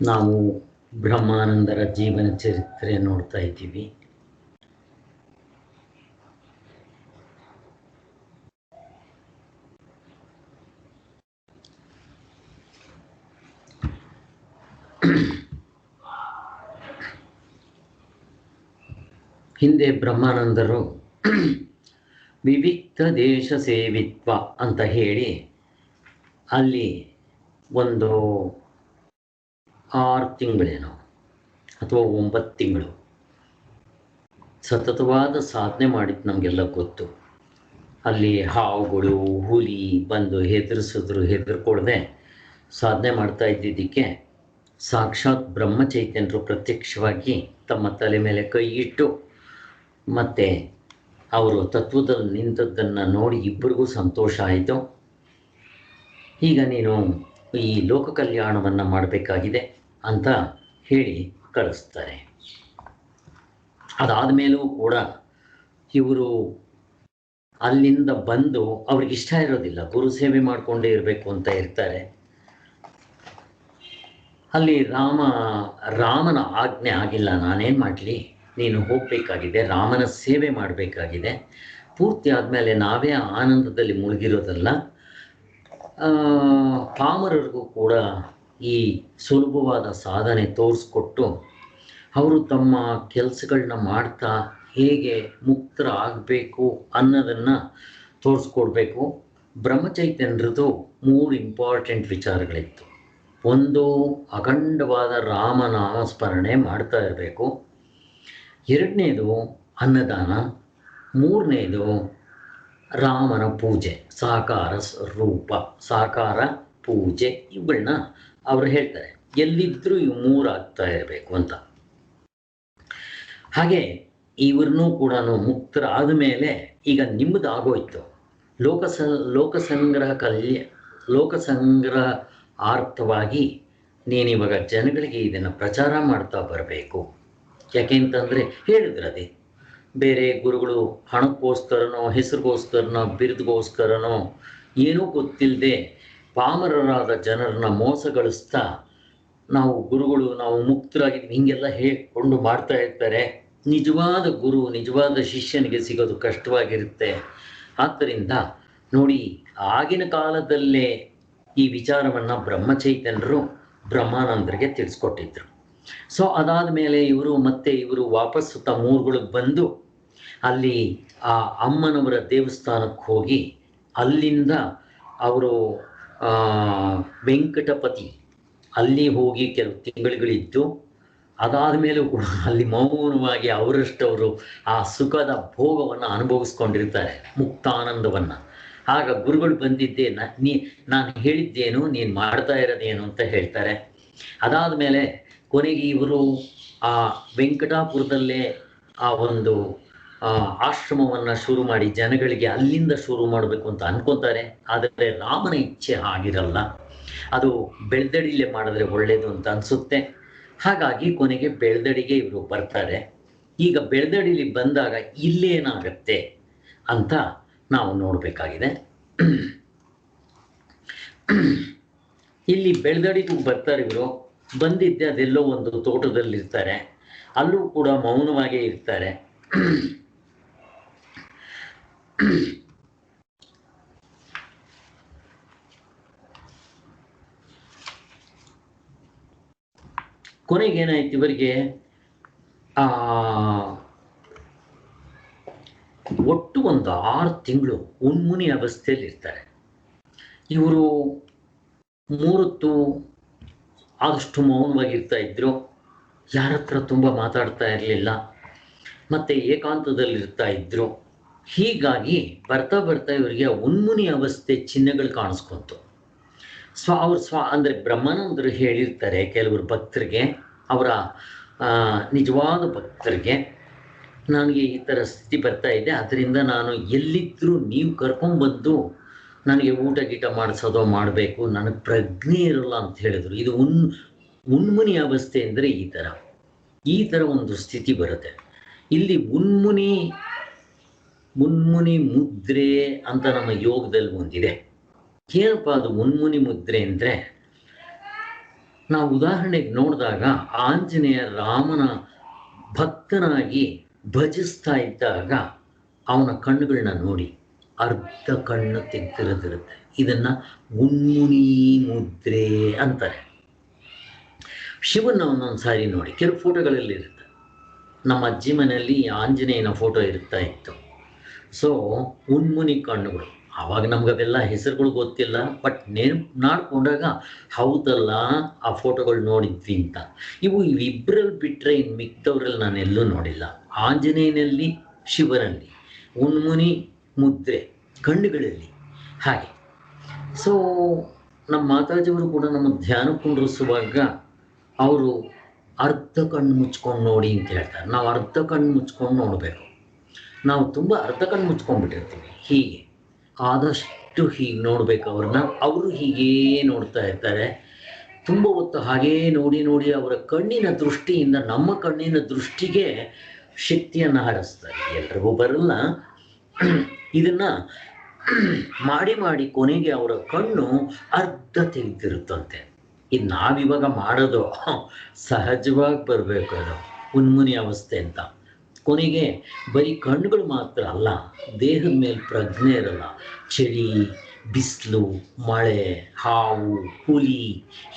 ನಾವು ಬ್ರಹ್ಮಾನಂದರ ಜೀವನ ಚರಿತ್ರೆ ನೋಡ್ತಾ ಇದ್ದೀವಿ. ಹಿಂದೆ ಬ್ರಹ್ಮಾನಂದರು ವಿವಿಕ್ತ ದೇಶ ಸೇವಿತ್ವ ಅಂತ ಹೇಳಿ ಅಲ್ಲಿ ಒಂದು 6 ತಿಂಗಳೇನೋ ಅಥವಾ 9 ತಿಂಗಳು ಸತತವಾದ ಸಾಧನೆ ಮಾಡಿದ್ದು ನಮಗೆಲ್ಲ ಗೊತ್ತು. ಅಲ್ಲಿ ಹಾವುಗಳು ಹುಲಿ ಬಂದು ಹೆದರ್ಕೊಳ್ದೆ ಸಾಧನೆ ಮಾಡ್ತಾ ಇದ್ದಿದ್ದಕ್ಕೆ ಸಾಕ್ಷಾತ್ ಬ್ರಹ್ಮಚೈತನ್ಯರು ಪ್ರತ್ಯಕ್ಷವಾಗಿ ತಮ್ಮ ತಲೆ ಮೇಲೆ ಕೈ ಇಟ್ಟು ಮತ್ತು ಅವರು ತತ್ವದಲ್ಲಿ ನಿಂತದ್ದನ್ನು ನೋಡಿ ಇಬ್ಬರಿಗೂ ಸಂತೋಷ ಆಯಿತು. ಈಗ ನೀನು ಈ ಲೋಕ ಕಲ್ಯಾಣವನ್ನು ಮಾಡಬೇಕಾಗಿದೆ ಅಂತ ಹೇಳಿ ಕಳಿಸ್ತಾರೆ. ಅದಾದ ಮೇಲೂ ಕೂಡ ಇವರು ಅಲ್ಲಿಂದ ಬಂದು ಅವ್ರಿಗೆ ಇಷ್ಟ ಇರೋದಿಲ್ಲ, ಗುರು ಸೇವೆ ಮಾಡಿಕೊಂಡೇ ಇರಬೇಕು ಅಂತ ಇರ್ತಾರೆ. ಅಲ್ಲಿ ರಾಮನ ಆಜ್ಞೆ ಆಗಿಲ್ಲ, ನಾನೇನು ಮಾಡಲಿ, ನೀನು ಹೋಗಬೇಕಾಗಿದೆ, ರಾಮನ ಸೇವೆ ಮಾಡಬೇಕಾಗಿದೆ. ಪೂರ್ತಿ ಆದಮೇಲೆ ನಾವೇ ಆನಂದದಲ್ಲಿ ಮುಳುಗಿರೋದಲ್ಲ, ಪಾಮರರಿಗೂ ಕೂಡ ಈ ಸುಲಭವಾದ ಸಾಧನೆ ತೋರಿಸ್ಕೊಟ್ಟು ಅವರು ತಮ್ಮ ಕೆಲಸಗಳನ್ನ ಮಾಡ್ತಾ ಹೇಗೆ ಮುಕ್ತರ ಆಗಬೇಕು ಅನ್ನೋದನ್ನು ತೋರಿಸ್ಕೊಡ್ಬೇಕು. ಬ್ರಹ್ಮಚೈತನ್ಯರದು 3 ಇಂಪಾರ್ಟೆಂಟ್ ವಿಚಾರಗಳಿತ್ತು. ಒಂದು, ಅಖಂಡವಾದ ರಾಮನಾಮ ಸ್ಮರಣೆ ಮಾಡ್ತಾ ಇರಬೇಕು. 2ನೇದು ಅನ್ನದಾನ. 3ನೇದು ರಾಮನ ಪೂಜೆ, ಸಾಕಾರ ರೂಪ, ಸಾಕಾರ ಪೂಜೆ. ಇವುಗಳನ್ನ ಅವರು ಹೇಳ್ತಾರೆ. ಎಲ್ಲಿದ್ದರೂ ಇವು 3 ಆಗ್ತಾ ಇರಬೇಕು ಅಂತ. ಹಾಗೆ ಇವ್ರನ್ನೂ ಕೂಡ ಮುಕ್ತರಾದ ಮೇಲೆ ಈಗ ನಿಮ್ಮದು ಆಗೋಯ್ತು. ಲೋಕಸಂಗ್ರಹ ಅರ್ಥವಾಗಿ ನೀನಿವಾಗ ಜನಗಳಿಗೆ ಇದನ್ನು ಪ್ರಚಾರ ಮಾಡ್ತಾ ಬರಬೇಕು. ಯಾಕೆಂತಂದರೆ ಹೇಳಿದ್ರದೆ, ಬೇರೆ ಗುರುಗಳು ಹಣಕ್ಕೋಸ್ಕರನೋ ಹೆಸರಿಗೋಸ್ಕರನೋ ಬಿರುದುಗೋಸ್ಕರನೋ ಏನೂ ಗೊತ್ತಿಲ್ಲದೆ ಪಾಮರರಾದ ಜನರನ್ನ ಮೋಸಗೊಳಿಸ್ತಾ ನಾವು ಗುರುಗಳು ನಾವು ಮುಕ್ತರಾಗಿದ್ದೀವಿ ಹೀಗೆಲ್ಲ ಹೇಳಿಕೊಂಡು ಮಾಡ್ತಾ ಇರ್ತಾರೆ. ನಿಜವಾದ ಗುರು ನಿಜವಾದ ಶಿಷ್ಯನಿಗೆ ಸಿಗೋದು ಕಷ್ಟವಾಗಿರುತ್ತೆ. ಆದ್ದರಿಂದ ನೋಡಿ, ಆಗಿನ ಕಾಲದಲ್ಲೇ ಈ ವಿಚಾರವನ್ನು ಬ್ರಹ್ಮಚೈತನ್ಯರು ಬ್ರಹ್ಮಾನಂದರಿಗೆ ತಿಳಿಸ್ಕೊಟ್ಟಿದ್ರು. ಸೊ ಅದಾದ ಮೇಲೆ ಇವರು ವಾಪಸ್ಸು ತಮ್ಮ ಊರುಗಳಿಗೆ ಬಂದು ಅಲ್ಲಿ ಆ ಅಮ್ಮನವರ ದೇವಸ್ಥಾನಕ್ಕೆ ಹೋಗಿ ಅಲ್ಲಿಂದ ಅವರು ವೆಂಕಟಪತಿ ಅಲ್ಲಿ ಹೋಗಿ ಕೆಲವು ತಿಂಗಳುಗಳಿದ್ದು, ಅದಾದ ಮೇಲೂ ಕೂಡ ಅಲ್ಲಿ ಮೌನವಾಗಿ ಅವರಷ್ಟವರು ಆ ಸುಖದ ಭೋಗವನ್ನು ಅನುಭವಿಸ್ಕೊಂಡಿರ್ತಾರೆ, ಮುಕ್ತಾನಂದವನ್ನು. ಆಗ ಗುರುಗಳು ಬಂದಿದ್ದೇ ನಾನು ಹೇಳಿದ್ದೇನು, ನೀನು ಮಾಡ್ತಾ ಇರೋದೇನು ಅಂತ ಹೇಳ್ತಾರೆ. ಅದಾದ ಮೇಲೆ ಕೊನೆಗೆ ಇವರು ಆ ವೆಂಕಟಾಪುರದಲ್ಲೇ ಆ ಒಂದು ಆಶ್ರಮವನ್ನು ಶುರು ಮಾಡಿ ಜನಗಳಿಗೆ ಅಲ್ಲಿಂದ ಶುರು ಮಾಡಬೇಕು ಅಂತ ಅನ್ಕೊತಾರೆ. ಆದರೆ ರಾಮನ ಇಚ್ಛೆ ಆಗಿರಲ್ಲ, ಅದು ಬೆಳ್ದಡಿಲೇ ಮಾಡಿದ್ರೆ ಒಳ್ಳೆಯದು ಅಂತ ಅನಿಸುತ್ತೆ. ಹಾಗಾಗಿ ಕೊನೆಗೆ ಬೆಳ್ದಡಿಗೆ ಇವರು ಬರ್ತಾರೆ. ಈಗ ಬೆಳ್ದಡಿಲಿ ಬಂದಾಗ ಇಲ್ಲೇನಾಗತ್ತೆ ಅಂತ ನಾವು ನೋಡಬೇಕಾಗಿದೆ. ಇಲ್ಲಿ ಬೆಳ್ದಡಿಗೂ ಬರ್ತಾರೆ ಇವರು. ಬಂದಿದ್ದೆ ಅದೆಲ್ಲೋ ಒಂದು ತೋಟದಲ್ಲಿರ್ತಾರೆ, ಅಲ್ಲೂ ಕೂಡ ಮೌನವಾಗೇ ಇರ್ತಾರೆ. ಕೊನೆಗೇನಾಯ್ತು, ಇವರಿಗೆ ಒಟ್ಟು ಒಂದು 6 ತಿಂಗಳು ಉನ್ಮುನಿ ಅವಸ್ಥೆಯಲ್ಲಿ ಇರ್ತಾರೆ. ಇವರು 3 ಹೊತ್ತು ಆದಷ್ಟು ಮೌನವಾಗಿರ್ತಾ ಇದ್ರು, ಯಾರ ಹತ್ರ ತುಂಬ ಮಾತಾಡ್ತಾ ಇರಲಿಲ್ಲ, ಮತ್ತು ಏಕಾಂತದಲ್ಲಿರ್ತಾ ಇದ್ರು. ಹೀಗಾಗಿ ಬರ್ತಾ ಬರ್ತಾ ಇವರಿಗೆ ಉನ್ಮುನಿ ಅವಸ್ಥೆ ಚಿಹ್ನೆಗಳು ಕಾಣಿಸ್ಕೊಂತು. ಅಂದರೆ ಬ್ರಹ್ಮಾನಂದರು ಹೇಳಿರ್ತಾರೆ ಕೆಲವರು ಭಕ್ತರಿಗೆ, ಅವರ ನಿಜವಾದ ಭಕ್ತರಿಗೆ, ನನಗೆ ಈ ಥರ ಸ್ಥಿತಿ ಬರ್ತಾ ಇದೆ, ಅದರಿಂದ ನಾನು ಎಲ್ಲಿದ್ದರೂ ನೀವು ಕರ್ಕೊಂಡ್ಬಂದು ನನಗೆ ಊಟ ಗೀಟ ಮಾಡಿಸೋದೋ ಮಾಡಬೇಕು, ನನಗೆ ಪ್ರಜ್ಞೆ ಇರಲ್ಲ ಅಂತ ಹೇಳಿದರು. ಇದು ಉನ್ಮುನಿ ಅವಸ್ಥೆ ಅಂದರೆ ಈ ಥರ ಒಂದು ಸ್ಥಿತಿ ಬರುತ್ತೆ. ಇಲ್ಲಿ ಉನ್ಮುನಿ ಮುನ್ಮುನಿ ಮುದ್ರೆ ಅಂತ ನಮ್ಮ ಯೋಗದಲ್ಲಿ ಒಂದಿದೆ. ಏನಪ್ಪ ಅದು ಮುನ್ಮುನಿ ಮುದ್ರೆ ಅಂದರೆ, ನಾವು ಉದಾಹರಣೆಗೆ ನೋಡಿದಾಗ ಆಂಜನೇಯ ರಾಮನ ಭಕ್ತನಾಗಿ ಭಜಿಸ್ತಾ ಇದ್ದಾಗ ಅವನ ಕಣ್ಣುಗಳನ್ನ ನೋಡಿ ಅರ್ಧ ಕಣ್ಣು ತೆಗ್ದಿರೋದಿರುತ್ತೆ. ಇದನ್ನ ಮುನ್ಮುನಿ ಮುದ್ರೆ ಅಂತಾರೆ. ಶಿವನ ಒಂದೊಂದು ಸಾರಿ ನೋಡಿ, ಕೆಲವು ಫೋಟೋಗಳಲ್ಲಿ ಇರುತ್ತೆ. ನಮ್ಮ ಅಜ್ಜಿ ಮನೆಯಲ್ಲಿ ಆಂಜನೇಯನ ಫೋಟೋ ಇರ್ತಾ ಇತ್ತು. ಸೊ ಮುನ್ಮುನಿ ಕಣ್ಣುಗಳು, ಆವಾಗ ನಮ್ಗೆ ಅವೆಲ್ಲ ಹೆಸರುಗಳು ಗೊತ್ತಿಲ್ಲ, ಬಟ್ ನೆನಪು ಮಾಡ್ಕೊಂಡಾಗ ಹೌದಲ್ಲ ಆ ಫೋಟೋಗಳು ನೋಡಿದ್ವಿ ಅಂತ. ಇವಿಬ್ಬರಲ್ಲಿ ಬಿಟ್ಟರೆ ಇನ್ನು ಮಿಕ್ಕದವ್ರಲ್ಲಿ ನಾನು ಎಲ್ಲೂ ನೋಡಿಲ್ಲ. ಆಂಜನೇಯನಲ್ಲಿ, ಶಿವನಲ್ಲಿ ಮುನ್ಮುನಿ ಮುದ್ರೆ ಕಣ್ಣುಗಳಲ್ಲಿ ಹಾಗೆ. ಸೊ ನಮ್ಮ ಮಾತಾಜಿಯವರು ಕೂಡ ನಮ್ಮ ಧ್ಯಾನ ಕುಂಡ್ರಿಸುವಾಗ ಅವರು ಅರ್ಧ ಕಣ್ಣು ಮುಚ್ಕೊಂಡು ನೋಡಿ ಅಂತ ಹೇಳ್ತಾರೆ. ನಾವು ಅರ್ಧ ಕಣ್ಣು ಮುಚ್ಕೊಂಡು ನೋಡಬೇಕು. ನಾವು ತುಂಬ ಅರ್ಧ ಕಣ್ಣು ಮುಚ್ಕೊಂಡ್ಬಿಟ್ಟಿರ್ತೀವಿ. ಹೀಗೆ ಆದಷ್ಟು ಹೀಗೆ ನೋಡ್ಬೇಕು ಅವ್ರನ್ನ. ಅವರು ಹೀಗೇ ನೋಡ್ತಾ ಇರ್ತಾರೆ ತುಂಬ ಹೊತ್ತು. ಹಾಗೇ ನೋಡಿ ನೋಡಿ ಅವರ ಕಣ್ಣಿನ ದೃಷ್ಟಿಯಿಂದ ನಮ್ಮ ಕಣ್ಣಿನ ದೃಷ್ಟಿಗೆ ಶಕ್ತಿಯನ್ನು ಹರಿಸ್ತಾರೆ. ಎಲ್ರಿಗೂ ಬರಲ್ಲ. ಇದನ್ನ ಮಾಡಿ ಮಾಡಿ ಕೊನೆಗೆ ಅವರ ಕಣ್ಣು ಅರ್ಧ ತೆಗೆದಿರುತ್ತಂತೆ. ಇದು ನಾವಿವಾಗ ಮಾಡೋದು ಸಹಜವಾಗಿ ಬರಬೇಕು, ಅದು ಮುನ್ಮುನಿ ಅವಸ್ಥೆ ಅಂತ. ಕೊನೆಗೆ ಬರೀ ಕಣ್ಣುಗಳು ಮಾತ್ರ ಅಲ್ಲ, ದೇಹದ ಮೇಲೆ ಪ್ರಜ್ಞೆ ಇರಲ್ಲ. ಚಳಿ, ಬಿಸಿಲು, ಮಳೆ, ಹಾವು, ಹುಲಿ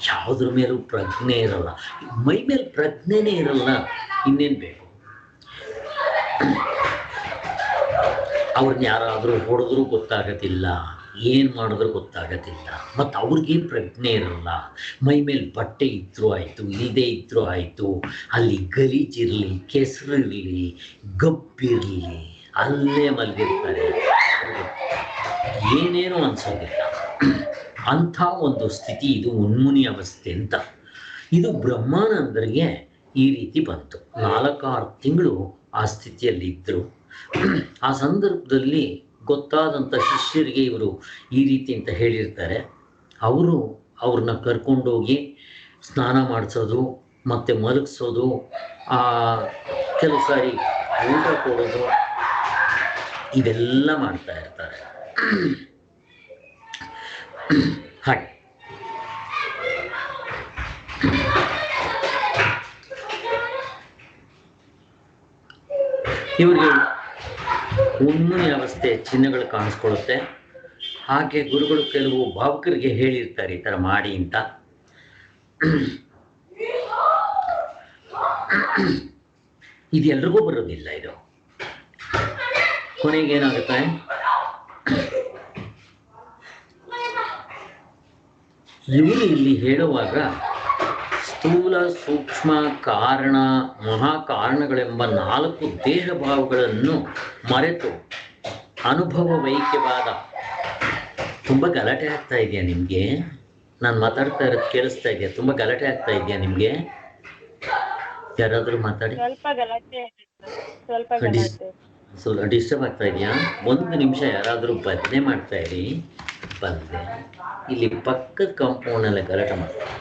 ಯಾವುದ್ರ ಮೇಲೂ ಪ್ರಜ್ಞೆ ಇರಲ್ಲ. ಮೈ ಮೇಲೆ ಪ್ರಜ್ಞೆನೇ ಇರಲ್ಲ, ಇನ್ನೇನು ಬೇಕು? ಅವ್ರನ್ನ ಯಾರಾದರೂ ಹೊಡೆದ್ರೂ ಗೊತ್ತಾಗೋದಿಲ್ಲ, ಏನು ಮಾಡಿದ್ರೂ ಗೊತ್ತಾಗೋದಿಲ್ಲ. ಮತ್ತು ಅವ್ರಿಗೆ ಪ್ರಜ್ಞೆ ಇರಲ್ಲ. ಮೈ ಮೇಲೆ ಬಟ್ಟೆ ಇದ್ರೂ ಆಯಿತು, ಇಲ್ಲದೇ ಇದ್ರೂ ಆಯಿತು, ಅಲ್ಲಿ ಗಲೀಜಿರಲಿ, ಕೆಸರಿರಲಿ, ಗಬ್ಬಿರಲಿ, ಅಲ್ಲೇ ಮಲಗಿರ್ತಾರೆ. ಏನೇನೋ ಅನ್ಸೋದಿಲ್ಲ. ಅಂಥ ಒಂದು ಸ್ಥಿತಿ ಇದು ಮುನ್ಮುನಿ ಅವಸ್ಥೆ ಅಂತ. ಇದು ಬ್ರಹ್ಮಾನಂದರಿಗೆ ಈ ರೀತಿ ಬಂತು. 4-6 ತಿಂಗಳು ಆ ಸ್ಥಿತಿಯಲ್ಲಿ ಇದ್ದರು. ಆ ಸಂದರ್ಭದಲ್ಲಿ ಗೊತ್ತಾದಂಥ ಶಿಷ್ಯರಿಗೆ ಇವರು ಈ ರೀತಿ ಅಂತ ಹೇಳಿರ್ತಾರೆ. ಅವರು ಅವ್ರನ್ನ ಕರ್ಕೊಂಡೋಗಿ ಸ್ನಾನ ಮಾಡಿಸೋದು, ಮತ್ತು ಮಲಗಿಸೋದು, ಕೆಲವು ಸಾರಿ ಊಟ ಕೊಡೋದು, ಇವೆಲ್ಲ ಮಾಡ್ತಾ ಇರ್ತಾರೆ. ಹಾಗೆ ಇವರಿಗೆ ಮುನ್ಮುನಿ ಅವಸ್ಥೆ ಚಿಹ್ನೆಗಳು ಕಾಣಿಸ್ಕೊಳ್ಳುತ್ತೆ. ಹಾಗೆ ಗುರುಗಳು ಕೆಲವು ಭಾವುಕರಿಗೆ ಹೇಳಿರ್ತಾರೆ ಈ ಥರ ಮಾಡಿ ಅಂತ. ಇದು ಎಲ್ರಿಗೂ ಬರೋದಿಲ್ಲ. ಇದು ಕೊನೆಗೆ ಏನಾಗುತ್ತೆ, ಇವರು ಇಲ್ಲಿ ಹೇಳುವಾಗ ಸ್ಥೂಲ, ಸೂಕ್ಷ್ಮ, ಕಾರಣ, ಮಹಾಕಾರಣಗಳೆಂಬ 4 ದೇಹ ಭಾವಗಳನ್ನು ಮರೆತು ಅನುಭವ ವೈಕ್ಯವಾದ. ತುಂಬ ಗಲಾಟೆ ಆಗ್ತಾ ಇದೆಯಾ ನಿಮಗೆ? ನಾನು ಮಾತಾಡ್ತಾ ಇರೋದು ಕೇಳಿಸ್ತಾ ಇದೆಯಾ? ತುಂಬ ಗಲಾಟೆ ಆಗ್ತಾ ಇದೆಯಾ ನಿಮಗೆ? ಯಾರಾದರೂ ಮಾತಾಡಿ. ಸ್ವಲ್ಪ ಡಿಸ್ಟರ್ಬ್ ಆಗ್ತಾ ಇದೆಯಾ? 1 ನಿಮಿಷ ಯಾರಾದರೂ ಬದನೆ ಮಾಡ್ತಾ ಇರಿ. ಬಂದೆ ಇಲ್ಲಿ ಪಕ್ಕದ ಕಾಂಪೌಂಡಲ್ಲೇ ಗಲಾಟೆ ಮಾಡ್ತಾರೆ.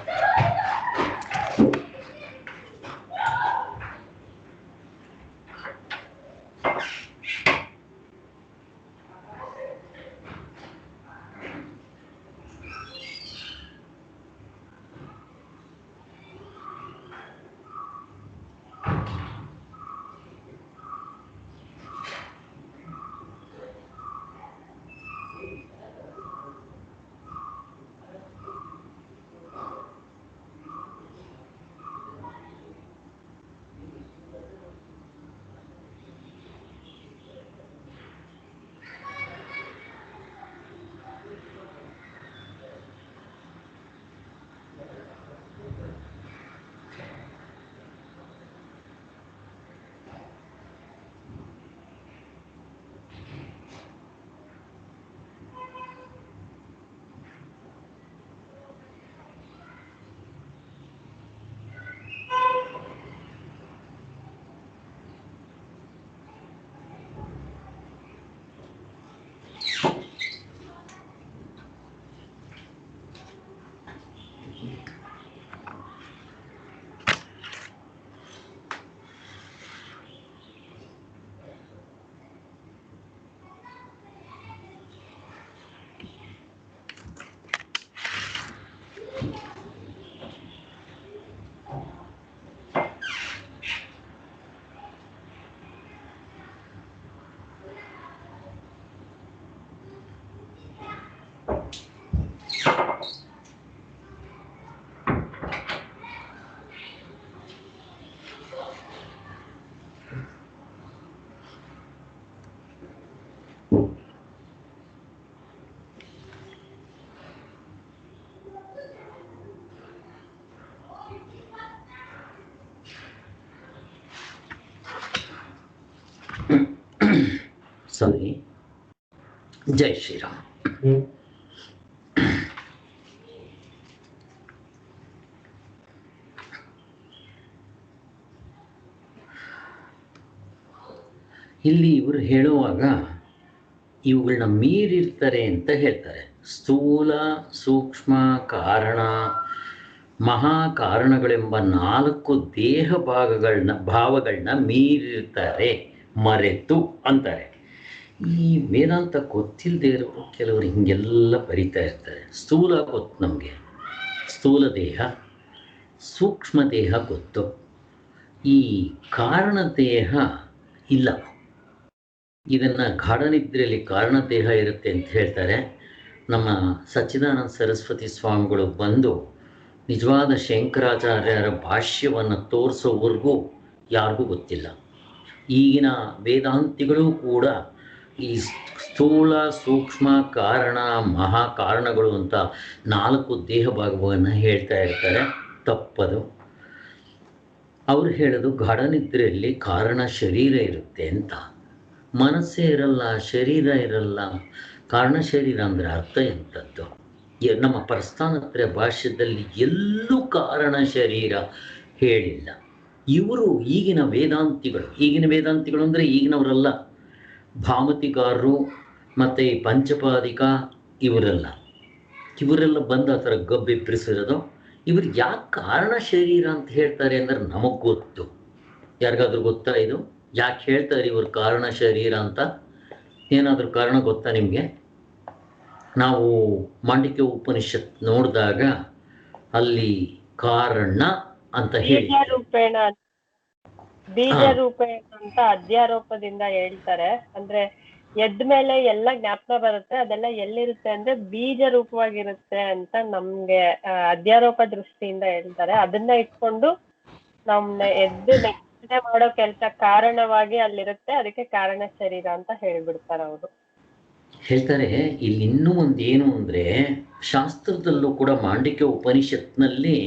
ಸಾರಿ. ಜೈ ಶ್ರೀರಾಮ್. ಇಲ್ಲಿ ಇವರು ಹೇಳುವಾಗ ಇವುಗಳನ್ನ ಮೀರಿರ್ತಾರೆ ಅಂತ ಹೇಳ್ತಾರೆ. ಸ್ಥೂಲ, ಸೂಕ್ಷ್ಮ, ಕಾರಣ, ಮಹಾಕಾರಣಗಳೆಂಬ 4 ದೇಹ ಭಾವಗಳನ್ನ ಮೀರಿರ್ತಾರೆ, ಮರೆತು ಅಂತಾರೆ. ಈ ವೇದಾಂತ ಗೊತ್ತಿಲ್ಲದೆ ಇರೋರು ಕೆಲವರು ಹಿಂಗೆಲ್ಲ ಬರಿತಾ ಇರ್ತಾರೆ. ಸ್ಥೂಲ ಗೊತ್ತು ನಮಗೆ, ಸ್ಥೂಲ ದೇಹ, ಸೂಕ್ಷ್ಮ ದೇಹ ಗೊತ್ತು, ಈ ಕಾರಣ ದೇಹ ಇಲ್ಲ. ಇದನ್ನು ಗಾಢನಿದ್ರೆಯಲ್ಲಿ ಕಾರಣ ದೇಹ ಇರುತ್ತೆ ಅಂತ ಹೇಳ್ತಾರೆ. ನಮ್ಮ ಸಚ್ಚಿದಾನಂದ ಸರಸ್ವತಿ ಸ್ವಾಮಿಗಳು ಬಂದು ನಿಜವಾದ ಶಂಕರಾಚಾರ್ಯರ ಭಾಷ್ಯವನ್ನು ತೋರಿಸೋವರೆಗೂ ಯಾರಿಗೂ ಗೊತ್ತಿಲ್ಲ. ಈಗಿನ ವೇದಾಂತಿಗಳು ಕೂಡ ಈ ಸ್ಥೂಲ, ಸೂಕ್ಷ್ಮ, ಕಾರಣ, ಮಹಾಕಾರಣಗಳು ಅಂತ 4 ದೇಹ ಭಾಗವನ್ನು ಹೇಳ್ತಾ ಇರ್ತಾರೆ. ತಪ್ಪದು. ಅವರು ಹೇಳೋದು ಗಾಢನಿದ್ರೆಯಲ್ಲಿ ಕಾರಣ ಶರೀರ ಇರುತ್ತೆ ಅಂತ. ಮನಸ್ಸೇ ಇರಲ್ಲ, ಶರೀರ ಇರಲ್ಲ. ಕಾರಣ ಶರೀರ ಅಂದರೆ ಅರ್ಥ ಎಂಥದ್ದು? ನಮ್ಮ ಪ್ರಸ್ಥಾನತ್ರಯ ಭಾಷ್ಯದಲ್ಲಿ ಎಲ್ಲೂ ಕಾರಣ ಶರೀರ ಹೇಳಿಲ್ಲ. ಇವರು ಈಗಿನ ವೇದಾಂತಿಗಳು ಅಂದರೆ ಈಗಿನವರಲ್ಲ, ಭಾಮತಿಗಾರರು ಮತ್ತು ಈ ಪಂಚಪಾದಿಕ ಇವರೆಲ್ಲ ಬಂದು ಆ ಥರ ಗಬ್ಬೆಬ್ಬಿಸಿರೋದು. ಇವರು ಯಾಕೆ ಕಾರಣ ಶರೀರ ಅಂತ ಹೇಳ್ತಾರೆ ಅಂದರೆ ನಮಗೆ ಗೊತ್ತು. ಯಾರಿಗಾದ್ರೂ ಗೊತ್ತಾ ಇದು? ಯಾಕೆ ಹೇಳ್ತಾರೆ ಇವರು ಕಾರಣ ಶರೀರ ಅಂತ? ಏನಾದರೂ ಕಾರಣ ಗೊತ್ತಾ ನಿಮಗೆ? ನಾವು ಮಾಂಡಿಕ್ಯ ಉಪನಿಷತ್ ನೋಡಿದಾಗ ಅಲ್ಲಿ ಕಾರಣ ಅಂತ ಹೇಳಿ ಬೀಜ ರೂಪೇಣ ಅಂತ ಅಧ್ಯಾರೋಪದಿಂದ ಹೇಳ್ತಾರೆ. ಅಂದ್ರೆ ಎದ್ದ ಮೇಲೆ ಎಲ್ಲ ಜ್ಞಾಪಕ ಬರುತ್ತೆ, ಅದೆಲ್ಲ ಎಲ್ಲಿರುತ್ತೆ ಅಂದ್ರೆ ಬೀಜ ರೂಪವಾಗಿರುತ್ತೆ ಅಂತ ನಮ್ಗೆ ಅಧ್ಯಾರೋಪ ದೃಷ್ಟಿಯಿಂದ ಹೇಳ್ತಾರೆ. ಅದನ್ನ ಇಟ್ಕೊಂಡು ನಮ್ನ ಎದ್ದು ಮಾಡೋ ಕೆಲಸ ಕಾರಣವಾಗಿ ಅಲ್ಲಿರುತ್ತೆ, ಅದಕ್ಕೆ ಕಾರಣ ಶರೀರ ಅಂತ ಹೇಳ್ಬಿಡ್ತಾರೆ ಅವರು. ಹೇಳ್ತಾರೆ. ಇಲ್ಲಿ ಇನ್ನೂ ಒಂದೇನು ಅಂದರೆ, ಶಾಸ್ತ್ರದಲ್ಲೂ ಕೂಡ ಮಾಂಡಿಕ್ಯ ಉಪನಿಷತ್ನಲ್ಲಿ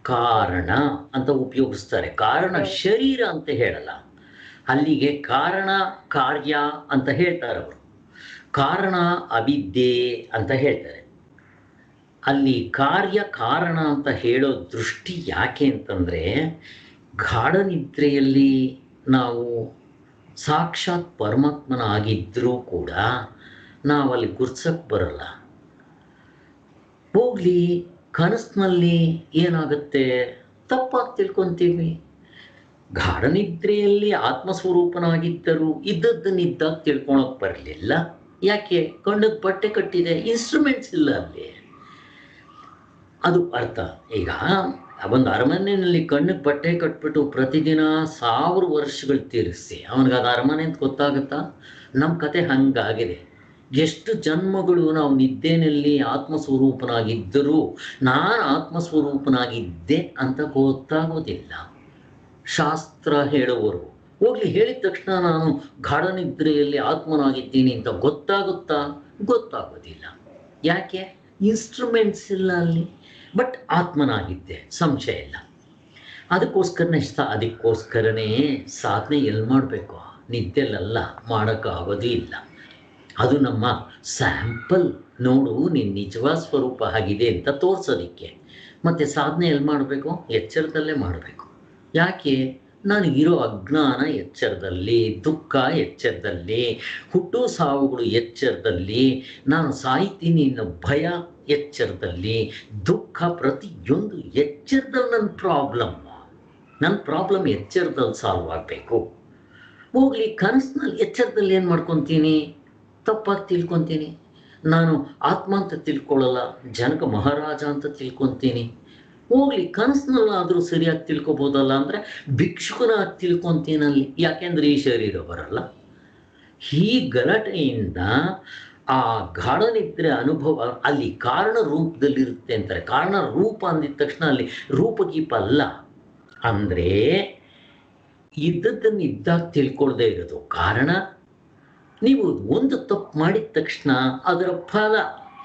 ಕಾರಣ ಅಂತ ಉಪಯೋಗಿಸ್ತಾರೆ, ಕಾರಣ ಶರೀರ ಅಂತ ಹೇಳಲ್ಲ. ಅಲ್ಲಿಗೆ ಕಾರಣ ಕಾರ್ಯ ಅಂತ ಹೇಳ್ತಾರೆ ಅವರು. ಕಾರಣ ಅವಿದ್ಯೆ ಅಂತ ಹೇಳ್ತಾರೆ. ಅಲ್ಲಿ ಕಾರ್ಯ ಕಾರಣ ಅಂತ ಹೇಳೋ ದೃಷ್ಟಿ ಯಾಕೆ ಅಂತಂದರೆ, ಗಾಢನಿದ್ರೆಯಲ್ಲಿ ನಾವು ಸಾಕ್ಷಾತ್ ಪರಮಾತ್ಮನ ಆಗಿದ್ದರೂ ಕೂಡ ನಾವಲ್ಲಿ ಗುರ್ಸಕ್ಕೆ ಬರಲ್ಲ. ಹೋಗ್ಲಿ, ಕನಸಿನಲ್ಲಿ ಏನಾಗುತ್ತೆ? ತಪ್ಪಾಗಿ ತಿಳ್ಕೊತೀವಿ. ಗಾಢನಿದ್ರೆಯಲ್ಲಿ ಆತ್ಮಸ್ವರೂಪನಾಗಿದ್ದರೂ ಇದ್ದದ್ದನ್ನಿದ್ದಾಗ ತಿಳ್ಕೊಳಕ್ಕೆ ಬರಲಿಲ್ಲ. ಯಾಕೆ? ಕಣ್ಣಿಗೆ ಬಟ್ಟೆ ಕಟ್ಟಿದೆ, ಇನ್ಸ್ಟ್ರೂಮೆಂಟ್ಸ್ ಇಲ್ಲ ಅಲ್ಲಿ. ಅದು ಅರ್ಥ. ಈಗ ಒಂದು ಅರಮನೆಯಲ್ಲಿ ಕಣ್ಣಿಗೆ ಬಟ್ಟೆ ಕಟ್ಬಿಟ್ಟು ಪ್ರತಿದಿನ 1000 ವರ್ಷಗಳು ತೀರಿಸಿ ಅವನಿಗೆ ಅದು ಅರಮನೆ ಅಂತ ಗೊತ್ತಾಗುತ್ತಾ? ನಮ್ಮ ಕತೆ ಹಂಗಾಗಿದೆ. ಎಷ್ಟು ಜನ್ಮಗಳು ನಾವು ನಿದ್ದೆನಲ್ಲಿ ಆತ್ಮಸ್ವರೂಪನಾಗಿದ್ದರೂ ನಾನು ಆತ್ಮಸ್ವರೂಪನಾಗಿದ್ದೆ ಅಂತ ಗೊತ್ತಾಗೋದಿಲ್ಲ. ಶಾಸ್ತ್ರ ಹೇಳುವರು ಹೋಗ್ಲಿ, ಹೇಳಿದ ತಕ್ಷಣ ನಾನು ಗಾಢನಿದ್ರೆಯಲ್ಲಿ ಆತ್ಮನಾಗಿದ್ದೀನಿ ಅಂತ ಗೊತ್ತಾಗುತ್ತಾ? ಗೊತ್ತಾಗೋದಿಲ್ಲ. ಯಾಕೆ? ಇನ್ಸ್ಟ್ರೂಮೆಂಟ್ಸ್ ಇಲ್ಲ ಅಲ್ಲಿ. ಬಟ್ ಆತ್ಮನಾಗಿದ್ದೆ, ಸಂಶಯ ಇಲ್ಲ. ಅದಕ್ಕೋಸ್ಕರನೇ ಸಾಧನೆ ಎಲ್ಲಿ ಮಾಡಬೇಕು? ನಿದ್ದೆಲ್ಲ ಮಾಡೋಕ್ಕಾಗೋದೇ ಇಲ್ಲ. ಅದು ನಮ್ಮ ಸ್ಯಾಂಪಲ್ ನೋಡು, ನಿನ್ನ ನಿಜವಾದ ಸ್ವರೂಪ ಆಗಿದೆ ಅಂತ ತೋರಿಸೋದಕ್ಕೆ. ಮತ್ತು ಸಾಧನೆ ಎಲ್ಲಿ ಮಾಡಬೇಕು? ಎಚ್ಚರದಲ್ಲೇ ಮಾಡಬೇಕು. ಯಾಕೆ? ನನಗಿರೋ ಅಜ್ಞಾನ ಎಚ್ಚರದಲ್ಲಿ, ದುಃಖ ಎಚ್ಚರದಲ್ಲಿ, ಹುಟ್ಟು ಸಾವುಗಳು ಎಚ್ಚರದಲ್ಲಿ, ನಾನು ಸಾಯ್ತೀನಿ ಅನ್ನೋ ಭಯ ಎಚ್ಚರದಲ್ಲಿ, ದುಃಖ ಪ್ರತಿಯೊಂದು ಎಚ್ಚರದಲ್ಲಿ ನನ್ನ ಪ್ರಾಬ್ಲಮ್ ಎಚ್ಚರದಲ್ಲಿ ಸಾಲ್ವ್ ಆಗಬೇಕು. ಹೋಗ್ಲಿ, ಕನಸಿನಲ್ಲಿ ಎಚ್ಚರದಲ್ಲಿ ಏನು ಮಾಡ್ಕೊತೀನಿ? ತಪ್ಪಾಗಿ ತಿಳ್ಕೊತೀನಿ. ನಾನು ಆತ್ಮ ಅಂತ ತಿಳ್ಕೊಳ್ಳಲ್ಲ, ಜನಕ ಮಹಾರಾಜ ಅಂತ ತಿಳ್ಕೊತೀನಿ. ಹೋಗ್ಲಿ, ಕನಸಿನಲ್ಲಾದರೂ ಸರಿಯಾಗಿ ತಿಳ್ಕೊಬೋದಲ್ಲ ಅಂದರೆ ಭಿಕ್ಷುಕನಾಗಿ ತಿಳ್ಕೊತೀನಲ್ಲಿ. ಯಾಕೆಂದರೆ ಈ ಶರೀರ ಬರಲ್ಲ. ಈ ಗಲಾಟೆಯಿಂದ ಆ ಗಾಢನಿದ್ರೆ ಅನುಭವ ಅಲ್ಲಿ ಕಾರಣ ರೂಪದಲ್ಲಿರುತ್ತೆ ಅಂತಾರೆ. ಕಾರಣ ರೂಪ ಅಂದಿದ ತಕ್ಷಣ ಅಲ್ಲಿ ರೂಪಗೀಪ ಅಲ್ಲ. ಅಂದರೆ ಇದ್ದದ್ದನ್ನು ಇದ್ದಾಗ ತಿಳ್ಕೊಳ್ದೇ ಇರೋದು ಕಾರಣ. ನೀವು ಒಂದು ತಪ್ಪು ಮಾಡಿದ ತಕ್ಷಣ ಅದರ ಫಲ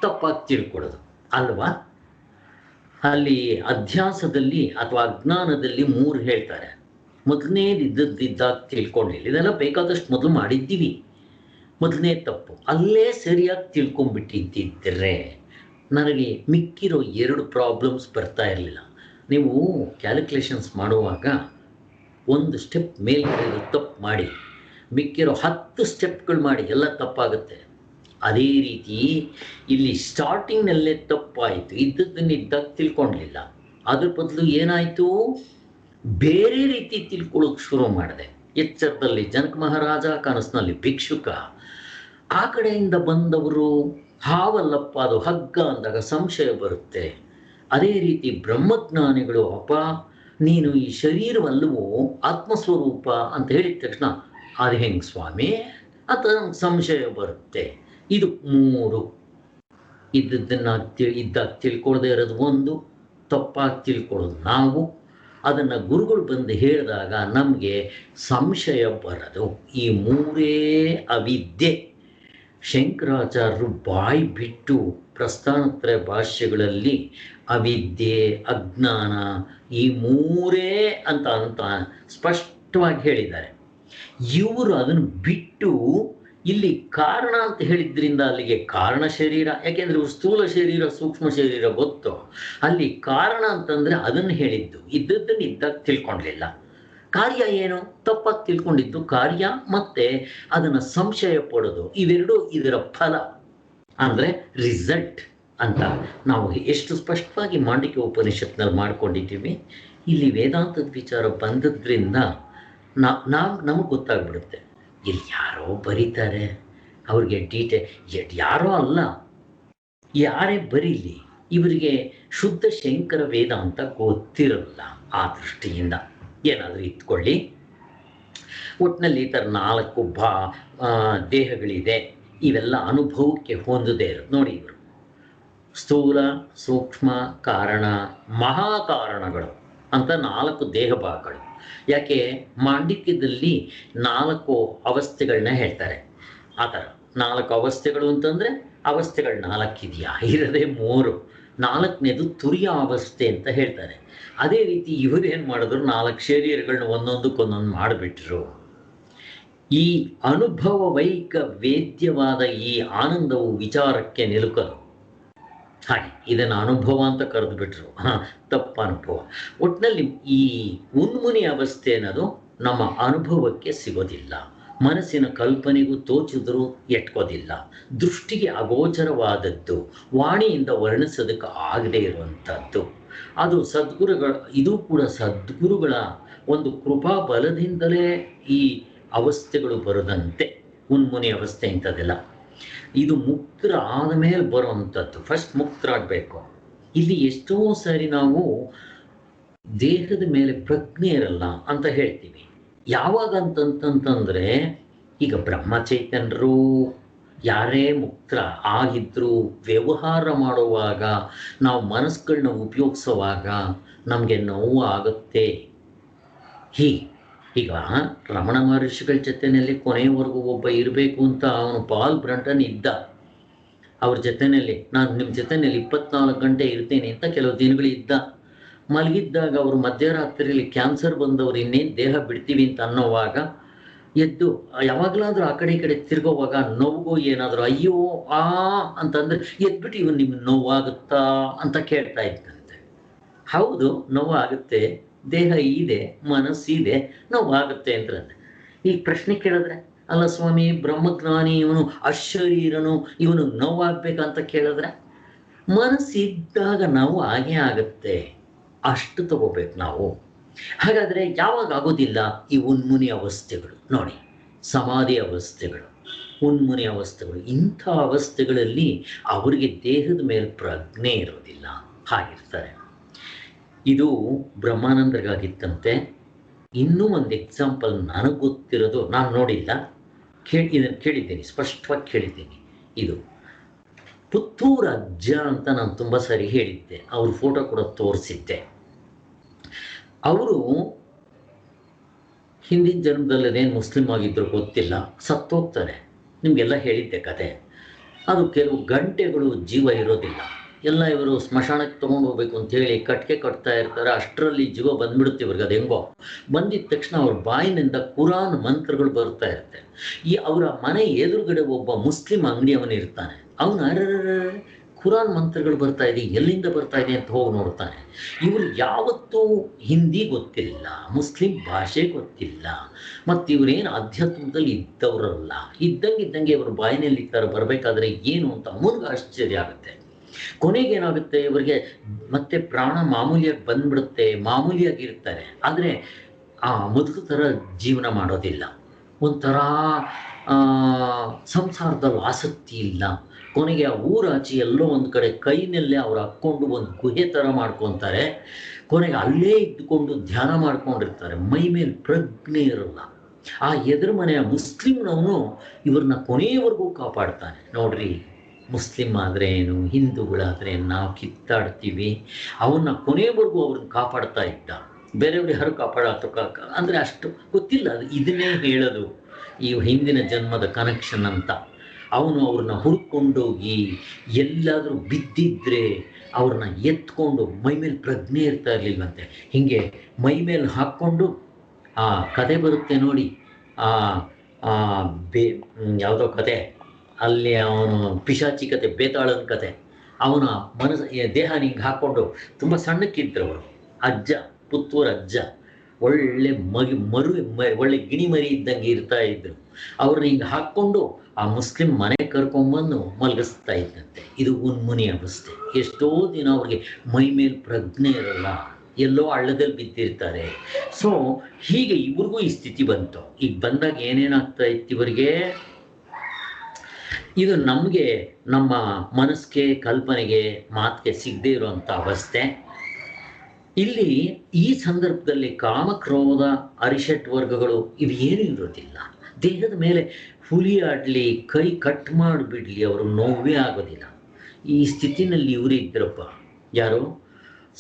ತಪ್ಪಾಗಿ ತಿಳ್ಕೊಳ್ಳೋದು ಅಲ್ವಾ? ಅಲ್ಲಿ ಅಧ್ಯಾಸದಲ್ಲಿ ಅಥವಾ ಅಜ್ಞಾನದಲ್ಲಿ 3 ಹೇಳ್ತಾರೆ. ಮೊದಲನೇದು ಇದ್ದದ್ದಿದ್ದಾಗ ತಿಳ್ಕೊಂಡಿಲ್ಲ. ಇದೆಲ್ಲ ಬೇಕಾದಷ್ಟು ಮೊದಲು ಮಾಡಿದ್ದೀವಿ. ಮೊದಲನೇ ತಪ್ಪು. ಅಲ್ಲೇ ಸರಿಯಾಗಿ ತಿಳ್ಕೊಂಬಿಟ್ಟಿದ್ದಿದ್ರೆ ನನಗೆ ಮಿಕ್ಕಿರೋ 2 ಪ್ರಾಬ್ಲಮ್ಸ್ ಬರ್ತಾ ಇರಲಿಲ್ಲ. ನೀವು ಕ್ಯಾಲ್ಕುಲೇಷನ್ಸ್ ಮಾಡುವಾಗ ಒಂದು ಸ್ಟೆಪ್ ಮೇಲ್ಗಡೆ ತಪ್ಪು ಮಾಡಿ ಮಿಕ್ಕಿರೋ 10 ಸ್ಟೆಪ್ಗಳು ಮಾಡಿ ಎಲ್ಲ ತಪ್ಪಾಗುತ್ತೆ. ಅದೇ ರೀತಿ ಇಲ್ಲಿ ಸ್ಟಾರ್ಟಿಂಗ್ನಲ್ಲೇ ತಪ್ಪಾಯಿತು, ಇದ್ದದ್ದನ್ನಿದ್ದಾಗ ತಿಳ್ಕೊಳ್ಲಿಲ್ಲ. ಅದ್ರ ಬದಲು ಏನಾಯಿತು, ಬೇರೆ ರೀತಿ ತಿಳ್ಕೊಳ್ಳೋಕೆ ಶುರು ಮಾಡಿದೆ. ಎಚ್ಚರದಲ್ಲಿ ಜನಕ ಮಹಾರಾಜ, ಕನಸಿನಲ್ಲಿ ಭಿಕ್ಷುಕ. ಆ ಕಡೆಯಿಂದ ಬಂದವರು ಹಾವಲ್ಲಪ್ಪ ಅದು ಹಗ್ಗ ಅಂದಾಗ ಸಂಶಯ ಬರುತ್ತೆ. ಅದೇ ರೀತಿ ಬ್ರಹ್ಮಜ್ಞಾನಿಗಳು ಅಪ್ಪ ನೀನು ಈ ಶರೀರವಲ್ಲವೋ ಆತ್ಮಸ್ವರೂಪ ಅಂತ ಹೇಳಿದ ತಕ್ಷಣ ಅದು ಹೆಂಗೆ ಸ್ವಾಮಿ ಅಂತ ಸಂಶಯ ಬರುತ್ತೆ. ಇದು 3 ಇದ್ದದ್ದನ್ನು ಇದ್ದಾಗ ತಿಳ್ಕೊಳ್ದೇ ಇರೋದು ಒಂದು, ತಪ್ಪಾಗಿ ತಿಳ್ಕೊಳ್ಳೋದು ನಾವು. ಅದನ್ನು ಗುರುಗಳು ಬಂದು ಹೇಳಿದಾಗ ನಮಗೆ ಸಂಶಯ ಬರೋದು. ಈ 3 ಅವಿದ್ಯೆ. ಶಂಕರಾಚಾರ್ಯರು ಬಾಯಿ ಬಿಟ್ಟು ಪ್ರಸ್ಥಾನತ್ರಯ ಭಾಷ್ಯಗಳಲ್ಲಿ ಅವಿದ್ಯೆ, ಅಜ್ಞಾನ ಈ 3 ಅಂತ ಸ್ಪಷ್ಟವಾಗಿ ಹೇಳಿದ್ದಾರೆ. ಇವರು ಅದನ್ನು ಬಿಟ್ಟು ಇಲ್ಲಿ ಕಾರಣ ಅಂತ ಹೇಳಿದ್ರಿಂದ ಅಲ್ಲಿಗೆ ಕಾರಣ ಶರೀರ, ಯಾಕೆಂದರೆ ಸ್ಥೂಲ ಶರೀರ ಸೂಕ್ಷ್ಮ ಶರೀರ ಗೊತ್ತು. ಅಲ್ಲಿ ಕಾರಣ ಅಂತಂದರೆ ಅದನ್ನು ಹೇಳಿದ್ದು, ಇದ್ದದ್ದನ್ನು ಇದ್ದಾಗ ತಿಳ್ಕೊಳ್ಲಿಲ್ಲ. ಕಾರ್ಯ ಏನು, ತಪ್ಪಾಗಿ ತಿಳ್ಕೊಂಡಿದ್ದು ಕಾರ್ಯ, ಮತ್ತೆ ಅದನ್ನು ಸಂಶಯ ಪಡೋದು, ಇವೆರಡು ಇದರ ಫಲ ಅಂದರೆ ರಿಸಲ್ಟ್ ಅಂತ ನಾವು ಎಷ್ಟು ಸ್ಪಷ್ಟವಾಗಿ ಮಾಂಡಿಕ್ಯ ಉಪನಿಷತ್ನಲ್ಲಿ ಮಾಡ್ಕೊಂಡಿದ್ದೀವಿ. ಇಲ್ಲಿ ವೇದಾಂತದ ವಿಚಾರ ಬಂದದ್ರಿಂದ ನಮಗೆ ಗೊತ್ತಾಗ್ಬಿಡುತ್ತೆ. ಇಲ್ಲಿ ಯಾರೋ ಬರೀತಾರೆ, ಅವ್ರಿಗೆ ಯಾರೋ ಅಲ್ಲ, ಯಾರೇ ಬರೀಲಿ ಇವರಿಗೆ ಶುದ್ಧ ಶಂಕರ ವೇದಾಂತ ಗೊತ್ತಿರಲ್ಲ. ಆ ದೃಷ್ಟಿಯಿಂದ ಏನಾದರೂ ಇಟ್ಕೊಳ್ಳಿ. ಒಟ್ಟಿನಲ್ಲಿ ಈ ಥರ 4 ದೇಹಗಳಿದೆ, ಇವೆಲ್ಲ ಅನುಭವಕ್ಕೆ ಹೊಂದದೇ ಇರೋದು. ನೋಡಿ, ಇವರು ಸ್ಥೂಲ, ಸೂಕ್ಷ್ಮ, ಕಾರಣ, ಮಹಾಕಾರಣಗಳು ಅಂತ 4 ದೇಹ ಭಾಗಗಳು. ಯಾಕೆ ಮಾಂಡಿಕ್ಯದಲ್ಲಿ 4 ಅವಸ್ಥೆಗಳನ್ನ ಹೇಳ್ತಾರೆ. ಆ ಥರ 4 ಅವಸ್ಥೆಗಳು ಅಂತಂದರೆ ಅವಸ್ಥೆಗಳು 4 ಇದೆಯಾ, ಇರದೇ 3. 4ನೇದು ತುರಿಯ ಅವಸ್ಥೆ ಅಂತ ಹೇಳ್ತಾರೆ. ಅದೇ ರೀತಿ ಇವರು ಏನು ಮಾಡಿದ್ರು, 4 ಶರೀರಗಳನ್ನ ಒಂದೊಂದಕ್ಕೊಂದೊಂದು ಮಾಡಿಬಿಟ್ರು. ಈ ಅನುಭವ ವೈಕ ವೇದ್ಯವಾದ ಈ ಆನಂದವು ವಿಚಾರಕ್ಕೆ ನಿಲುಕಲು. ಹಾಗೆ ಇದನ್ನು ಅನುಭವ ಅಂತ ಕರೆದು ಬಿಟ್ರು. ತಪ್ಪ ಅನುಭವ. ಒಟ್ಟಿನಲ್ಲಿ ಈ ಉನ್ಮುನಿ ಅವಸ್ಥೆ ಅನ್ನೋದು ನಮ್ಮ ಅನುಭವಕ್ಕೆ ಸಿಗೋದಿಲ್ಲ, ಮನಸ್ಸಿನ ಕಲ್ಪನೆಗೂ ತೋಚಿದ್ರೂ ಎಟ್ಕೋದಿಲ್ಲ, ದೃಷ್ಟಿಗೆ ಅಗೋಚರವಾದದ್ದು, ವಾಣಿಯಿಂದ ವರ್ಣಿಸೋದಕ್ಕೆ ಆಗದೇ ಇರುವಂಥದ್ದು. ಅದು ಇದು ಕೂಡ ಸದ್ಗುರುಗಳ ಒಂದು ಕೃಪಾ ಬಲದಿಂದಲೇ ಈ ಅವಸ್ಥೆಗಳು ಬರದಂತೆ. ಉನ್ಮುನಿ ಅವಸ್ಥೆ ಇಂಥದ್ದೆಲ್ಲ ಇದು ಮುಕ್ತರ ಆದಮೇಲೆ ಬರುವಂಥದ್ದು. ಫಸ್ಟ್ ಮುಕ್ತರಾಗಬೇಕು. ಇಲ್ಲಿ ಎಷ್ಟೋ ಸಾರಿ ನಾವು ದೇಹದ ಮೇಲೆ ಪ್ರಜ್ಞೆ ಇರಲ್ಲ ಅಂತ ಹೇಳ್ತೀವಿ. ಯಾವಾಗ ಅಂತಂತಂದ್ರೆ ಈಗ ಬ್ರಹ್ಮಚೈತನ್ಯರು ಯಾರೇ ಮುಕ್ತರ ಆಗಿದ್ರು ವ್ಯವಹಾರ ಮಾಡುವಾಗ ನಾವು ಮನಸ್ಸುಗಳನ್ನ ಉಪಯೋಗಿಸುವಾಗ ನಮಗೆ ನೋವು ಆಗುತ್ತೆ. ಈಗ ರಮಣ ಮಹರ್ಷಿಗಳ ಜೊತೆಯಲ್ಲಿ ಕೊನೆಯವರೆಗೂ ಒಬ್ಬ ಇರಬೇಕು ಅಂತ ಅವನು ಪಾಲ್ ಬ್ರಂಟನ್ ಇದ್ದ. ಅವ್ರ ಜೊತೆಯಲ್ಲಿ ನಾನು ನಿಮ್ಮ ಜೊತೆಯಲ್ಲಿ 24 ಗಂಟೆ ಇರ್ತೀನಿ ಅಂತ ಕೆಲವು ದಿನಗಳು ಇದ್ದ. ಮಲಗಿದ್ದಾಗ ಅವರು ಮಧ್ಯರಾತ್ರಿಯಲ್ಲಿ ಕ್ಯಾನ್ಸರ್ ಬಂದವರು ಇನ್ನೇನು ದೇಹ ಬಿಡ್ತೀವಿ ಅಂತ ಅನ್ನೋವಾಗ ಎದ್ದು ಯಾವಾಗಲಾದರೂ ಆ ಕಡೆ ಈ ಕಡೆ ತಿರ್ಗೋವಾಗ ನೋವಿಗೂ ಏನಾದರೂ ಅಯ್ಯೋ ಅಂತಂದರೆ ಎದ್ಬಿಟ್ಟು ಇವನು ನಿಮ್ಗೆ ನೋವಾಗುತ್ತಾ ಅಂತ ಕೇಳ್ತಾ ಇದ್ದಂತೆ. ಹೌದು, ನೋವಾಗುತ್ತೆ, ದೇಹ ಇದೆ, ಮನಸ್ಸಿದೆ, ನೋವಾಗುತ್ತೆ ಅಂತಂದ್ರೆ. ಈಗ ಪ್ರಶ್ನೆ ಕೇಳಿದ್ರೆ ಅಲ್ಲ ಸ್ವಾಮಿ ಬ್ರಹ್ಮಜ್ಞಾನಿ ಇವನು ಅಶರೀರನು, ಇವನು ನೋವಾಗಬೇಕಂತ ಕೇಳಿದ್ರೆ ಮನಸ್ಸಿದ್ದಾಗ ನಾವು ಹಾಗೇ ಆಗುತ್ತೆ, ಅಷ್ಟು ತಗೋಬೇಕು ನಾವು. ಹಾಗಾದರೆ ಯಾವಾಗ ಆಗೋದಿಲ್ಲ ಈ ಉನ್ಮುನಿ ಅವಸ್ಥೆಗಳು? ನೋಡಿ, ಸಮಾಧಿ ಅವಸ್ಥೆಗಳು, ಉನ್ಮುನಿ ಅವಸ್ಥೆಗಳು, ಇಂಥ ಅವಸ್ಥೆಗಳಲ್ಲಿ ಅವರಿಗೆ ದೇಹದ ಮೇಲೆ ಪ್ರಜ್ಞೆ ಇರೋದಿಲ್ಲ, ಹಾಗಿರ್ತಾರೆ. ಇದು ಬ್ರಹ್ಮಾನಂದರಿಗಾಗಿತ್ತಂತೆ. ಇನ್ನೂ ಒಂದು ಎಕ್ಸಾಂಪಲ್ ನನಗೆ ಗೊತ್ತಿರೋದು, ನಾನು ನೋಡಿಲ್ಲ, ಇದನ್ನು ಕೇಳಿದ್ದೀನಿ, ಸ್ಪಷ್ಟವಾಗಿ ಕೇಳಿದ್ದೀನಿ. ಇದು ಪುತ್ತೂರು ಅಜ್ಜ ಅಂತ ನಾನು ತುಂಬ ಸರಿ ಹೇಳಿದ್ದೆ, ಅವ್ರ ಫೋಟೋ ಕೂಡ ತೋರಿಸಿದ್ದೆ. ಅವರು ಹಿಂದಿನ ಜನ್ಮದಲ್ಲೇನು ಮುಸ್ಲಿಂ ಆಗಿದ್ರು ಗೊತ್ತಿಲ್ಲ, ಸತ್ತೋಗ್ತಾರೆ. ನಿಮಗೆಲ್ಲ ಹೇಳಿದ್ದೆ ಕತೆ. ಅದು ಕೆಲವು ಗಂಟೆಗಳು ಜೀವ ಇರೋದಿಲ್ಲ. ಎಲ್ಲ ಇವರು ಸ್ಮಶಾನಕ್ಕೆ ತೊಗೊಂಡು ಹೋಗ್ಬೇಕು ಅಂತೇಳಿ ಕಟ್ಗೆ ಕಟ್ತಾ ಇರ್ತಾರೆ. ಅಷ್ಟರಲ್ಲಿ ಜೀವ ಬಂದ್ಬಿಡುತ್ತೆ ಇವ್ರಿಗೆ. ಅದು ಹೆಂಗೋ ಬಂದಿದ ತಕ್ಷಣ ಅವ್ರ ಬಾಯಿನಿಂದ ಕುರಾನ್ ಮಂತ್ರಗಳು ಬರ್ತಾ ಇರುತ್ತೆ. ಅವರ ಮನೆ ಎದುರುಗಡೆ ಒಬ್ಬ ಮುಸ್ಲಿಂ ಅಂಗಡಿಯವನು ಇರ್ತಾನೆ. ಅವನು ಕುರಾನ್ ಮಂತ್ರಗಳು ಬರ್ತಾ ಇದೆ, ಎಲ್ಲಿಂದ ಬರ್ತಾ ಇದೆ ಅಂತ ಹೋಗಿ ನೋಡ್ತಾನೆ. ಇವರು ಯಾವತ್ತೂ ಹಿಂದಿ ಗೊತ್ತಿಲ್ಲ, ಮುಸ್ಲಿಂ ಭಾಷೆ ಗೊತ್ತಿಲ್ಲ, ಮತ್ತು ಇವರೇನು ಅಧ್ಯಾತ್ಮದಲ್ಲಿ ಇದ್ದವರಲ್ಲ. ಇದ್ದಂಗೆ ಇವ್ರ ಬಾಯಿನಲ್ಲಿ ಇರ್ತಾರೆ. ಬರಬೇಕಾದ್ರೆ ಏನು ಅಂತ ಅವನಿಗೆ ಆಶ್ಚರ್ಯ ಆಗುತ್ತೆ. ಕೊನೆಗೇನಾಗುತ್ತೆ, ಇವರಿಗೆ ಮತ್ತೆ ಪ್ರಾಣ ಮಾಮೂಲಿಯಾಗಿ ಬಂದ್ಬಿಡುತ್ತೆ, ಮಾಮೂಲಿಯಾಗಿರ್ತಾರೆ. ಆದರೆ ಆ ಮೊದಲು ಥರ ಜೀವನ ಮಾಡೋದಿಲ್ಲ. ಒಂಥರ ಸಂಸಾರದಲ್ಲಿ ಆಸಕ್ತಿ ಇಲ್ಲ. ಕೊನೆಗೆ ಆ ಊರಾಚೆ ಎಲ್ಲೋ ಒಂದು ಕಡೆ ಕೈನಲ್ಲೇ ಅವ್ರು ಹಾಕ್ಕೊಂಡು ಒಂದು ಗುಹೆ ಥರ ಮಾಡ್ಕೊತಾರೆ. ಕೊನೆಗೆ ಅಲ್ಲೇ ಇದ್ದುಕೊಂಡು ಧ್ಯಾನ ಮಾಡ್ಕೊಂಡಿರ್ತಾರೆ. ಮೈ ಮೇಲೆ ಪ್ರಜ್ಞೆ ಇರಲ್ಲ. ಆ ಎದುರು ಮನೆಯ ಮುಸ್ಲಿಮ್ನವನು ಇವ್ರನ್ನ ಕೊನೆಯವರೆಗೂ ಕಾಪಾಡ್ತಾನೆ. ನೋಡ್ರಿ, ಮುಸ್ಲಿಂ ಆದರೆ ಏನು, ಹಿಂದೂಗಳಾದರೆ ನಾವು ಕಿತ್ತಾಡ್ತೀವಿ, ಅವನ್ನ ಕೊನೆಯವರೆಗೂ ಅವ್ರನ್ನ ಕಾಪಾಡ್ತಾ ಇದ್ದ. ಬೇರೆಯವ್ರಿಗೆ ಯಾರು ಅಂದರೆ ಅಷ್ಟು ಗೊತ್ತಿಲ್ಲ. ಅದು ಇದನ್ನೇ ಹೇಳೋದು ಈ ಹಿಂದಿನ ಜನ್ಮದ ಕನೆಕ್ಷನ್ ಅಂತ. ಅವನು ಅವ್ರನ್ನ ಹುಡ್ಕೊಂಡೋಗಿ ಎಲ್ಲಾದರೂ ಬಿದ್ದಿದ್ರೆ ಅವ್ರನ್ನ ಎತ್ಕೊಂಡು, ಮೈ ಮೇಲೆ ಪ್ರಜ್ಞೆ ಇರ್ತಾ ಇರಲಿಲ್ವಂತೆ, ಹೀಗೆ ಮೈ ಮೇಲೆ ಹಾಕ್ಕೊಂಡು ಆ ಕತೆ ಬರುತ್ತೆ ನೋಡಿ, ಯಾವುದೋ ಕತೆ, ಅಲ್ಲಿ ಅವನು ಪಿಶಾಚಿ ಕತೆ, ಬೇತಾಳನ ಕತೆ. ಅವನ ದೇಹ ಹಿಂಗೆ ಹಾಕ್ಕೊಂಡು, ತುಂಬ ಸಣ್ಣಕ್ಕಿದ್ರು ಅವರು, ಅಜ್ಜ, ಪುತ್ತೂರು ಅಜ್ಜ, ಒಳ್ಳೆ ಒಳ್ಳೆ ಗಿಣಿ ಮರಿ ಇದ್ದಂಗೆ ಇರ್ತಾ ಇದ್ರು. ಅವ್ರನ್ನ ಹಿಂಗೆ ಹಾಕ್ಕೊಂಡು ಆ ಮುಸ್ಲಿಂ ಮನೆ ಕರ್ಕೊಂಬಂದು ಮಲಗಿಸ್ತಾ ಇದ್ದಂತೆ. ಇದು ಉನ್ಮುನಿ ಅವಸ್ಥೆ. ಎಷ್ಟೋ ದಿನ ಅವ್ರಿಗೆ ಮೈ ಮೇಲೆ ಪ್ರಜ್ಞೆ ಇರಲ್ಲ, ಎಲ್ಲೋ ಹಳ್ಳದಲ್ಲಿ ಬಿದ್ದಿರ್ತಾರೆ. ಸೊ ಹೀಗೆ ಇವ್ರಿಗೂ ಈ ಸ್ಥಿತಿ ಬಂತು. ಈಗ ಬಂದಾಗ ಏನೇನಾಗ್ತಾ ಇತ್ತು ಇವರಿಗೆ, ಇದು ನಮಗೆ ನಮ್ಮ ಮನಸ್ಸಿಗೆ, ಕಲ್ಪನೆಗೆ, ಮಾತಿಗೆ ಸಿಗದೆ ಇರುವಂಥ ಅವಸ್ಥೆ. ಇಲ್ಲಿ ಈ ಸಂದರ್ಭದಲ್ಲಿ ಕಾಮಕ್ರೋಧ ಅರಿಷಟ್ ವರ್ಗಗಳು ಇವು ಏನೂ ಇರೋದಿಲ್ಲ. ದೇಹದ ಮೇಲೆ ಹುಲಿ ಆಡಲಿ, ಕೈ ಕಟ್ ಮಾಡಿಬಿಡ್ಲಿ, ಅವರು ನೋವೇ ಆಗೋದಿಲ್ಲ. ಈ ಸ್ಥಿತಿನಲ್ಲಿ ಇವರು ಇದ್ರಪ್ಪ. ಯಾರು?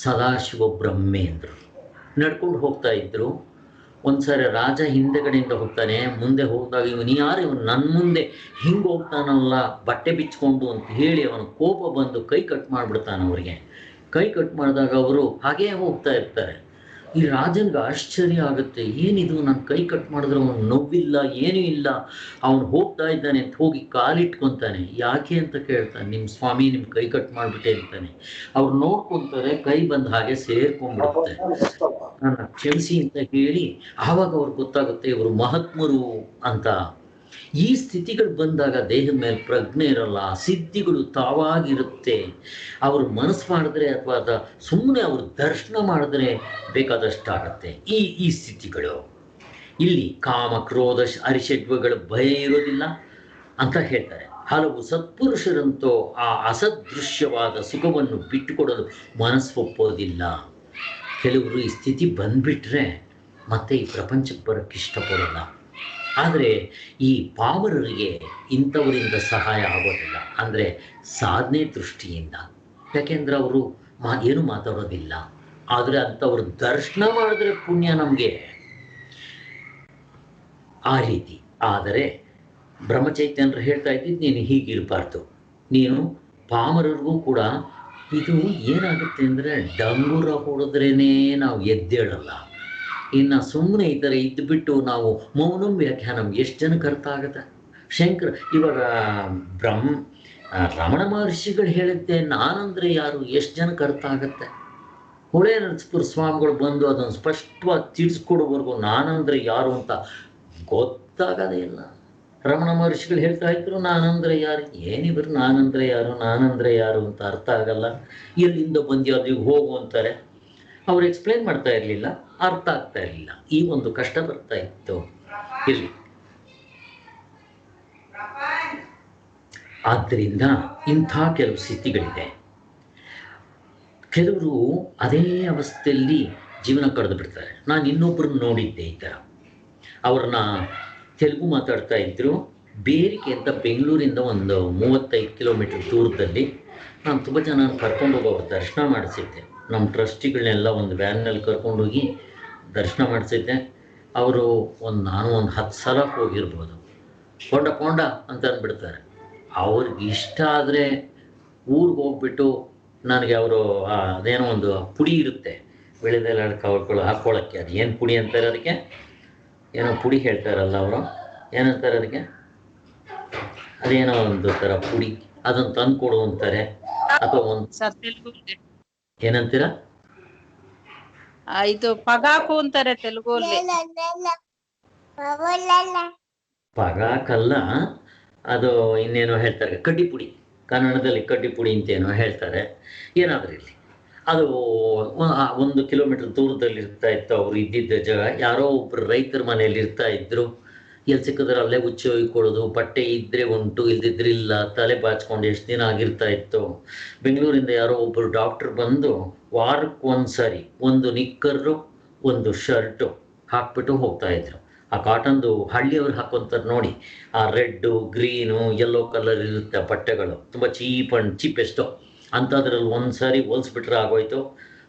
ಸದಾಶಿವ ಬ್ರಹ್ಮೇಂದ್ರರು ನಡ್ಕೊಂಡು ಹೋಗ್ತಾ ಇದ್ರು. ಒಂದ್ಸಾರಿ ರಾಜ ಹಿಂದೆಗಡೆಯಿಂದ ಹೋಗ್ತಾನೆ. ಮುಂದೆ ಹೋದಾಗ ಇವನು ಯಾರು, ಇವನು ನನ್ನ ಮುಂದೆ ಹಿಂಗೆ ಹೋಗ್ತಾನಲ್ಲ ಬಟ್ಟೆ ಬಿಚ್ಕೊಂಡು ಅಂತ ಹೇಳಿ ಅವನ ಕೋಪ ಬಂದು ಕೈ ಕಟ್ ಮಾಡಿಬಿಡ್ತಾನೆ ಅವರಿಗೆ. ಕೈ ಕಟ್ ಮಾಡಿದಾಗ ಅವರು ಹಾಗೇ ಹೋಗ್ತಾ ಇರ್ತಾರೆ. ಈ ರಾಜನ್ಗೆ ಆಶ್ಚರ್ಯ ಆಗುತ್ತೆ, ಏನಿದು, ನನ್ನ ಕೈ ಕಟ್ ಮಾಡಿದ್ರೆ ಅವನು ನೋವಿಲ್ಲ, ಏನೂ ಇಲ್ಲ, ಅವನು ಹೋಗ್ತಾ ಇದ್ದಾನೆ ಅಂತ ಹೋಗಿ ಕಾಲಿಟ್ಕೊತಾನೆ. ಯಾಕೆ ಅಂತ ಕೇಳ್ತಾನೆ. ನಿಮ್ಮ ಸ್ವಾಮಿ ನಿಮ್ಮ ಕೈ ಕಟ್ ಮಾಡಿಬಿಟ್ಟೆ ಅಂತಾನೆ. ಅವ್ರು ನೋಡ್ಕೊತಾರೆ, ಕೈ ಬಂದು ಹಾಗೆ ಸೇರ್ಕೊಂಡ್ಬಿಡುತ್ತೆ. ನನ್ನ ಕ್ಷಮಿಸಿ ಅಂತ ಹೇಳಿ ಆವಾಗ ಅವ್ರಿಗೆ ಗೊತ್ತಾಗುತ್ತೆ ಇವರು ಮಹಾತ್ಮರು ಅಂತ. ಈ ಸ್ಥಿತಿಗಳು ಬಂದಾಗ ದೇಹದ ಮೇಲೆ ಪ್ರಜ್ಞೆ ಇರಲ್ಲ, ಸಿದ್ಧಿಗಳು ತಾವಾಗಿರುತ್ತೆ. ಅವರು ಮನಸ್ಸು ಮಾಡಿದ್ರೆ ಅಥವಾ ಸುಮ್ಮನೆ ಅವರು ದರ್ಶನ ಮಾಡಿದ್ರೆ ಬೇಕಾದಷ್ಟಾಗತ್ತೆ ಈ ಸ್ಥಿತಿಗಳು. ಇಲ್ಲಿ ಕಾಮ ಕ್ರೋಧ ಅರಿಷಡ್ವಗಳ ಭಯ ಇರೋದಿಲ್ಲ ಅಂತ ಹೇಳ್ತಾರೆ. ಹಲವು ಸತ್ಪುರುಷರಂತೂ ಆ ಅಸದೃಶ್ಯವಾದ ಸುಖವನ್ನು ಬಿಟ್ಟುಕೊಡಲು ಮನಸ್ಸು ಒಪ್ಪೋದಿಲ್ಲ. ಕೆಲವರು ಈ ಸ್ಥಿತಿ ಬಂದ್ಬಿಟ್ರೆ ಮತ್ತೆ ಈ ಪ್ರಪಂಚಕ್ಕೆ ಬರೋಕ್ಕೆ ಇಷ್ಟಪಡೋಲ್ಲ. ಆದರೆ ಈ ಪಾಮರರಿಗೆ ಇಂಥವರಿಂದ ಸಹಾಯ ಆಗೋದಿಲ್ಲ, ಅಂದರೆ ಸಾಧನೆ ದೃಷ್ಟಿಯಿಂದ. ಯಾಕೆಂದ್ರೆ ಅವರು ಏನು ಮಾತಾಡೋದಿಲ್ಲ. ಆದರೆ ಅಂಥವ್ರು ದರ್ಶನ ಮಾಡಿದ್ರೆ ಪುಣ್ಯ ನಮಗೆ, ಆ ರೀತಿ. ಆದರೆ ಬ್ರಹ್ಮಚೈತನ್ಯರು ಹೇಳ್ತಾ ಇದ್ದಿದ್ದು, ನೀನು ಹೀಗಿರಬಾರ್ದು, ನೀನು ಪಾಮರರಿಗೂ ಕೂಡ ಇದು ಏನಾಗುತ್ತೆ ಅಂದರೆ ಡಂಗುರ ಹೊಡೆದ್ರೇ ನಾವು ಎದ್ದೇಳಲ್ಲ. ಇನ್ನು ಸುಮ್ಮನೆ ಈ ಥರ ಇದ್ದುಬಿಟ್ಟು ನಾವು ಮೌನಂ ವ್ಯಾಖ್ಯಾನಂ ಎಷ್ಟು ಜನಕ್ಕೆ ಅರ್ಥ ಆಗುತ್ತೆ? ಇವಾಗ ರಮಣ ಮಹರ್ಷಿಗಳು ಹೇಳಿದ್ದೆ ನಾನಂದರೆ ಯಾರು ಎಷ್ಟು ಜನಕ್ಕೆ ಅರ್ಥ ಆಗುತ್ತೆ? ಹೊಳೆ ನರಸೀಪುರ ಸ್ವಾಮಿಗಳು ಬಂದು ಅದನ್ನು ಸ್ಪಷ್ಟವಾಗಿ ತಿಳಿಸ್ಕೊಡೋವರೆಗೂ ನಾನಂದರೆ ಯಾರು ಅಂತ ಗೊತ್ತಾಗೋದೇ ಇಲ್ಲ. ರಮಣ ಮಹರ್ಷಿಗಳು ಹೇಳ್ತಾ ಇದ್ರು ನಾನಂದರೆ ಯಾರು, ಏನಿದ್ರು ನಾನಂದರೆ ಯಾರು ಅಂತ ಅರ್ಥ ಆಗಲ್ಲ. ಎಲ್ಲಿಂದ ಬಂದು ಅಲ್ಲಿಗೆ ಹೋಗು ಅಂತಾರೆ. ಅವ್ರು ಎಕ್ಸ್ಪ್ಲೇನ್ ಮಾಡ್ತಾ ಇರಲಿಲ್ಲ, ಅರ್ಥ ಆಗ್ತಾ ಇರಲಿಲ್ಲ. ಈ ಒಂದು ಕಷ್ಟ ಬರ್ತಾ ಇತ್ತು ಇಲ್ಲಿ. ಆದ್ದರಿಂದ ಇಂಥ ಕೆಲವು ಸ್ಥಿತಿಗಳಿದೆ. ಕೆಲವರು ಅದೇ ಅವಸ್ಥೆಯಲ್ಲಿ ಜೀವನ ಕಳೆದು ಬಿಡ್ತಾರೆ. ನಾನು ಇನ್ನೊಬ್ಬರನ್ನ ನೋಡಿದ್ದೆ ಈ ಥರ. ಅವ್ರನ್ನ ತೆಲುಗು ಮಾತಾಡ್ತಾ ಇದ್ರು. ಬೇರಿಕೆ ಅಂತ ಬೆಂಗಳೂರಿಂದ ಒಂದು 35 ಕಿಲೋಮೀಟರ್ ದೂರದಲ್ಲಿ ನಾನು ತುಂಬ ಜನ ಕರ್ಕೊಂಡು ಹೋಗಿ ಅವ್ರ ದರ್ಶನ ಮಾಡಿಸಿದ್ದೆ. ನಮ್ಮ ಟ್ರಸ್ಟಿಗಳನ್ನೆಲ್ಲ ಒಂದು ವ್ಯಾನ್ನಲ್ಲಿ ಕರ್ಕೊಂಡೋಗಿ ದರ್ಶನ ಮಾಡಿಸಿದ್ದೆ. ಅವರು ನಾನು ಒಂದು 10 ಸಲ ಹೋಗಿರ್ಬೋದು. ಪೋಂಡ ಅಂತ ಅಂದ್ಬಿಡ್ತಾರೆ. ಅವ್ರಿಗೆ ಇಷ್ಟ ಆದರೆ ಊರಿಗೆ ಹೋಗ್ಬಿಟ್ಟು ನನಗೆ ಅವರು ಅದೇನೋ ಒಂದು ಪುಡಿ ಇರುತ್ತೆ ಬೆಳೆದೆಲ್ಲ ಹಾಕ್ಕೊಳ್ಳೋಕ್ಕೆ, ಅದು ಏನು ಪುಡಿ ಅಂತಾರೆ ಅದಕ್ಕೆ, ಏನೋ ಪುಡಿ ಹೇಳ್ತಾರಲ್ಲ ಅವರು, ಏನಂತಾರೆ ಅದಕ್ಕೆ, ಅದೇನೋ ಒಂದು ಥರ ಪುಡಿ, ಅದನ್ನು ತಂದು ಕೊಡು ಅಂತಾರೆ. ಅಥವಾ ಒಂದು ಏನಂತೀರ, ಇದು ಪಗಾಕು ಅಂತಾರೆ ತೆಲುಗಲ್ಲಿ. ಪಗಾಕಲ್ಲ, ಅದು ಇನ್ನೇನೋ ಹೇಳ್ತಾರೆ, ಕಡ್ಡಿ ಪುಡಿ, ಕನ್ನಡದಲ್ಲಿ ಕಡ್ಡಿ ಪುಡಿ ಅಂತೇನೋ ಹೇಳ್ತಾರೆ. ಏನಾದರೂ ಇರಲಿ, ಅದು 1 ಕಿಲೋಮೀಟರ್ ದೂರದಲ್ಲಿ ಇರ್ತಾ ಇತ್ತು ಅವರು ಇದ್ದಿದ್ದ ಜಾಗ. ಯಾರೋ ಒಬ್ರು ರೈತರ ಮನೆಯಲ್ಲಿ ಇರ್ತಾ ಇದ್ರು. ಎಲ್ಲಿ ಸಿಕ್ಕಿದ್ರೆ ಅಲ್ಲೇ ಹುಚ್ಚಿ ಹೊಯ್ಕೊಳ್ಳೋದು, ಬಟ್ಟೆ ಇದ್ರೆ ಉಂಟು ಇಲ್ದಿದ್ರೆ ಇಲ್ಲ, ತಲೆ ಬಾಚ್ಕೊಂಡು ಎಷ್ಟು ದಿನ ಆಗಿರ್ತಾ ಇತ್ತು. ಬೆಂಗಳೂರಿಂದ ಯಾರೋ ಒಬ್ಬರು ಡಾಕ್ಟ್ರ್ ಬಂದು ವಾರಕ್ಕೆ ಒಂದ್ಸರಿ ಒಂದು ನಿಕ್ಕರು ಒಂದು ಶರ್ಟು ಹಾಕ್ಬಿಟ್ಟು ಹೋಗ್ತಾ ಇದ್ರು. ಆ ಕಾಟನ್ದು ಹಳ್ಳಿಯವ್ರು ಹಾಕೊಂತಾರೆ ನೋಡಿ, ಆ ರೆಡ್ಡು ಗ್ರೀನು ಯೆಲ್ಲೋ ಕಲರ್ ಇರುತ್ತೆ ಆ ಬಟ್ಟೆಗಳು, ತುಂಬ ಚೀಪೆಸ್ಟು ಅಂಥದ್ರಲ್ಲಿ ಒಂದ್ಸರಿ ಹೋಲಿಸ್ಬಿಟ್ರೆ ಆಗೋಯ್ತು.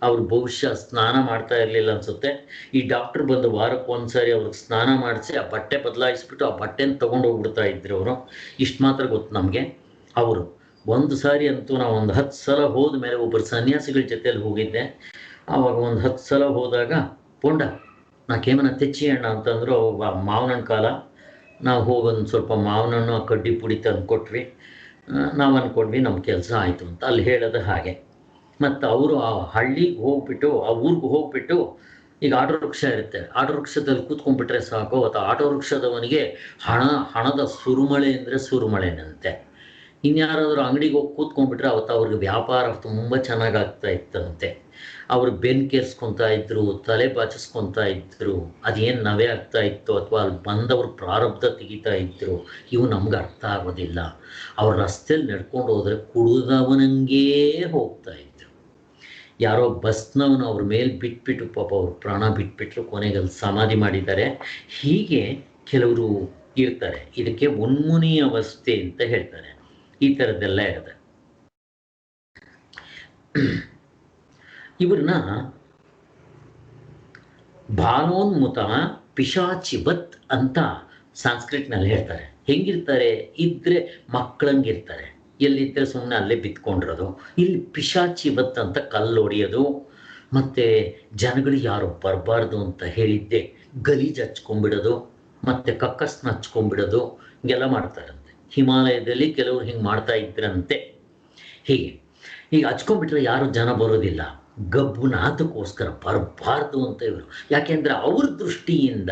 ಅವ್ರು ಬಹುಶಃ ಸ್ನಾನ ಮಾಡ್ತಾ ಇರಲಿಲ್ಲ ಅನಿಸುತ್ತೆ. ಈ ಡಾಕ್ಟ್ರ್ ಬಂದು ವಾರಕ್ಕೆ ಒಂದ್ಸರಿ ಅವ್ರಿಗೆ ಸ್ನಾನ ಮಾಡಿಸಿ ಆ ಬಟ್ಟೆ ಬದಲಾಯಿಸ್ಬಿಟ್ಟು ಆ ಬಟ್ಟೆನ ತೊಗೊಂಡು ಹೋಗ್ಬಿಡ್ತಾ ಇದ್ರು ಅವರು. ಇಷ್ಟು ಮಾತ್ರ ಗೊತ್ತು ನಮಗೆ. ಅವರು ಒಂದು ಸಾರಿ ಅಂತೂ ನಾವು ಒಂದು 10 ಸಲ ಹೋದ ಮೇಲೆ ಒಬ್ಬರು ಸನ್ಯಾಸಿಗಳ ಜೊತೆಯಲ್ಲಿ ಹೋಗಿದ್ದೆ. ಆವಾಗ ಒಂದು 10 ಸಲ ಹೋದಾಗ ಪೊಂಡ ನಾಕೇಮನ ತೆಚ್ಚಿ ಹಣ್ಣು ಅಂತಂದ್ರು. ಮಾವಿನ ಕಾಲ, ನಾವು ಹೋಗೊಂದು ಸ್ವಲ್ಪ ಮಾವಿನಣ್ಣು ಕಡ್ಡಿ ಪುಡಿ ತಂದು ಕೊಟ್ವಿ. ನಾವು ಅಂದ್ಕೊಂಡ್ವಿ ನಮ್ಮ ಕೆಲಸ ಆಯಿತು ಅಂತ. ಅಲ್ಲಿ ಹೇಳೋದು ಹಾಗೆ. ಮತ್ತು ಅವರು ಆ ಹಳ್ಳಿಗೆ ಹೋಗ್ಬಿಟ್ಟು, ಆ ಊರಿಗೆ ಹೋಗ್ಬಿಟ್ಟು, ಈಗ ಆಟೋ ರಿಕ್ಷಾ ಇರುತ್ತೆ, ಆಟೋ ರಿಕ್ಷಾದಲ್ಲಿ ಕೂತ್ಕೊಂಡ್ಬಿಟ್ರೆ ಸಾಕು, ಅಥವಾ ಆಟೋ ರಿಕ್ಷಾದವನಿಗೆ ಹಣದ ಸುರುಮಳೆ ಅಂದರೆ ಸುರುಮಳೆನಂತೆ. ಇನ್ಯಾರಾದರೂ ಅಂಗಡಿಗೆ ಹೋಗಿ ಕೂತ್ಕೊಂಡ್ಬಿಟ್ರೆ ಅವತ್ತು ಅವ್ರಿಗೆ ವ್ಯಾಪಾರ ತುಂಬ ಚೆನ್ನಾಗಾಗ್ತಾ ಇತ್ತಂತೆ. ಅವರು ಬೆನ್ನು ಕೇರ್ಸ್ಕೊತಾ ಇದ್ರು, ತಲೆ ಬಾಚಿಸ್ಕೊತಾ ಇದ್ರು. ಅದೇನು ನವೆ ಆಗ್ತಾ ಇತ್ತು ಅಥವಾ ಅಲ್ಲಿ ಬಂದವರು ಪ್ರಾರಬ್ಧ ತೆಗಿತಾ ಇದ್ರು, ಇವು ನಮ್ಗೆ ಅರ್ಥ ಆಗೋದಿಲ್ಲ. ಅವ್ರ ರಸ್ತೆಯಲ್ಲಿ ನಡ್ಕೊಂಡು ಹೋದರೆ ಕುಡಿದವನಂಗೇ ಹೋಗ್ತಾ ಇದ್ರು. ಯಾರೋ ಬಸ್ನವನು ಅವ್ರ ಮೇಲೆ ಬಿಟ್ಬಿಟ್ಟು ಪಾಪ ಅವ್ರು ಪ್ರಾಣ ಬಿಟ್ಬಿಟ್ರು, ಕೊನೆಗೆ ಅಲ್ಲಿ ಸಮಾಧಿ ಮಾಡಿದ್ದಾರೆ. ಹೀಗೆ ಕೆಲವರು ಇರ್ತಾರೆ. ಇದಕ್ಕೆ ಉನ್ಮುನಿ ಅವಸ್ಥೆ ಅಂತ ಹೇಳ್ತಾರೆ. ಈ ಥರದ್ದೆಲ್ಲ ಇರುತ್ತೆ. ಇವ್ರನ್ನ ಬಾಲೋನ್ಮುತ ಪಿಶಾಚಿವತ್ ಅಂತ ಸಂಸ್ಕೃತನಲ್ಲಿ ಹೇಳ್ತಾರೆ. ಹೆಂಗಿರ್ತಾರೆ ಇದ್ರೆ ಮಕ್ಕಳಂಗಿರ್ತಾರೆ, ಎಲ್ಲಿದ್ದರೆ ಸುಮ್ಮನೆ ಅಲ್ಲೇ ಬಿತ್ಕೊಂಡಿರೋದು. ಇಲ್ಲಿ ಪಿಶಾಚಿವತ್ ಅಂತ ಕಲ್ಲು ಹೊಡೆಯೋದು, ಮತ್ತು ಜನಗಳಿಗೆ ಯಾರು ಬರಬಾರ್ದು ಅಂತ ಹೇಳಿದ್ದೆ ಗಲೀಜು ಹಚ್ಕೊಂಡ್ಬಿಡೋದು, ಮತ್ತು ಕಕ್ಕಸ್ನ ಹಚ್ಕೊಂಡ್ಬಿಡೋದು, ಹಿಂಗೆಲ್ಲ ಮಾಡ್ತಾರಂತೆ. ಹಿಮಾಲಯದಲ್ಲಿ ಕೆಲವರು ಹಿಂಗೆ ಮಾಡ್ತಾ ಇದ್ರಂತೆ. ಹೀಗೆ ಈಗ ಹಚ್ಕೊಂಡ್ಬಿಟ್ರೆ ಯಾರು ಜನ ಬರೋದಿಲ್ಲ, ಗಬ್ಬುನಾಥಕ್ಕೋಸ್ಕರ ಬರಬಾರ್ದು ಅಂತ ಇವರು. ಯಾಕೆಂದರೆ ಅವ್ರ ದೃಷ್ಟಿಯಿಂದ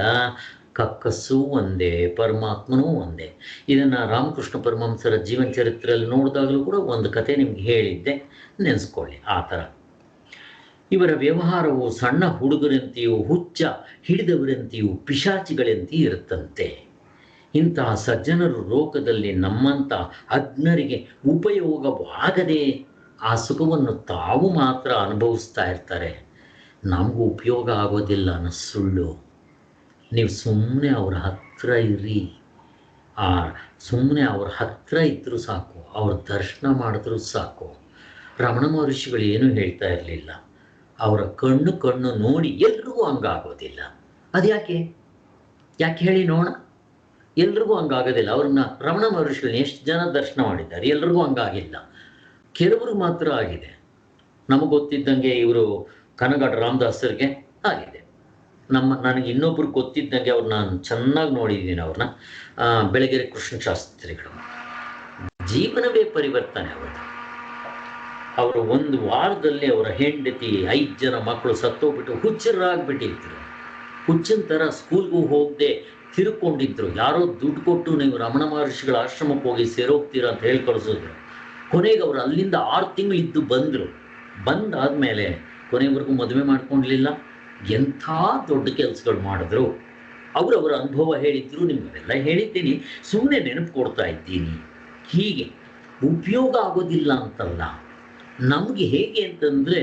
ಕಕ್ಕಸ್ಸು ಒಂದೇ, ಪರಮಾತ್ಮನೂ ಒಂದೇ. ಇದನ್ನು ರಾಮಕೃಷ್ಣ ಪರಮಹಂಸರ ಜೀವನ ಚರಿತ್ರೆಯಲ್ಲಿ ನೋಡಿದಾಗಲೂ ಕೂಡ ಒಂದು ಕತೆ ನಿಮ್ಗೆ ಹೇಳಿದ್ದೆ, ನೆನೆಸ್ಕೊಳ್ಳಿ. ಆ ಥರ ಇವರ ವ್ಯವಹಾರವು ಸಣ್ಣ ಹುಡುಗರಂತೆಯೂ ಹುಚ್ಚ ಹಿಡಿದವರಂತೆಯೂ ಪಿಶಾಚಿಗಳಂತೆಯೂ ಇರುತ್ತಂತೆ. ಇಂತಹ ಸಜ್ಜನರು ಲೋಕದಲ್ಲಿ ನಮ್ಮಂಥ ಅಜ್ಞರಿಗೆ ಉಪಯೋಗವಾಗದೆ ಆ ಸುಖವನ್ನು ತಾವು ಮಾತ್ರ ಅನುಭವಿಸ್ತಾ ಇರ್ತಾರೆ. ನಮಗೂ ಉಪಯೋಗ ಆಗೋದಿಲ್ಲ ಅನ್ನೋ ಸುಳ್ಳು. ನೀವು ಸುಮ್ಮನೆ ಅವ್ರ ಹತ್ರ ಇರ್ರಿ, ಸುಮ್ಮನೆ ಅವ್ರ ಹತ್ರ ಇದ್ದರೂ ಸಾಕು, ಅವ್ರ ದರ್ಶನ ಮಾಡಿದ್ರೂ ಸಾಕು. ರಮಣ ಮಹರ್ಷಿಗಳು ಏನೂ ಹೇಳ್ತಾ ಇರಲಿಲ್ಲ. ಅವರ ಕಣ್ಣು ನೋಡಿ ಎಲ್ರಿಗೂ ಹಂಗಾಗೋದಿಲ್ಲ. ಅದು ಯಾಕೆ ಹೇಳಿ ನೋಡೋಣ. ಎಲ್ರಿಗೂ ಹಂಗಾಗೋದಿಲ್ಲ. ಅವ್ರನ್ನ ರಮಣ ಮಹರ್ಷಿಗಳನ್ನ ಎಷ್ಟು ಜನ ದರ್ಶನ ಮಾಡಿದ್ದಾರೆ, ಎಲ್ರಿಗೂ ಹಂಗಾಗಿಲ್ಲ. ಕೆಲವರು ಮಾತ್ರ ಆಗಿದೆ. ನಮಗೆ ಗೊತ್ತಿದ್ದಂಗೆ ಇವರು ಕನಗಾಡ ರಾಮದಾಸರಿಗೆ ಆಗಿದೆ. ನನಗೆ ಇನ್ನೊಬ್ರು ಗೊತ್ತಿದ್ದಂಗೆ ಅವ್ರು ನಾನು ಚೆನ್ನಾಗಿ ನೋಡಿದ್ದೀನಿ ಅವ್ರನ್ನ, ಬೆಳಗೆರೆ ಕೃಷ್ಣ ಶಾಸ್ತ್ರಿಗಳು. ಜೀವನವೇ ಪರಿವರ್ತನೆ ಅವರದು. ಅವರು ಒಂದು ವಾರದಲ್ಲಿ ಅವರ ಹೆಂಡತಿ 5 ಜನ ಮಕ್ಕಳು ಸತ್ತೋಗ್ಬಿಟ್ಟು ಹುಚ್ಚರಾಗ್ಬಿಟ್ಟಿದ್ರು. ಹುಚ್ಚಿನ ಥರ ಸ್ಕೂಲ್ಗೂ ಹೋಗದೆ ತಿರ್ಕೊಂಡಿದ್ರು. ಯಾರೋ ದುಡ್ಡು ಕೊಟ್ಟು ನೀವು ರಮಣ ಮಹರ್ಷಿಗಳ ಆಶ್ರಮಕ್ಕೆ ಹೋಗಿ ಸೇರೋಗ್ತೀರಾ ಅಂತ ಹೇಳಿ ಕಳಿಸಿದ್ರು. ಕೊನೆಗೆ ಅವರು ಅಲ್ಲಿಂದ 6 ತಿಂಗಳಿದ್ದು ಬಂದರು. ಬಂದಾದಮೇಲೆ ಕೊನೆವರೆಗೂ ಮದುವೆ ಮಾಡ್ಕೊಳ್ಲಿಲ್ಲ. ಎಂಥ ದೊಡ್ಡ ಕೆಲಸಗಳು ಮಾಡಿದ್ರು. ಅವರವರ ಅನುಭವ ಹೇಳಿದ್ರು, ನಿಮಗೆಲ್ಲ ಹೇಳಿದ್ದೀನಿ, ಸುಮ್ಮನೆ ನೆನಪು ಕೊಡ್ತಾ ಇದ್ದೀನಿ. ಹೀಗೆ ಉಪಯೋಗ ಆಗೋದಿಲ್ಲ ಅಂತಲ್ಲ, ನಮಗೆ ಹೇಗೆ ಅಂತಂದರೆ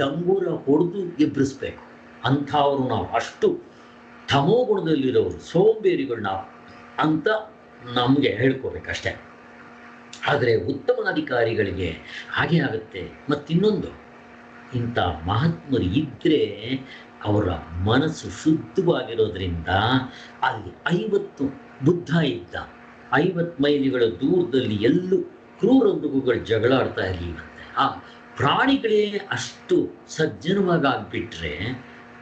ಡಂಗೂರ ಹೊಡೆದು ಎಬ್ಬರಿಸ್ಬೇಕು ಅಂಥವ್ರು ನಾವು. ಅಷ್ಟು ತಮೋಗುಣದಲ್ಲಿರೋರು, ಸೋಂಬೇರಿಗಳು ನಾವು ಅಂತ ನಮಗೆ ಹೇಳ್ಕೋಬೇಕಷ್ಟೆ. ಆದರೆ ಉತ್ತಮಾಧಿಕಾರಿಗಳಿಗೆ ಹಾಗೆ ಆಗುತ್ತೆ. ಮತ್ತಿನ್ನೊಂದು, ಇಂಥ ಮಹಾತ್ಮರು ಇದ್ದರೆ ಅವರ ಮನಸ್ಸು ಶುದ್ಧವಾಗಿರೋದ್ರಿಂದ ಅಲ್ಲಿ 50 ಬುದ್ಧ ಇದ್ದ 50 ಮೈಲಿಗಳ ದೂರದಲ್ಲಿ ಎಲ್ಲೂ ಕ್ರೂರ ಮೃಗಗಳು ಜಗಳ ಆಡ್ತಾ ಇರಲಿಲ್ಲಂತೆ. ಆ ಪ್ರಾಣಿಗಳೇ ಅಷ್ಟು ಸಜ್ಜನವಾಗಿ ಆಗ್ಬಿಟ್ರೆ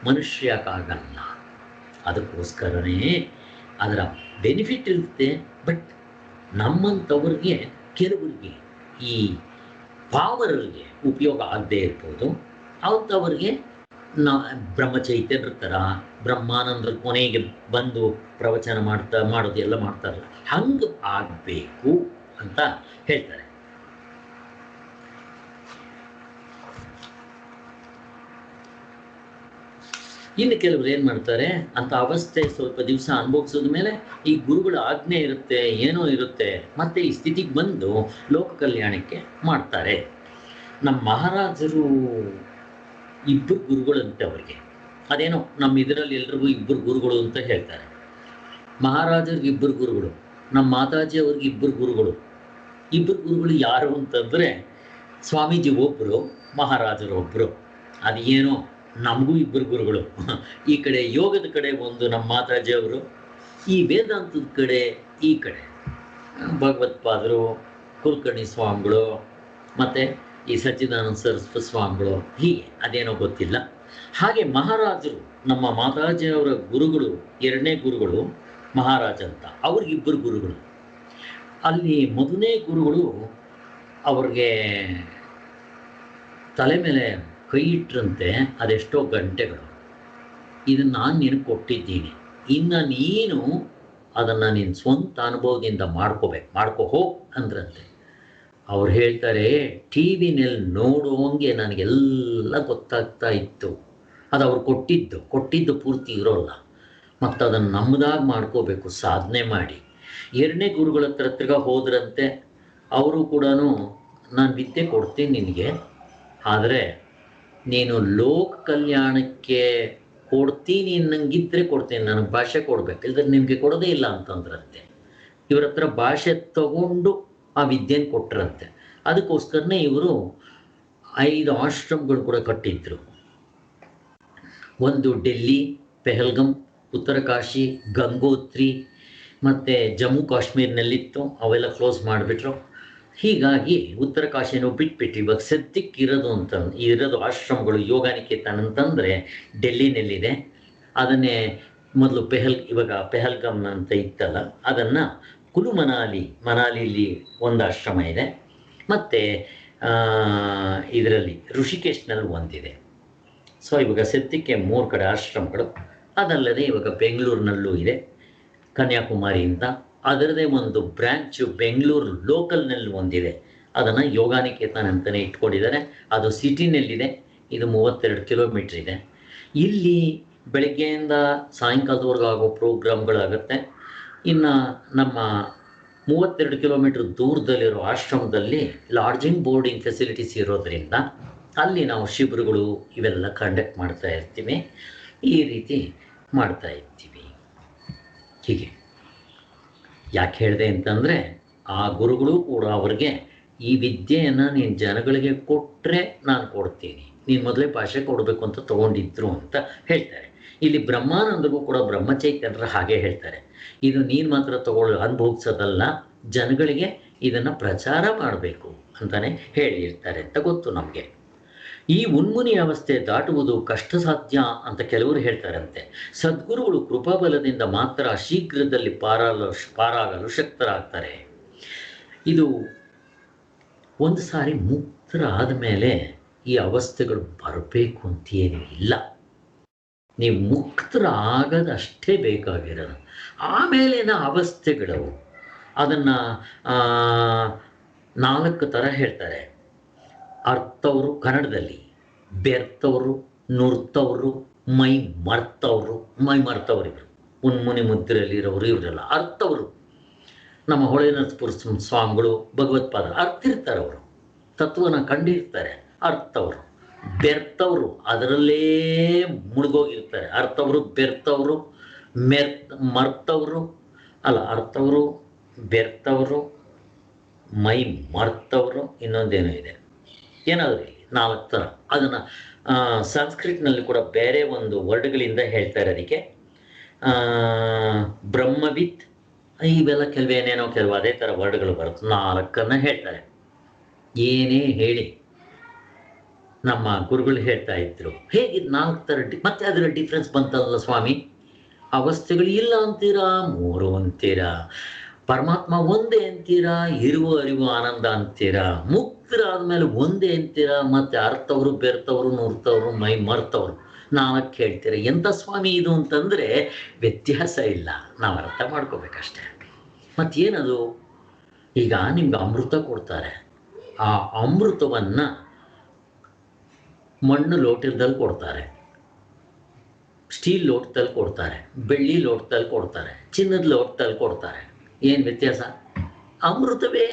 ಮನುಷ್ಯ ಯಾಕಾಗಲ್ಲ? ಅದಕ್ಕೋಸ್ಕರನೇ ಅದರ ಬೆನಿಫಿಟ್ ಇರುತ್ತೆ. ಬಟ್ ನಮ್ಮಂಥವ್ರಿಗೆ ಕೆಲವರಿಗೆ ಈ ಪಾವರರಿಗೆ ಉಪಯೋಗ ಆಗದೆ ಇರ್ಬೋದು. ಅಂಥವ್ರಿಗೆ ಬ್ರಹ್ಮಚೈತನ್ಯರ ಥರ ಬ್ರಹ್ಮಾನಂದರ ಕೊನೆಗೆ ಬಂದು ಪ್ರವಚನ ಮಾಡೋದು ಎಲ್ಲ ಮಾಡ್ತಾರಲ್ಲ, ಹಂಗೆ ಆಗಬೇಕು ಅಂತ ಹೇಳ್ತಾರೆ. ಇನ್ನು ಕೆಲವರು ಏನು ಮಾಡ್ತಾರೆ, ಅಂತ ಅವಸ್ಥೆ ಸ್ವಲ್ಪ ದಿವಸ ಅನುಭವಿಸಿದ ಮೇಲೆ ಈ ಗುರುಗಳ ಆಜ್ಞೆ ಇರುತ್ತೆ, ಏನೋ ಇರುತ್ತೆ, ಮತ್ತೆ ಈ ಸ್ಥಿತಿಗೆ ಬಂದು ಲೋಕ ಕಲ್ಯಾಣಕ್ಕೆ ಮಾಡ್ತಾರೆ. ನಮ್ಮ ಮಹಾರಾಜರು ಇಬ್ಬರು ಗುರುಗಳಂತೆ ಅವರಿಗೆ. ಅದೇನೋ ನಮ್ಮ ಇದರಲ್ಲಿ ಎಲ್ರಿಗೂ ಇಬ್ಬರು ಗುರುಗಳು ಅಂತ ಹೇಳ್ತಾರೆ. ಮಹಾರಾಜರಿಗೆ ಇಬ್ಬರು ಗುರುಗಳು, ನಮ್ಮ ಮಾತಾಜಿ ಅವ್ರಿಗೆ ಇಬ್ಬರು ಗುರುಗಳು. ಇಬ್ಬರು ಗುರುಗಳು ಯಾರು ಅಂತಂದರೆ ಸ್ವಾಮೀಜಿ ಒಬ್ಬರು, ಮಹಾರಾಜರು ಒಬ್ಬರು. ಅದೇನೋ ನಮಗೂ ಇಬ್ಬರು ಗುರುಗಳು. ಈ ಕಡೆ ಯೋಗದ ಕಡೆ ಒಂದು ನಮ್ಮ ಮಾತಾಜಿ ಅವರು, ಈ ವೇದಾಂತದ ಕಡೆ ಈ ಕಡೆ ಭಗವತ್ಪಾದರು, ಕುಲಕರ್ಣಿ ಸ್ವಾಮಿಗಳು, ಮತ್ತು ಈ ಸಚ್ಚಿದಾನಂದ ಸರಸ್ವತಿ ಸ್ವಾಮಿಗಳು, ಹೀಗೆ ಅದೇನೋ ಗೊತ್ತಿಲ್ಲ. ಹಾಗೆ ಮಹಾರಾಜರು ನಮ್ಮ ಮಾತಾಜಿಯವರ ಗುರುಗಳು, ಎರಡನೇ ಗುರುಗಳು ಮಹಾರಾಜ ಅಂತ, ಅವ್ರಿಗಿಬ್ಬರು ಗುರುಗಳು. ಅಲ್ಲಿ ಮೊದಲನೇ ಗುರುಗಳು ಅವ್ರಿಗೆ ತಲೆ ಮೇಲೆ ಕೈ ಇಟ್ಟರಂತೆ, ಅದೆಷ್ಟೋ ಗಂಟೆಗಳು, ಇದನ್ನು ನಾನು ನಿನಗೆ ಕೊಟ್ಟಿದ್ದೀನಿ, ಇನ್ನು ನೀನು ಅದನ್ನು ನಿನ್ನ ಸ್ವಂತ ಅನುಭವದಿಂದ ಮಾಡ್ಕೋ ಹೋಗ್ ಅಂದ್ರಂತೆ. ಅವ್ರು ಹೇಳ್ತಾರೆ, ಟಿ ವಿನಲ್ಲಿ ನೋಡುವಂಗೆ ನನಗೆಲ್ಲ ಗೊತ್ತಾಗ್ತಾ ಇತ್ತು. ಅದು ಅವ್ರು ಕೊಟ್ಟಿದ್ದು ಪೂರ್ತಿ ಇರೋಲ್ಲ, ಮತ್ತು ಅದನ್ನು ನಮ್ಮದಾಗಿ ಮಾಡ್ಕೋಬೇಕು ಸಾಧನೆ ಮಾಡಿ. ಎರಡನೇ ಗುರುಗಳ ಹತ್ರ ಹೋದ್ರಂತೆ. ಅವರು ಕೂಡ ನಾನು ವಿದ್ಯೆ ಕೊಡ್ತೀನಿ ನಿನಗೆ, ಆದರೆ ನೀನು ಲೋಕ ಕಲ್ಯಾಣಕ್ಕೆ ಕೊಡ್ತೀನಿ ಅನ್ನಂಗಿದ್ರೆ ಕೊಡ್ತೀನಿ, ನನಗೆ ಭಾಷೆ ಕೊಡ್ಬೇಕು, ಇಲ್ದ್ರೆ ನಿಮಗೆ ಕೊಡೋದೇ ಇಲ್ಲ ಅಂತಂದ್ರಂತೆ. ಇವ್ರ ಹತ್ರ ಭಾಷೆ ತಗೊಂಡು ಆ ವಿದ್ಯೆನ ಕೊಟ್ಟರಂತೆ. ಅದಕ್ಕೋಸ್ಕರನೇ ಇವರು 5 ಆಶ್ರಮಗಳು ಕೂಡ ಕಟ್ಟಿದ್ರು. ಒಂದು ಡೆಲ್ಲಿ, ಪೆಹಲ್ಗಮ್, ಉತ್ತರಕಾಶಿ, ಗಂಗೋತ್ರಿ ಮತ್ತು ಜಮ್ಮು ಕಾಶ್ಮೀರ್ನಲ್ಲಿತ್ತು. ಅವೆಲ್ಲ ಕ್ಲೋಸ್ ಮಾಡಿಬಿಟ್ರು. ಹೀಗಾಗಿ ಉತ್ತರ ಕಾಶಿನೂ ಬಿಟ್ಬಿಟ್ಟು ಇವಾಗ ಸದ್ಯಕ್ಕೆ ಇರೋದು ಆಶ್ರಮಗಳು ಯೋಗಾನಿಕೇತನ್ ಅಂತಂದರೆ ಡೆಲ್ಲಿನಲ್ಲಿದೆ. ಅದನ್ನೇ ಮೊದಲು ಇವಾಗ ಪೆಹಲ್ಗಮ್ ಅಂತ ಇತ್ತಲ್ಲ, ಅದನ್ನು ಕುಲು ಮನಾಲಿಲಿ ಒಂದು ಆಶ್ರಮ ಇದೆ, ಮತ್ತು ಇದರಲ್ಲಿ ಋಷಿಕೇಶ್ನಲ್ಲಿ ಒಂದಿದೆ. ಸೊ ಇವಾಗ ಸದ್ಯಕ್ಕೆ 3 ಕಡೆ ಆಶ್ರಮಗಳು. ಅದಲ್ಲದೆ ಇವಾಗ ಬೆಂಗಳೂರಿನಲ್ಲೂ ಇದೆ, ಕನ್ಯಾಕುಮಾರಿ ಅಂತ. ಅದರದೇ ಒಂದು ಬ್ರ್ಯಾಂಚು ಬೆಂಗಳೂರು ಲೋಕಲ್ನಲ್ಲಿ ಒಂದಿದೆ, ಅದನ್ನು ಯೋಗಾನಿಕೇತನ್ ಅಂತಲೇ ಇಟ್ಕೊಂಡಿದ್ದಾರೆ. ಅದು ಸಿಟಿನಲ್ಲಿದೆ. ಇದು 32 ಕಿಲೋಮೀಟ್ರ್ ಇದೆ. ಇಲ್ಲಿ ಬೆಳಗ್ಗೆಯಿಂದ ಸಾಯಂಕಾಲದವರೆಗೂ ಆಗೋ ಪ್ರೋಗ್ರಾಮ್ಗಳಾಗುತ್ತೆ. ಇನ್ನು ನಮ್ಮ 32 ಕಿಲೋಮೀಟ್ರ್ ದೂರದಲ್ಲಿರೋ ಆಶ್ರಮದಲ್ಲಿ ಲಾಡ್ಜಿಂಗ್ ಬೋರ್ಡಿಂಗ್ ಫೆಸಿಲಿಟೀಸ್ ಇರೋದ್ರಿಂದ ಅಲ್ಲಿ ನಾವು ಶಿಬಿರಗಳು ಇವೆಲ್ಲ ಕಂಡಕ್ಟ್ ಮಾಡ್ತಾ ಇರ್ತೀವಿ. ಈ ರೀತಿ ಮಾಡ್ತಾ ಇರ್ತೀವಿ. ಹೀಗೆ ಯಾಕೆ ಹೇಳಿದೆ ಅಂತಂದರೆ, ಆ ಗುರುಗಳು ಕೂಡ ಅವ್ರಿಗೆ ಈ ವಿದ್ಯೆಯನ್ನು ನೀನು ಜನಗಳಿಗೆ ಕೊಟ್ಟರೆ ನಾನು ಕೊಡ್ತೀನಿ, ನೀನು ಮೊದಲೇ ಭಾಷೆ ಕೊಡಬೇಕು ಅಂತ ತೊಗೊಂಡಿದ್ರು ಅಂತ ಹೇಳ್ತಾರೆ. ಇಲ್ಲಿ ಬ್ರಹ್ಮಾನಂದಗೂ ಕೂಡ ಬ್ರಹ್ಮಚೈತನ್ಯರು ಹಾಗೆ ಹೇಳ್ತಾರೆ, ಇದು ನೀನು ಮಾತ್ರ ಅನುಭವಿಸೋದಲ್ಲ, ಜನಗಳಿಗೆ ಇದನ್ನು ಪ್ರಚಾರ ಮಾಡಬೇಕು ಅಂತಲೇ ಹೇಳಿರ್ತಾರೆ ಅಂತ ಗೊತ್ತು ನಮಗೆ. ಈ ಉನ್ಮುನಿ ಅವಸ್ಥೆ ದಾಟುವುದು ಕಷ್ಟ ಸಾಧ್ಯ ಅಂತ ಕೆಲವರು ಹೇಳ್ತಾರಂತೆ. ಸದ್ಗುರುಗಳು ಕೃಪಾಬಲದಿಂದ ಮಾತ್ರ ಶೀಘ್ರದಲ್ಲಿ ಪಾರಾಗಲು ಶಕ್ತರಾಗ್ತಾರೆ. ಇದು ಒಂದು ಸಾರಿ ಮುಕ್ತರಾದ ಮೇಲೆ ಈ ಅವಸ್ಥೆಗಳು ಬರಬೇಕು ಅಂತೇನೂ ಇಲ್ಲ. ನೀವು ಮುಕ್ತರಾಗದಷ್ಟೇ ಬೇಕಾಗಿರೋದು. ಆಮೇಲಿನ ಅವಸ್ಥೆಗಳು ಅದನ್ನು 4 ಥರ ಹೇಳ್ತಾರೆ. ಅರ್ಥವರು ಕನ್ನಡದಲ್ಲಿ, ಬೆರ್ತವರು, ನುರ್ತವರು, ಮೈ ಮರ್ತವರು ಇವರು ಉನ್ಮುನಿ ಮುದ್ರೆಯಲ್ಲಿರೋರು ಇವರೆಲ್ಲ ಅರ್ಥವರು. ನಮ್ಮ ಹೊಳೆನರಸೀಪುರ ಸ್ವಾಮಿಗಳು, ಭಗವತ್ಪಾದರು ಅರ್ಥಿರ್ತಾರೆ, ಅವರು ತತ್ವನ ಕಂಡಿರ್ತಾರೆ. ಅರ್ಥವರು. ಬೆರ್ತವರು ಅದರಲ್ಲೇ ಮುಳುಗೋಗಿರ್ತಾರೆ. ಅರ್ಥವರು, ಬೆರ್ತವರು, ಅರ್ಥವರು, ಬೆರ್ತವರು, ಮೈ ಮರ್ತವರು, ಇನ್ನೊಂದೇನೋ ಇದೆ, ಏನಾದರೂ ಇಲ್ಲಿ 4 ಥರ. ಅದನ್ನು ಸಂಸ್ಕೃತನಲ್ಲಿ ಕೂಡ ಬೇರೆ ಒಂದು ವರ್ಡ್ಗಳಿಂದ ಹೇಳ್ತಾರೆ. ಅದಕ್ಕೆ ಬ್ರಹ್ಮವಿತ್ ಇವೆಲ್ಲ ಕೆಲವು ಅದೇ ಥರ ವರ್ಡ್ಗಳು ಬರುತ್ತೆ. 4 ಹೇಳ್ತಾರೆ. ಏನೇ ಹೇಳಿ ನಮ್ಮ ಗುರುಗಳು ಹೇಳ್ತಾ ಇದ್ರು. ಹೇಗೆ 4 ಥರ ಮತ್ತೆ ಅದರ ಡಿಫ್ರೆನ್ಸ್ ಬಂತಲ್ಲ ಸ್ವಾಮಿ, ಅವಸ್ಥೆಗಳು ಇಲ್ಲ ಅಂತೀರಾ, 3 ಅಂತೀರಾ, ಪರಮಾತ್ಮ ಒಂದೇ ಅಂತೀರಾ, ಇರುವ ಅರಿವು ಆನಂದ ಅಂತೀರಾ, ಮುಕ್ತರಾದ್ಮೇಲೆ ಒಂದೇ ಅಂತೀರಾ, ಮತ್ತೆ ಅರ್ಥವ್ರು ಬೆರ್ತವ್ರು ನುರ್ತವ್ರು ಮೈ ಮರ್ತವ್ರು 4 ಹೇಳ್ತೀರಾ. ಎಂಥ ಸ್ವಾಮಿ ಇದು ಅಂತಂದ್ರೆ ವ್ಯತ್ಯಾಸ ಇಲ್ಲ, ನಾವು ಅರ್ಥ ಮಾಡ್ಕೋಬೇಕಷ್ಟೆ. ಮತ್ತೇನದು? ಈಗ ನಿಮ್ಗೆ ಅಮೃತ ಕೊಡ್ತಾರೆ, ಆ ಅಮೃತವನ್ನ ಮಣ್ಣು ಲೋಟದಲ್ಲಿ ಕೊಡ್ತಾರೆ, ಸ್ಟೀಲ್ ಲೋಟದಲ್ಲಿ ಕೊಡ್ತಾರೆ, ಬೆಳ್ಳಿ ಲೋಟದಲ್ಲಿ ಕೊಡ್ತಾರೆ, ಚಿನ್ನದ ಲೋಟದಲ್ಲಿ ಕೊಡ್ತಾರೆ. ಏನು ವ್ಯತ್ಯಾಸ? ಅಮೃತವೇ.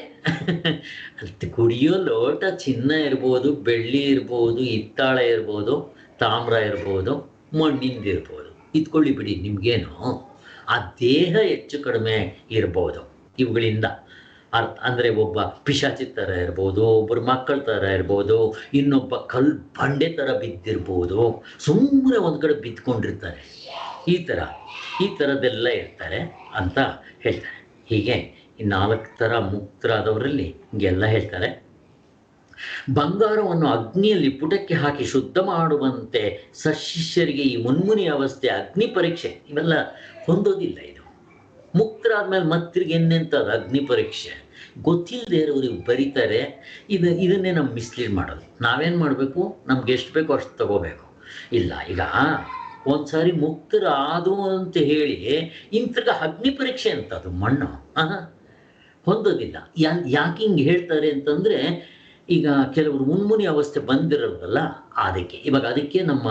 ಅಲ್ಲಿ ಕುಡಿಯೋ ಲೋಟ ಚಿನ್ನ ಇರ್ಬೋದು, ಬೆಳ್ಳಿ ಇರ್ಬೋದು, ಹಿತ್ತಾಳೆ ಇರ್ಬೋದು, ತಾಮ್ರ ಇರ್ಬೋದು, ಮಣ್ಣಿಂದ ಇರ್ಬೋದು. ಇದ್ಕೊಳ್ಳಿ ಬಿಡಿ, ನಿಮ್ಗೇನು ಆ ದೇಹ ಹೆಚ್ಚು ಕಡಿಮೆ ಇರ್ಬೋದು ಇವುಗಳಿಂದ. ಅಂದರೆ ಒಬ್ಬ ಪಿಶಾಚಿ ಥರ ಇರ್ಬೋದು, ಒಬ್ಬರು ಮಕ್ಕಳ ಥರ ಇರ್ಬೋದು, ಇನ್ನೊಬ್ಬ ಬಂಡೆ ಥರ ಬಿದ್ದಿರ್ಬೋದು, ಸುಮ್ಮನೆ ಒಂದು ಕಡೆ ಬಿದ್ಕೊಂಡಿರ್ತಾರೆ, ಈ ಥರದ್ದೆಲ್ಲ ಇರ್ತಾರೆ ಅಂತ ಹೇಳ್ತಾರೆ. ಹೀಗೆ ಈ 4 ಥರ ಮುಕ್ತರಾದವರಲ್ಲಿ ಹಿಂಗೆಲ್ಲ ಹೇಳ್ತಾರೆ. ಬಂಗಾರವನ್ನು ಅಗ್ನಿಯಲ್ಲಿ ಪುಟಕ್ಕೆ ಹಾಕಿ ಶುದ್ಧ ಮಾಡುವಂತೆ ಸಶಿಷ್ಯರಿಗೆ ಈ ಮುನ್ಮುನಿ ಅವಸ್ಥೆ, ಅಗ್ನಿ ಪರೀಕ್ಷೆ ಇವೆಲ್ಲ ಹೊಂದೋದಿಲ್ಲ. ಇದು ಮುಕ್ತರಾದ್ಮೇಲೆ ಮತ್ತಿರ್ಗೆ ಎನ್ನೆಂಥದ್ದು ಅಗ್ನಿ ಪರೀಕ್ಷೆ ಗೊತ್ತಿಲ್ಲದೆ ಇರೋರಿಗೆ ಬರೀತಾರೆ. ಇದನ್ನೇ ನಮ್ಮ ಮಿಸ್ಲೀಡ್ ಮಾಡೋದು. ನಾವೇನು ಮಾಡಬೇಕು? ನಮ್ಗೆ ಎಷ್ಟು ಬೇಕೋ ಅಷ್ಟು ತಗೋಬೇಕು. ಇಲ್ಲ, ಈಗ ಒಂದ್ಸಾರಿ ಮುಕ್ತರಾದು ಅಂತ ಹೇಳಿ ಇಂಥಗ ಅಗ್ನಿ ಪರೀಕ್ಷೆ ಅಂತ ಅದು ಮಣ್ಣು ಹೊಂದೋದಿಲ್ಲ. ಯಾಕೆ ಹಿಂಗೆ ಹೇಳ್ತಾರೆ ಅಂತಂದರೆ, ಈಗ ಕೆಲವರು ಮುನ್ಮುನಿ ಅವಸ್ಥೆ ಬಂದಿರೋದಲ್ಲ, ಅದಕ್ಕೆ ನಮ್ಮ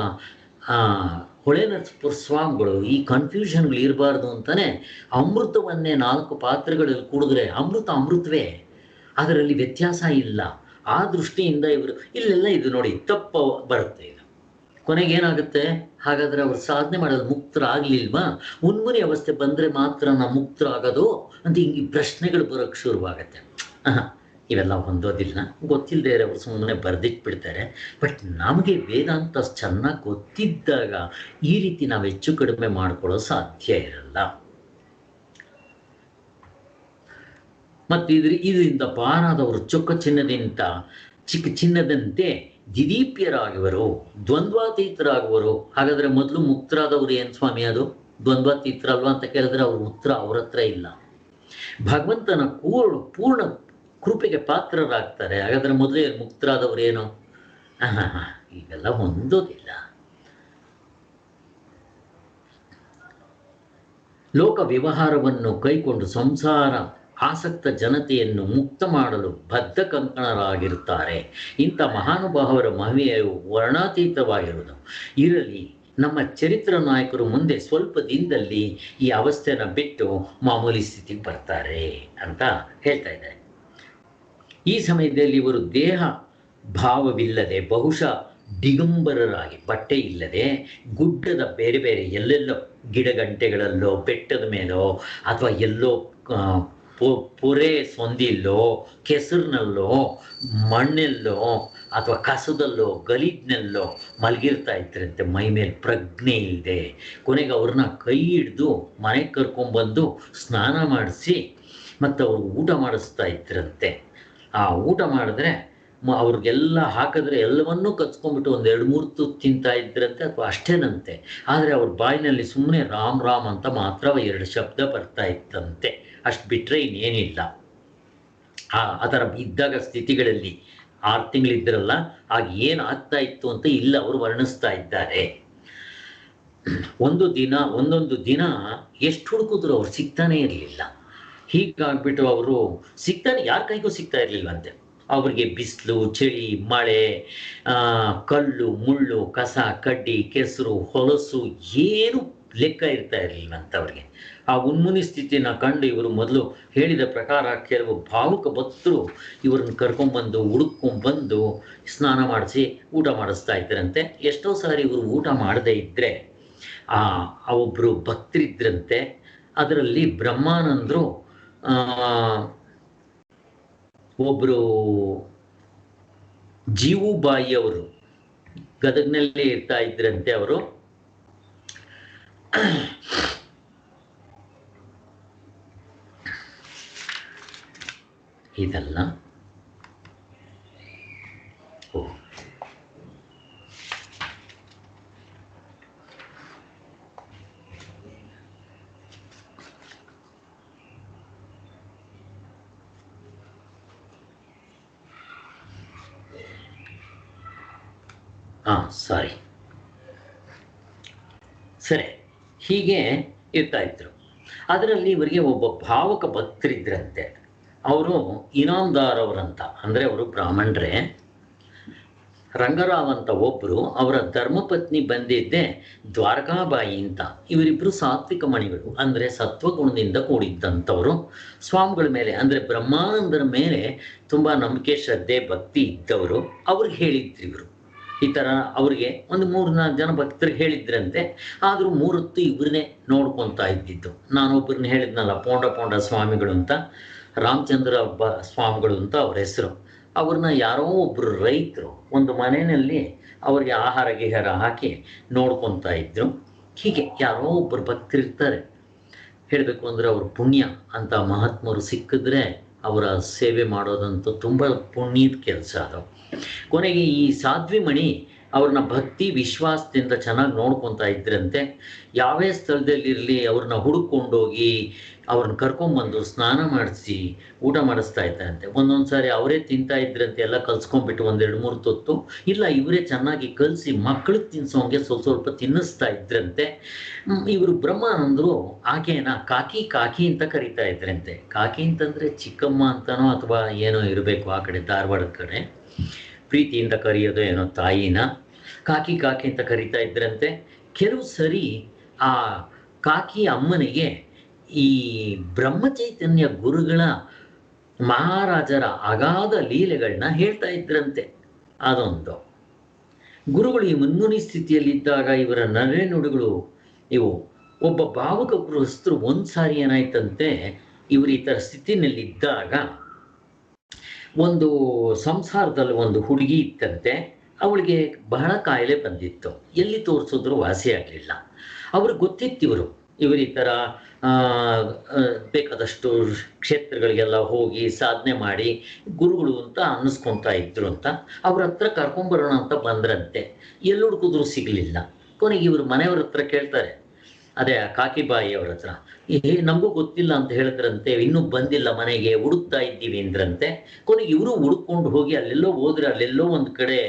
ಹೊಳೆ ನರಸೀಪುರ ಸ್ವಾಮಿಗಳು ಈ ಕನ್ಫ್ಯೂಷನ್ಗಳು ಇರಬಾರ್ದು ಅಂತಾನೆ ಅಮೃತವನ್ನೇ 4 ಪಾತ್ರೆಗಳಲ್ಲಿ ಕುಡಿದ್ರೆ ಅಮೃತವೇ, ಅದರಲ್ಲಿ ವ್ಯತ್ಯಾಸ ಇಲ್ಲ. ಆ ದೃಷ್ಟಿಯಿಂದ ಇವರು ಇಲ್ಲೆಲ್ಲ ಇದು ನೋಡಿ ತಪ್ಪು ಬರುತ್ತೆ. ಇದು ಕೊನೆಗೆ ಏನಾಗುತ್ತೆ? ಹಾಗಾದ್ರೆ ಅವ್ರು ಸಾಧನೆ ಮಾಡೋದು ಮುಕ್ತರಾಗ್ಲಿಲ್ವಾ? ಮುನ್ಮುನಿ ಅವಸ್ಥೆ ಬಂದರೆ ಮಾತ್ರ ನಾವು ಮುಕ್ತರಾಗೋದು ಅಂತ ಹಿಂಗೆ ಪ್ರಶ್ನೆಗಳು ಬರೋಕ್ಕೆ ಶುರುವಾಗತ್ತೆ. ಇವೆಲ್ಲ ಹೊಂದೋದಿಲ್ಲ. ಗೊತ್ತಿಲ್ಲದೆ ಇರೋರು ಸುಮ್ಮನೆ ಬರೆದಿಟ್ಬಿಡ್ತಾರೆ. ಬಟ್ ನಮಗೆ ವೇದಾಂತ ಚೆನ್ನಾಗಿ ಗೊತ್ತಿದ್ದಾಗ ಈ ರೀತಿ ನಾವು ಹೆಚ್ಚು ಕಡಿಮೆ ಮಾಡ್ಕೊಳ್ಳೋ ಸಾಧ್ಯ ಇರಲ್ಲ. ಮತ್ತು ಇದರಿಂದ ಪಾರಾದವರು ಚೊಕ್ಕ ಚಿನ್ನದಂತೆ ದಿದೀಪ್ಯರಾಗುವರು, ದ್ವಂದ್ವಾತೀತರಾಗುವರು. ಹಾಗಾದ್ರೆ ಮೊದಲು ಮುಕ್ತರಾದವರು ಏನು ಸ್ವಾಮಿ? ಅದು ದ್ವಂದ್ವಾತೀತರಲ್ವಾ ಅಂತ ಕೇಳಿದ್ರೆ ಅವ್ರ ಉತ್ತರ ಅವ್ರ ಹತ್ರ ಇಲ್ಲ. ಭಗವಂತನ ಪೂರ್ಣ ಕೃಪೆಗೆ ಪಾತ್ರರಾಗ್ತಾರೆ. ಹಾಗಾದ್ರೆ ಮೊದಲೇ ಮುಕ್ತರಾದವರು ಏನು? ಇವೆಲ್ಲ ಹೊಂದೋದಿಲ್ಲ. ಲೋಕ ವ್ಯವಹಾರವನ್ನು ಕೈಕೊಂಡು ಸಂಸಾರ ಆಸಕ್ತ ಜನತೆಯನ್ನು ಮುಕ್ತ ಮಾಡಲು ಬದ್ಧ ಕಂಕಣರಾಗಿರುತ್ತಾರೆ. ಇಂಥ ಮಹಾನುಭಾವರ ಮಹಿಮೆಯು ವರ್ಣಾತೀತವಾಗಿರುವುದು. ಇರಲಿ, ನಮ್ಮ ಚರಿತ್ರ ನಾಯಕರು ಮುಂದೆ ಸ್ವಲ್ಪ ದಿನದಲ್ಲಿ ಈ ಅವಸ್ಥೆನ ಬಿಟ್ಟು ಮಾಮೂಲಿ ಸ್ಥಿತಿಗೆ ಬರ್ತಾರೆ ಅಂತ ಹೇಳ್ತಾ ಇದ್ದಾರೆ. ಈ ಸಮಯದಲ್ಲಿ ಇವರು ದೇಹ ಭಾವವಿಲ್ಲದೆ ಬಹುಶಃ ದಿಗಂಬರರಾಗಿ, ಬಟ್ಟೆ ಇಲ್ಲದೆ ಗುಡ್ಡದ ಬೇರೆ ಬೇರೆ ಎಲ್ಲೆಲ್ಲೋ ಗಿಡಗಂಟೆಗಳಲ್ಲೋ ಬೆಟ್ಟದ ಮೇಲೋ ಅಥವಾ ಎಲ್ಲೋ ಪೊರೆ ಸೊಂದಿಲ್ಲೋ ಕೆಸರಿನಲ್ಲೋ ಮಣ್ಣೆಲ್ಲೋ ಅಥವಾ ಕಸದಲ್ಲೋ ಗಲೀಜ್ನಲ್ಲೋ ಮಲಗಿರ್ತಾ ಇದ್ರಂತೆ. ಮೈ ಮೇಲೆ ಪ್ರಜ್ಞೆ ಇಲ್ಲದೆ ಕೊನೆಗೆ ಅವ್ರನ್ನ ಕೈ ಹಿಡಿದು ಮನೆಗೆ ಕರ್ಕೊಂಡ್ಬಂದು ಸ್ನಾನ ಮಾಡಿಸಿ ಮತ್ತು ಅವ್ರು ಊಟ ಮಾಡಿಸ್ತಾ ಇದ್ರಂತೆ. ಆ ಊಟ ಮಾಡಿದ್ರೆ ಅವ್ರಿಗೆಲ್ಲ ಹಾಕಿದ್ರೆ ಎಲ್ಲವನ್ನೂ ಕಚ್ಕೊಂಡ್ಬಿಟ್ಟು 1-2-3 ತುತ್ತು ತಿಂತಾ ಇದ್ರಂತೆ ಅಥವಾ ಅಷ್ಟೇನಂತೆ. ಆದರೆ ಅವ್ರ ಬಾಯಿನಲ್ಲಿ ಸುಮ್ಮನೆ ರಾಮ್ ರಾಮ್ ಅಂತ ಮಾತ್ರ 2 ಶಬ್ದ ಬರ್ತಾ ಇತ್ತಂತೆ. ಅಷ್ಟು ಬಿಟ್ಟರೆ ಇನ್ನೇನಿಲ್ಲ. ಆ ಥರ ಇದ್ದಾಗ ಸ್ಥಿತಿಗಳಲ್ಲಿ 6 ತಿಂಗಳಿದ್ರಲ್ಲ, ಆಗ ಏನು ಆಗ್ತಾ ಇತ್ತು ಅಂತ ಇಲ್ಲ ಅವರು ವರ್ಣಿಸ್ತಾ ಇದ್ದಾರೆ. ಒಂದೊಂದು ದಿನ ಎಷ್ಟು ಹುಡುಕಿದ್ರು ಅವ್ರು ಸಿಗ್ತಾನೆ ಇರಲಿಲ್ಲ. ಹೀಗಾಗ್ಬಿಟ್ಟು ಅವರು ಯಾರ ಕೈಗೂ ಸಿಗ್ತಾ ಇರಲಿಲ್ಲವಂತೆ. ಅವ್ರಿಗೆ ಬಿಸಿಲು, ಚಳಿ, ಮಳೆ, ಕಲ್ಲು, ಮುಳ್ಳು, ಕಸ, ಕಡ್ಡಿ, ಕೆಸರು, ಹೊಲಸು ಏನು ಲೆಕ್ಕ ಇರ್ತಾ ಇರಲಿಲ್ಲವಂತ ಅವ್ರಿಗೆ. ಆ ಉನ್ಮುನಿ ಸ್ಥಿತಿನ ಕಂಡು ಇವರು ಮೊದಲು ಹೇಳಿದ ಪ್ರಕಾರ ಕೆಲವು ಭಾವುಕ ಭಕ್ತರು ಇವ್ರನ್ನ ಕರ್ಕೊಂಡ್ಬಂದು ಹುಡುಕೊಂಡ್ಬಂದು ಸ್ನಾನ ಮಾಡಿಸಿ ಊಟ ಮಾಡಿಸ್ತಾ ಇದ್ರಂತೆ. ಎಷ್ಟೋ ಸಾರಿ ಇವರು ಊಟ ಮಾಡದೇ ಇದ್ದರೆ ಒಬ್ಬರು ಭಕ್ತರಿದ್ರಂತೆ. ಅದರಲ್ಲಿ ಬ್ರಹ್ಮಾನಂದರು ಒಬ್ಬರು ಜೀವುಬಾಯಿ ಅವರು ಗದಗ್ನಲ್ಲೇ ಇರ್ತಾ ಇದ್ರಂತೆ. ಅವರು ಇದಲ್ಲ ಸಾರಿ, ಸರಿ, ಹೀಗೆ ಇರ್ತಾ ಇದ್ರು. ಅದರಲ್ಲಿ ಇವರಿಗೆ ಒಬ್ಬ ಭಾವಕ ಭಕ್ತರಿದ್ರಂತೆ. ಅವರು ಇನಾಮ್ದಾರ್ ಅವರಂತ, ಅಂದರೆ ಅವರು ಬ್ರಾಹ್ಮಣರೇ. ರಂಗರಾವ್ ಅಂತ ಒಬ್ಬರು, ಅವರ ಧರ್ಮಪತ್ನಿ ಬಂದಿದ್ದೆ ದ್ವಾರಕಾಬಾಯಿ ಅಂತ. ಇವರಿಬ್ಬರು ಸಾತ್ವಿಕ ಮಣಿಗಳು, ಅಂದರೆ ಸತ್ವಗುಣದಿಂದ ಕೂಡಿದ್ದಂಥವರು. ಸ್ವಾಮಿಗಳ ಮೇಲೆ ಅಂದರೆ ಬ್ರಹ್ಮಾನಂದರ ಮೇಲೆ ತುಂಬ ನಂಬಿಕೆ, ಶ್ರದ್ಧೆ, ಭಕ್ತಿ ಇದ್ದವರು. ಅವ್ರಿಗೆ ಹೇಳಿದ್ರು ಇವರು ಈ ಥರ. ಅವ್ರಿಗೆ ಒಂದು 3-4 ಜನ ಭಕ್ತರಿಗೆ ಹೇಳಿದ್ರಂತೆ. ಆದರೂ 3 ಹೊತ್ತು ಇವ್ರನ್ನೇ ನೋಡ್ಕೊತಾ ಇದ್ದಿದ್ದು. ನಾನೊಬ್ಬರನ್ನ ಹೇಳಿದ್ನಲ್ಲ, ಪೋಂಡ ಸ್ವಾಮಿಗಳು ಅಂತ, ರಾಮಚಂದ್ರ ಸ್ವಾಮಿಗಳು ಅಂತ ಅವ್ರ ಹೆಸರು. ಅವ್ರನ್ನ ಯಾರೋ ಒಬ್ಬರು ರೈತರು ಒಂದು ಮನೆಯಲ್ಲಿ ಅವ್ರಿಗೆ ಆಹಾರ ಗಿಹಾರ ಹಾಕಿ ನೋಡ್ಕೊತಾ ಇದ್ರು. ಹೀಗೆ ಯಾರೋ ಒಬ್ಬರು ಭಕ್ತರಿರ್ತಾರೆ. ಹೇಳಬೇಕು ಅಂದರೆ ಅವ್ರ ಪುಣ್ಯ ಅಂತ ಮಹಾತ್ಮರು ಸಿಕ್ಕಿದ್ರೆ ಅವರ ಸೇವೆ ಮಾಡೋದಂತೂ ತುಂಬ ಪುಣ್ಯದ ಕೆಲಸ ಅದು. ಕೊನೆಗೆ ಈ ಸಾಧ್ವಿಮಣಿ ಅವ್ರನ್ನ ಭಕ್ತಿ ವಿಶ್ವಾಸದಿಂದ ಚೆನ್ನಾಗಿ ನೋಡ್ಕೊತಾ ಇದ್ರಂತೆ. ಯಾವೇ ಸ್ಥಳದಲ್ಲಿರಲಿ ಅವ್ರನ್ನ ಹುಡುಕೊಂಡೋಗಿ ಅವ್ರನ್ನ ಕರ್ಕೊಂಬಂದು ಸ್ನಾನ ಮಾಡಿಸಿ ಊಟ ಮಾಡಿಸ್ತಾ ಇದ್ದಂತೆ. ಒಂದೊಂದು ಸಾರಿ ಅವರೇ ತಿಂತಾ ಇದ್ರಂತೆ, ಎಲ್ಲ ಕಲ್ಸ್ಕೊಂಡ್ಬಿಟ್ಟು 1-2-3 ತೊತ್ತು. ಇಲ್ಲ, ಇವರೇ ಚೆನ್ನಾಗಿ ಕಲಿಸಿ ಮಕ್ಕಳಿಗೆ ತಿನ್ಸೋಂಗೆ ಸ್ವಲ್ಪ ತಿನ್ನಿಸ್ತಾ ಇದ್ರಂತೆ. ಇವರು ಬ್ರಹ್ಮಾನಂದರು ಆಕೆನ ಕಾಕಿ ಅಂತ ಕರಿತಾ ಇದ್ರಂತೆ. ಕಾಕಿ ಅಂತಂದರೆ ಚಿಕ್ಕಮ್ಮ ಅಂತನೋ ಅಥವಾ ಏನೋ ಇರಬೇಕು, ಆ ಕಡೆ ಧಾರವಾಡದ ಕಡೆ ಪ್ರೀತಿಯಿಂದ ಕರೆಯೋದು ಏನೋ ತಾಯಿನ ಕಾಕಿ ಅಂತ ಕರಿತಾ ಇದ್ರಂತೆ. ಕೆಲವು ಸರಿ ಆ ಕಾಕಿ ಅಮ್ಮನಿಗೆ ಈ ಬ್ರಹ್ಮಚೈತನ್ಯ ಗುರುಗಳ ಮಹಾರಾಜರ ಅಗಾಧ ಲೀಲೆಗಳನ್ನ ಹೇಳ್ತಾ ಇದ್ರಂತೆ. ಅದೊಂದು ಗುರುಗಳು ಈ ಮುನ್ಮುನಿ ಸ್ಥಿತಿಯಲ್ಲಿದ್ದಾಗ ಇವರ ನಡೆ ನುಡಿಗಳು ಇವು. ಒಬ್ಬ ಭಾವುಕ ಗೃಹಸ್ಥರು ಒಂದು ಸಾರಿ ಏನಾಯ್ತಂತೆ, ಇವರು ಈ ಥರ ಸ್ಥಿತಿನಲ್ಲಿದ್ದಾಗ ಒಂದು ಸಂಸಾರದಲ್ಲಿ ಒಂದು ಹುಡುಗಿ ಇತ್ತಂತೆ. ಅವಳಿಗೆ ಬಹಳ ಕಾಯಿಲೆ ಬಂದಿತ್ತು. ಎಲ್ಲಿ ತೋರಿಸಿದ್ರು ವಾಸಿ ಆಗಲಿಲ್ಲ. ಅವ್ರಿಗೆ ಗೊತ್ತಿತ್ತು ಇವರು ಈ ಥರ ಬೇಕಾದಷ್ಟು ಕ್ಷೇತ್ರಗಳಿಗೆಲ್ಲ ಹೋಗಿ ಸಾಧನೆ ಮಾಡಿ ಗುರುಗಳು ಅಂತ ಅನ್ನಿಸ್ಕೊತಾ ಇದ್ರು ಅಂತ. ಅವ್ರ ಹತ್ರ ಕರ್ಕೊಂಬರೋಣ ಅಂತ ಬಂದ್ರಂತೆ. ಎಲ್ಲಿ ಹುಡುಕಿದ್ರು ಸಿಗಲಿಲ್ಲ. ಕೊನೆಗೆ ಇವರು ಮನೆಯವ್ರ ಹತ್ರ ಕೇಳ್ತಾರೆ, ಅದೇ ಕಾಕಿಬಾಯಿ ಅವ್ರ ಹತ್ರ, ನಮಗೂ ಗೊತ್ತಿಲ್ಲ ಅಂತ ಹೇಳಿದ್ರಂತೆ. ಇನ್ನೂ ಬಂದಿಲ್ಲ ಮನೆಗೆ, ಹುಡುಕ್ತಾ ಇದ್ದೀವಿ ಅಂದ್ರಂತೆ. ಕೊನೆಗೆ ಇವರು ಹುಡುಕೊಂಡು ಹೋಗಿ ಅಲ್ಲೆಲ್ಲೋ ಹೋದ್ರೆ ಅಲ್ಲೆಲ್ಲೋ ಒಂದು ಕಡೆ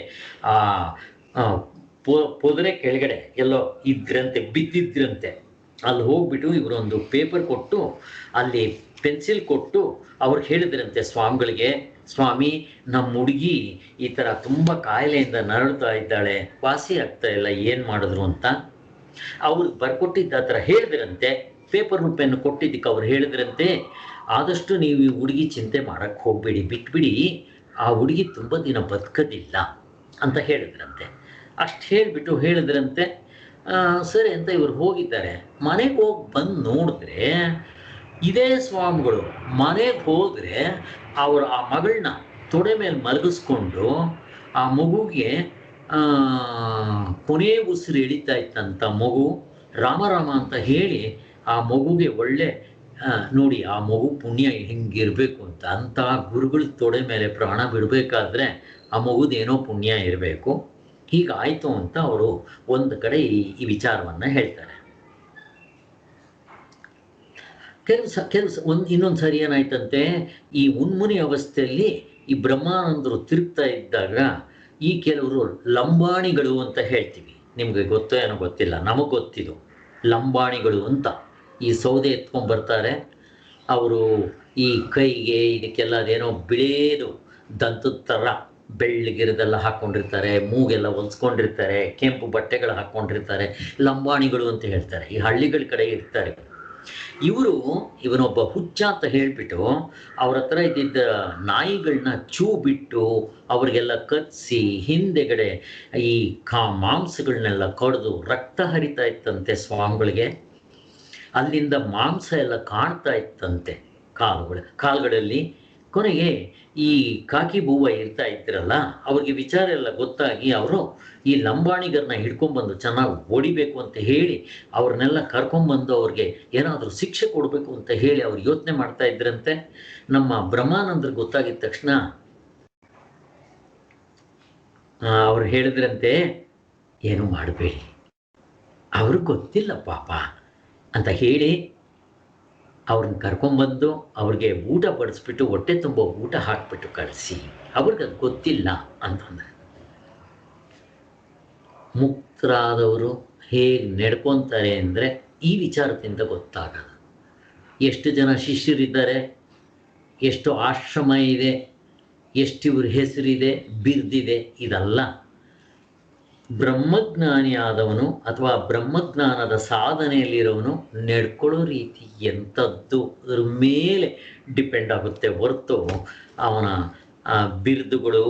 ಪೊದರೆ ಕೆಳಗಡೆ ಎಲ್ಲೋ ಇದ್ರಂತೆ, ಬಿದ್ದಿದ್ರಂತೆ. ಅಲ್ಲಿ ಹೋಗ್ಬಿಟ್ಟು ಇವರೊಂದು ಪೇಪರ್ ಕೊಟ್ಟು ಅಲ್ಲಿ ಪೆನ್ಸಿಲ್ ಕೊಟ್ಟು ಅವ್ರಿಗೆ ಹೇಳಿದ್ರಂತೆ ಸ್ವಾಮಿಗಳಿಗೆ, ಸ್ವಾಮಿ ನಮ್ಮ ಹುಡುಗಿ ಈ ಥರ ತುಂಬ ಕಾಯಿಲೆಯಿಂದ ನರಳ್ತಾ ಇದ್ದಾಳೆ, ವಾಸಿ ಆಗ್ತಾ ಇಲ್ಲ, ಏನು ಮಾಡಿದ್ರು ಅಂತ ಅವ್ರಿಗೆ ಬರ್ಕೊಟ್ಟಿದ್ದ ಆ ಥರ ಹೇಳಿದ್ರಂತೆ. ಪೇಪರ್ ಪೆನ್ನು ಕೊಟ್ಟಿದ್ದಕ್ಕೆ ಅವ್ರು ಹೇಳಿದ್ರಂತೆ, ಆದಷ್ಟು ನೀವು ಈ ಹುಡುಗಿ ಚಿಂತೆ ಮಾಡೋಕ್ಕೆ ಹೋಗ್ಬೇಡಿ, ಬಿಟ್ಬಿಡಿ, ಆ ಹುಡುಗಿ ತುಂಬ ದಿನ ಬದುಕೋದಿಲ್ಲ ಅಂತ ಹೇಳಿದ್ರಂತೆ. ಅಷ್ಟು ಹೇಳಿದ್ರಂತೆ. ಸರಿ ಅಂತ ಇವ್ರು ಹೋಗಿದ್ದಾರೆ. ಮನೆಗೆ ಹೋಗಿ ಬಂದು ನೋಡಿದ್ರೆ ಇದೇ ಸ್ವಾಮಿಗಳು ಮನೆಗೆ ಹೋದರೆ ಅವರು ಆ ಮಗಳನ್ನ ತೊಡೆ ಮೇಲೆ ಮಲಗಿಸ್ಕೊಂಡು ಆ ಮಗುಗೆ ಕೊನೆ ಉಸಿರು ಎಳಿತಾ ಇತ್ತಂತ. ಮಗು ರಾಮ ಅಂತ ಹೇಳಿ ಆ ಮಗುಗೆ ಒಳ್ಳೆ ನೋಡಿ ಆ ಮಗು ಪುಣ್ಯ ಹೆಂಗಿರಬೇಕು ಅಂತ ಗುರುಗಳ ತೊಡೆ ಮೇಲೆ ಪ್ರಾಣ ಬಿಡಬೇಕಾದ್ರೆ ಆ ಮಗುದೇನೋ ಪುಣ್ಯ ಇರಬೇಕು. ಹೀಗಾಯಿತು ಅಂತ ಅವರು ಒಂದು ಕಡೆ ಈ ವಿಚಾರವನ್ನು ಹೇಳ್ತಾರೆ. ಇನ್ನೊಂದು ಸರಿ ಏನಾಯ್ತಂತೆ, ಈ ಉನ್ಮುನಿ ಅವಸ್ಥೆಯಲ್ಲಿ ಈ ಬ್ರಹ್ಮಾನಂದರು ತಿರುಗ್ತಾ ಇದ್ದಾಗ ಈ ಕೆಲವರು ಲಂಬಾಣಿಗಳು ಅಂತ ಹೇಳ್ತೀವಿ. ನಿಮಗೆ ಗೊತ್ತೋ ಏನೋ ಗೊತ್ತಿಲ್ಲ, ನಮಗೆ ಗೊತ್ತಿದ್ದು ಲಂಬಾಣಿಗಳು ಅಂತ. ಈ ಸೌದೆ ಎತ್ಕೊಂಡ್ಬರ್ತಾರೆ ಅವರು. ಈ ಕೈಗೆ ಇದಕ್ಕೆಲ್ಲ ಅದೇನೋ ಬಿಳೇದು ದಂತದ ಥರ ಬೆಳ್ಳಗಿರದೆಲ್ಲ ಹಾಕ್ಕೊಂಡಿರ್ತಾರೆ, ಮೂಗೆಲ್ಲ ಹೊಲ್ಸ್ಕೊಂಡಿರ್ತಾರೆ, ಕೆಂಪು ಬಟ್ಟೆಗಳು ಹಾಕ್ಕೊಂಡಿರ್ತಾರೆ. ಲಂಬಾಣಿಗಳು ಅಂತ ಹೇಳ್ತಾರೆ. ಈ ಹಳ್ಳಿಗಳ ಕಡೆ ಇರ್ತಾರೆ ಇವನೊಬ್ಬ ಹುಚ್ಚ ಅಂತ ಹೇಳ್ಬಿಟ್ಟು ಅವ್ರ ಹತ್ರ ಇದ್ದಿದ್ದ ನಾಯಿಗಳನ್ನ ಚೂ ಬಿಟ್ಟು ಅವ್ರಿಗೆಲ್ಲ ಕಚ್ಚಿಸಿ ಹಿಂದೆಗಡೆ ಈ ಮಾಂಸಗಳನ್ನೆಲ್ಲ ಕಡ್ದು ರಕ್ತ ಹರಿತಾ ಇತ್ತಂತೆ ಸ್ವಾಮಿಗಳಿಗೆ. ಅಲ್ಲಿಂದ ಮಾಂಸ ಎಲ್ಲ ಕಾಣ್ತಾ ಇತ್ತಂತೆ ಕಾಲುಗಳಲ್ಲಿ. ಕೊನೆಗೆ ಈ ಕಾಕಿ ಬೂವ ಇರ್ತಾ ಇದ್ರಲ್ಲ, ಅವ್ರಿಗೆ ವಿಚಾರ ಎಲ್ಲ ಗೊತ್ತಾಗಿ ಅವರು ಈ ಲಂಬಾಣಿಗರನ್ನ ಹಿಡ್ಕೊಂಡ್ಬಂದು ಚೆನ್ನಾಗಿ ಹೊಡಿಬೇಕು ಅಂತ ಹೇಳಿ ಅವ್ರನ್ನೆಲ್ಲ ಕರ್ಕೊಂಡ್ಬಂದು ಅವ್ರಿಗೆ ಏನಾದರೂ ಶಿಕ್ಷೆ ಕೊಡಬೇಕು ಅಂತ ಹೇಳಿ ಅವ್ರು ಯೋಚನೆ ಮಾಡ್ತಾ ಇದ್ರಂತೆ. ನಮ್ಮ ಬ್ರಹ್ಮಾನಂದರು ಗೊತ್ತಾಗಿದ ತಕ್ಷಣ ಅವ್ರು ಹೇಳಿದ್ರಂತೆ, ಏನು ಮಾಡಬೇಡಿ, ಅವ್ರಿಗೆ ಗೊತ್ತಿಲ್ಲ ಪಾಪ ಅಂತ ಹೇಳಿ ಅವ್ರನ್ನ ಕರ್ಕೊಂಡ್ಬಂದು ಅವ್ರಿಗೆ ಊಟ ಬಡಿಸ್ಬಿಟ್ಟು ಹೊಟ್ಟೆ ತುಂಬ ಊಟ ಹಾಕ್ಬಿಟ್ಟು ಕಳಿಸಿ. ಅವ್ರಿಗೆ ಅದು ಗೊತ್ತಿಲ್ಲ ಅಂತಂದ್ರೆ ಮುಕ್ತರಾದವರು ಹೇಗೆ ನಡ್ಕೊತಾರೆ ಅಂದರೆ ಈ ವಿಚಾರದಿಂದ ಗೊತ್ತಾಗದು. ಎಷ್ಟು ಜನ ಶಿಷ್ಯರಿದ್ದಾರೆ, ಎಷ್ಟು ಆಶ್ರಮ ಇದೆ, ಎಷ್ಟು ಇವ್ರ ಹೆಸರಿದೆ, ಬಿರ್ದಿದೆ, ಇದಲ್ಲ. ಬ್ರಹ್ಮಜ್ಞಾನಿ ಆದವನು ಅಥವಾ ಬ್ರಹ್ಮಜ್ಞಾನದ ಸಾಧನೆಯಲ್ಲಿರೋವನು ನಡ್ಕೊಳ್ಳೋ ರೀತಿ ಎಂಥದ್ದು ಅದ್ರ ಮೇಲೆ ಡಿಪೆಂಡ್ ಆಗುತ್ತೆ ಹೊರತು ಅವನ ಬಿರುದುಗಳು,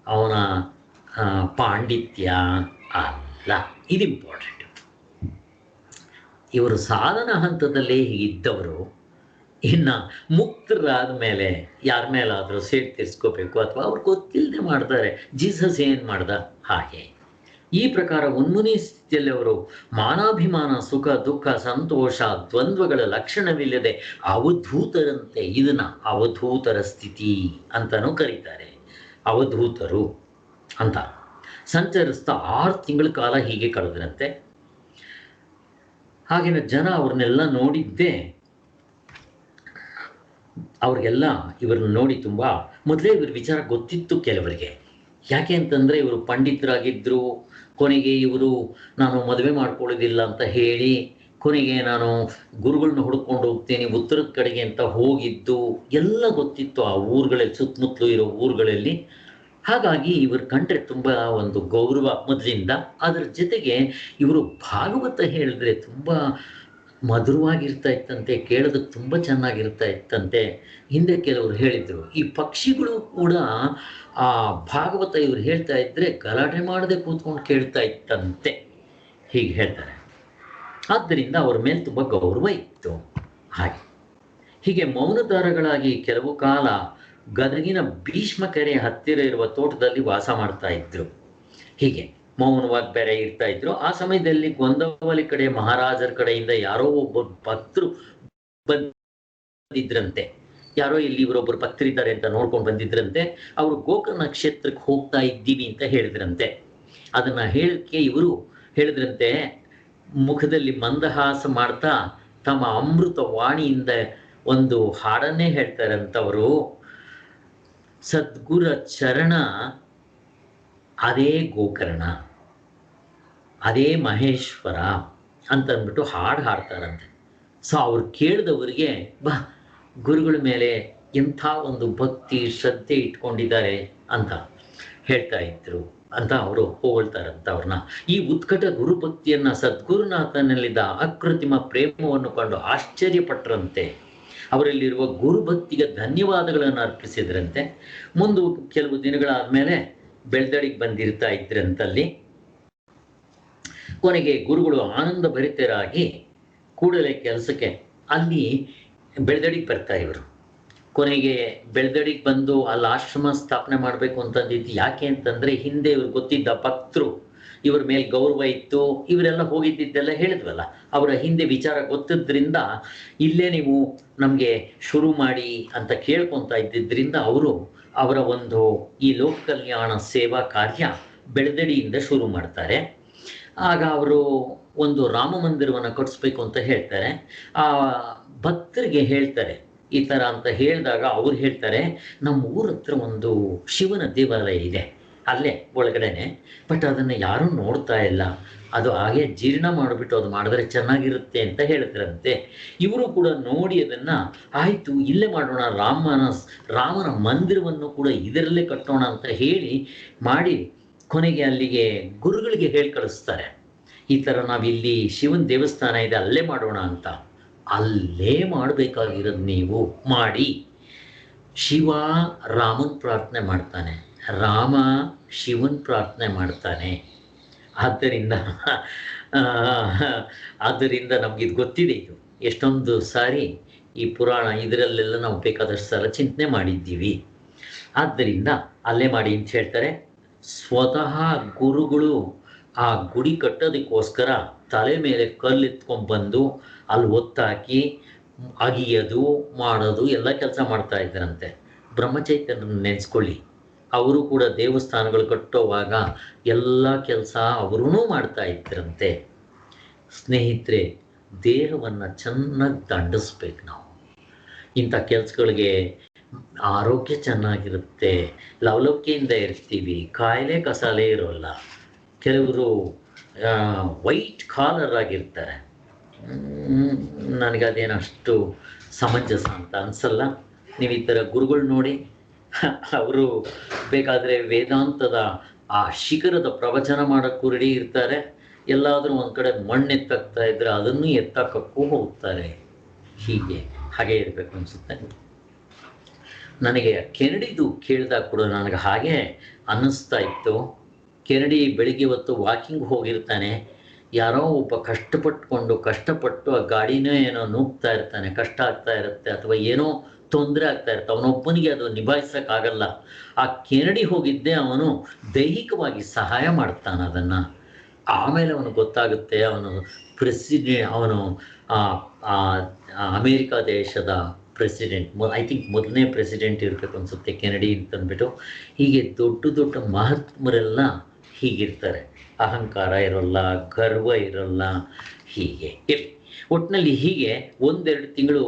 ಅವನ ಪಾಂಡಿತ್ಯ ಅಲ್ಲ. ಇದು ಇಂಪಾರ್ಟೆಂಟ್. ಇವರು ಸಾಧನ ಹಂತದಲ್ಲೇ ಹೀಗಿದ್ದವರು ಇನ್ನು ಮುಕ್ತರಾದ ಮೇಲೆ ಯಾರ ಮೇಲಾದರೂ ಸೇಟ್ ತೀರಿಸ್ಕೋಬೇಕು ಅಥವಾ ಅವ್ರು ಗೊತ್ತಿಲ್ಲದೆ ಮಾಡ್ತಾರೆ. ಜೀಸಸ್ ಏನು ಮಾಡ್ದ ಹಾಗೆ. ಈ ಪ್ರಕಾರ ಉನ್ಮುನಿ ಸ್ಥಿತಿಯಲ್ಲಿ ಅವರು ಮಾನಾಭಿಮಾನ, ಸುಖ ದುಃಖ, ಸಂತೋಷ, ದ್ವಂದ್ವಗಳ ಲಕ್ಷಣವಿಲ್ಲದೆ ಅವಧೂತರಂತೆ, ಇದನ್ನ ಅವಧೂತರ ಸ್ಥಿತಿ ಅಂತಲೂ ಕರೀತಾರೆ. ಅವಧೂತರು ಅಂತ ಸಂಚರಿಸ್ತಾ 6 ತಿಂಗಳ ಕಾಲ ಹೀಗೆ ಕಳೆದ್ರಂತೆ. ಹಾಗೆನ ಜನ ಅವ್ರನ್ನೆಲ್ಲ ನೋಡಿದ್ದೆ, ಅವ್ರಿಗೆಲ್ಲ ಇವ್ರನ್ನ ನೋಡಿ ತುಂಬ ಮೊದಲೇ ಇವ್ರ ವಿಚಾರ ಗೊತ್ತಿತ್ತು ಕೆಲವರಿಗೆ. ಯಾಕೆ ಅಂತಂದರೆ ಇವರು ಪಂಡಿತರಾಗಿದ್ದರು. ಕೊನೆಗೆ ಇವರು ನಾನು ಮದುವೆ ಮಾಡ್ಕೊಳ್ಳೋದಿಲ್ಲ ಅಂತ ಹೇಳಿ ಕೊನೆಗೆ ನಾನು ಗುರುಗಳನ್ನ ಹುಡ್ಕೊಂಡು ಹೋಗ್ತೀನಿ ಉತ್ತರದ ಕಡೆಗೆ ಅಂತ ಹೋಗಿದ್ದು ಎಲ್ಲ ಗೊತ್ತಿತ್ತು ಆ ಊರುಗಳಲ್ಲಿ, ಸುತ್ತಮುತ್ತಲು ಇರೋ ಊರುಗಳಲ್ಲಿ. ಹಾಗಾಗಿ ಇವರು ಕಂಡ್ರೆ ತುಂಬ ಒಂದು ಗೌರವ ಮೊದಲಿಂದ. ಅದರ ಜೊತೆಗೆ ಇವರು ಭಾಗವತ ಹೇಳಿದ್ರೆ ತುಂಬ ಮಧುರವಾಗಿರ್ತಾ ಇತ್ತಂತೆ, ಕೇಳೋದಕ್ಕೆ ತುಂಬ ಚೆನ್ನಾಗಿರ್ತಾ ಇತ್ತಂತೆ. ಹಿಂದೆ ಕೆಲವರು ಹೇಳಿದರು ಈ ಪಕ್ಷಿಗಳು ಕೂಡ ಆ ಭಾಗವತ ಇವ್ರು ಹೇಳ್ತಾ ಇದ್ದರೆ ಗಲಾಟೆ ಮಾಡದೆ ಕೂತ್ಕೊಂಡು ಕೇಳ್ತಾ ಇತ್ತಂತೆ, ಹೀಗೆ ಹೇಳ್ತಾರೆ. ಆದ್ದರಿಂದ ಅವ್ರ ಮೇಲೆ ತುಂಬ ಗೌರವ ಇತ್ತು. ಹೀಗೆ ಮೌನಧಾರಗಳಾಗಿ ಕೆಲವು ಕಾಲ ಗದಗಿನ ಭೀಷ್ಮ ಕೆರೆ ಹತ್ತಿರ ಇರುವ ತೋಟದಲ್ಲಿ ವಾಸ ಮಾಡ್ತಾ ಇದ್ರು. ಹೀಗೆ ಮೌನವಾಗಿ ಬೇರೆ ಇರ್ತಾ ಇದ್ರು. ಆ ಸಮಯದಲ್ಲಿ ಗೊಂದವಲಿ ಕಡೆ ಮಹಾರಾಜರ ಕಡೆಯಿಂದ ಯಾರೋ ಒಬ್ಬರು ಭಕ್ತರು ಬಂದಿದ್ರಂತೆ. ಯಾರೋ ಇಲ್ಲಿ ಇವರೊಬ್ಬರು ಭಕ್ತರಿದ್ದಾರೆ ಅಂತ ನೋಡ್ಕೊಂಡು ಬಂದಿದ್ರಂತೆ. ಅವರು ಗೋಕರ್ಣ ಕ್ಷೇತ್ರಕ್ಕೆ ಹೋಗ್ತಾ ಇದ್ದೀವಿ ಅಂತ ಹೇಳಿದ್ರಂತೆ. ಅದನ್ನ ಹೇಳಕ್ಕೆ ಇವರು ಹೇಳಿದ್ರಂತೆ, ಮುಖದಲ್ಲಿ ಮಂದಹಾಸ ಮಾಡ್ತಾ ತಮ್ಮ ಅಮೃತ ವಾಣಿಯಿಂದ ಒಂದು ಹಾಡನ್ನೇ ಹೇಳ್ತಾರಂತವರು. ಸದ್ಗುರ ಚರಣ ಅದೇ ಗೋಕರ್ಣ, ಅದೇ ಮಹೇಶ್ವರ ಅಂತಂದ್ಬಿಟ್ಟು ಹಾಡು ಹಾಡ್ತಾರಂತೆ. ಸೊ ಅವ್ರು ಕೇಳಿದವರಿಗೆ ಬಾ ಗುರುಗಳ ಮೇಲೆ ಎಂಥ ಒಂದು ಭಕ್ತಿ ಶ್ರದ್ಧೆ ಇಟ್ಕೊಂಡಿದ್ದಾರೆ ಅಂತ ಹೇಳ್ತಾ ಇದ್ರು ಅಂತ ಅವರು ಹೊಗಳ್ತಾರಂತ ಅವ್ರನ್ನ. ಈ ಉತ್ಕಟ ಗುರುಭಕ್ತಿಯನ್ನ ಸದ್ಗುರುನಾಥನಲ್ಲಿದ್ದ ಅಕೃತಿಮ ಪ್ರೇಮವನ್ನು ಕಂಡು ಆಶ್ಚರ್ಯಪಟ್ಟರಂತೆ. ಅವರಲ್ಲಿರುವ ಗುರುಭಕ್ತಿಗೆ ಧನ್ಯವಾದಗಳನ್ನು ಅರ್ಪಿಸಿದ್ರಂತೆ. ಮುಂದೆ ಕೆಲವು ದಿನಗಳಾದ್ಮೇಲೆ ಬೆಳ್ದಡಿಗೆ ಬಂದಿರ್ತಾ ಇದ್ರಂತಲ್ಲಿ. ಕೊನೆಗೆ ಗುರುಗಳು ಆನಂದ ಭರಿತರಾಗಿ ಕೂಡಲೇ ಕೆಲಸಕ್ಕೆ ಅಲ್ಲಿ ಬೆಳ್ದಡಿಗೆ ಬರ್ತಾ ಇವರು. ಕೊನೆಗೆ ಬೆಳ್ದಡಿಗೆ ಬಂದು ಅಲ್ಲಿ ಆಶ್ರಮ ಸ್ಥಾಪನೆ ಮಾಡಬೇಕು ಅಂತಂದಿದ್ದು ಯಾಕೆ ಅಂತಂದ್ರೆ ಹಿಂದೆ ಇವ್ರು ಗೊತ್ತಿದ್ದ ಭಕ್ತರು, ಇವ್ರ ಮೇಲೆ ಗೌರವ ಇತ್ತು, ಇವರೆಲ್ಲ ಹೋಗಿದ್ದಿದ್ದೆಲ್ಲ ಹೇಳಿದ್ವಲ್ಲ, ಅವರ ಹಿಂದೆ ವಿಚಾರ ಗೊತ್ತಿದ್ರಿಂದ ಇಲ್ಲೇ ನೀವು ನಮಗೆ ಶುರು ಮಾಡಿ ಅಂತ ಕೇಳ್ಕೊತಾ ಇದ್ದಿದ್ದರಿಂದ ಅವರು ಅವರ ಒಂದು ಈ ಲೋಕ ಕಲ್ಯಾಣ ಸೇವಾ ಕಾರ್ಯ ಬೆಳ್ದಡಿಯಿಂದ ಶುರು ಮಾಡ್ತಾರೆ. ಆಗ ಅವರು ಒಂದು ರಾಮ ಮಂದಿರವನ್ನು ಕಟ್ಟಿಸ್ಬೇಕು ಅಂತ ಹೇಳ್ತಾರೆ. ಆ ಭಕ್ತರಿಗೆ ಹೇಳ್ತಾರೆ ಈ ಥರ ಅಂತ ಹೇಳಿದಾಗ ಅವ್ರು ಹೇಳ್ತಾರೆ, ನಮ್ಮ ಊರ ಹತ್ರ ಒಂದು ಶಿವನ ದೇವಾಲಯ ಇದೆ, ಅಲ್ಲೇ ಒಳಗಡೆನೆ, ಬಟ್ ಅದನ್ನು ಯಾರೂ ನೋಡ್ತಾ ಇಲ್ಲ, ಅದು ಹಾಗೆ ಜೀರ್ಣ ಮಾಡಿಬಿಟ್ಟು ಅದು ಮಾಡಿದ್ರೆ ಚೆನ್ನಾಗಿರುತ್ತೆ ಅಂತ ಹೇಳ್ತಾರಂತೆ. ಇವರು ಕೂಡ ನೋಡಿ ಅದನ್ನು ಆಯಿತು ಇಲ್ಲೇ ಮಾಡೋಣ, ರಾಮನ ಮಂದಿರವನ್ನು ಕೂಡ ಇದರಲ್ಲೇ ಕಟ್ಟೋಣ ಅಂತ ಹೇಳಿ ಮಾಡಿ ಕೊನೆಗೆ ಅಲ್ಲಿಗೆ ಗುರುಗಳಿಗೆ ಹೇಳಿ ಕಳಿಸ್ತಾರೆ, ಈ ಥರ ನಾವಿಲ್ಲಿ ಶಿವನ ದೇವಸ್ಥಾನ ಇದೆ ಅಲ್ಲೇ ಮಾಡೋಣ ಅಂತ. ಅಲ್ಲೇ ಮಾಡಬೇಕಾಗಿರೋದು ನೀವು ಮಾಡಿ. ಶಿವ ರಾಮನ್ ಪ್ರಾರ್ಥನೆ ಮಾಡ್ತಾನೆ, ರಾಮ ಶಿವನ್ ಪ್ರಾರ್ಥನೆ ಮಾಡ್ತಾನೆ. ಆದ್ದರಿಂದ ನಮ್ಗಿದು ಗೊತ್ತಿದೆ. ಇದು ಎಷ್ಟೊಂದು ಸಾರಿ ಈ ಪುರಾಣ ಇದರಲ್ಲೆಲ್ಲ ನಾವು ಬೇಕಾದಷ್ಟು ಸಲ ಚಿಂತನೆ ಮಾಡಿದ್ದೀವಿ. ಆದ್ದರಿಂದ ಅಲ್ಲೇ ಮಾಡಿ ಅಂತ ಹೇಳ್ತಾರೆ. ಸ್ವತಃ ಗುರುಗಳು ಆ ಗುಡಿ ಕಟ್ಟೋದಕ್ಕೋಸ್ಕರ ತಲೆ ಮೇಲೆ ಕಲ್ಲೆತ್ಕೊಂಡ್ಬಂದು ಅಲ್ಲಿ ಒತ್ತಾಕಿ ಅಗಿಯೋದು ಮಾಡೋದು ಎಲ್ಲ ಕೆಲಸ ಮಾಡ್ತಾ ಇದ್ದರಂತೆ. ಬ್ರಹ್ಮಚೈತನ್ಯನ ನೆನೆಸ್ಕೊಳ್ಳಿ, ಅವರು ಕೂಡ ದೇವಸ್ಥಾನಗಳು ಕಟ್ಟೋವಾಗ ಎಲ್ಲ ಕೆಲಸ ಅವರೂ ಮಾಡ್ತಾ ಇದ್ದರಂತೆ. ಸ್ನೇಹಿತರೆ, ದೇಹವನ್ನು ಚೆನ್ನಾಗಿ ದಂಡಿಸ್ಬೇಕು ನಾವು. ಇಂಥ ಕೆಲಸಗಳಿಗೆ ಆರೋಗ್ಯ ಚೆನ್ನಾಗಿರುತ್ತೆ, ಲವಲವಿಕೆಯಿಂದ ಇರ್ತೀವಿ, ಕಾಯಿಲೆ ಕಸಾಲೆ ಇರೋಲ್ಲ. ಕೆಲವರು ವೈಟ್ ಕಾಲರ್ ಆಗಿರ್ತಾರೆ. ನನಗದೇನು ಅಷ್ಟು ಸಮಂಜಸ ಅಂತ ಅನಿಸಲ್ಲ. ನೀವು ಈ ಥರ ಗುರುಗಳು ನೋಡಿ, ಅವರು ಬೇಕಾದರೆ ವೇದಾಂತದ ಆ ಶಿಖರದ ಪ್ರವಚನ ಮಾಡೋಕ್ಕೂ ರೆಡಿ ಇರ್ತಾರೆ. ಎಲ್ಲಾದರೂ ಒಂದು ಕಡೆ ಮಣ್ಣು ಎತ್ತಾಕ್ತಾ ಇದ್ದರೆ ಅದನ್ನು ಎತ್ತಾಕಕ್ಕೂ ಹೋಗ್ತಾರೆ. ಹಾಗೆ ಇರಬೇಕು ಅನಿಸುತ್ತೆ. ನನಗೆ ಕೆನಡಿದು ಕೇಳಿದಾಗ ಕೂಡ ನನಗೆ ಹಾಗೆ ಅನ್ನಿಸ್ತಾ ಇತ್ತು. ಕೆನಡಿ ಬೆಳಿಗ್ಗೆ ಹೊತ್ತು ವಾಕಿಂಗ್ ಹೋಗಿರ್ತಾನೆ. ಯಾರೋ ಒಬ್ಬ ಕಷ್ಟಪಟ್ಟು ಆ ಗಾಡಿನೇ ಏನೋ ನೂಗ್ತಾ ಇರ್ತಾನೆ, ಕಷ್ಟ ಆಗ್ತಾ ಇರುತ್ತೆ ಅಥವಾ ಏನೋ ತೊಂದರೆ ಆಗ್ತಾ ಇರುತ್ತೆ. ಅವನೊಬ್ಬನಿಗೆ ಅದು ನಿಭಾಯಿಸೋಕ್ಕಾಗಲ್ಲ. ಆ ಕೆನಡಿ ಹೋಗಿದ್ದೆ ಅವನು ದೈಹಿಕವಾಗಿ ಸಹಾಯ ಮಾಡ್ತಾನೆ ಅದನ್ನು. ಆಮೇಲೆ ಅವನು ಗೊತ್ತಾಗುತ್ತೆ ಅವನು ಅಮೇರಿಕಾ ದೇಶದ ಪ್ರೆಸಿಡೆಂಟ್, ಐ ಥಿಂಕ್ ಮೊದಲನೇ ಪ್ರೆಸಿಡೆಂಟ್ ಇರಬೇಕು ಅನಿಸುತ್ತೆ ಕೆನಡಿ ಅಂತಂದ್ಬಿಟ್ಟು. ಹೀಗೆ ದೊಡ್ಡ ಮಹಾತ್ಮರೆಲ್ಲ ಹೀಗಿರ್ತಾರೆ. ಅಹಂಕಾರ ಇರೋಲ್ಲ, ಗರ್ವ ಇರೋಲ್ಲ. ಹೀಗೆ ಒಟ್ಟಿನಲ್ಲಿ ಹೀಗೆ 1-2 ತಿಂಗಳು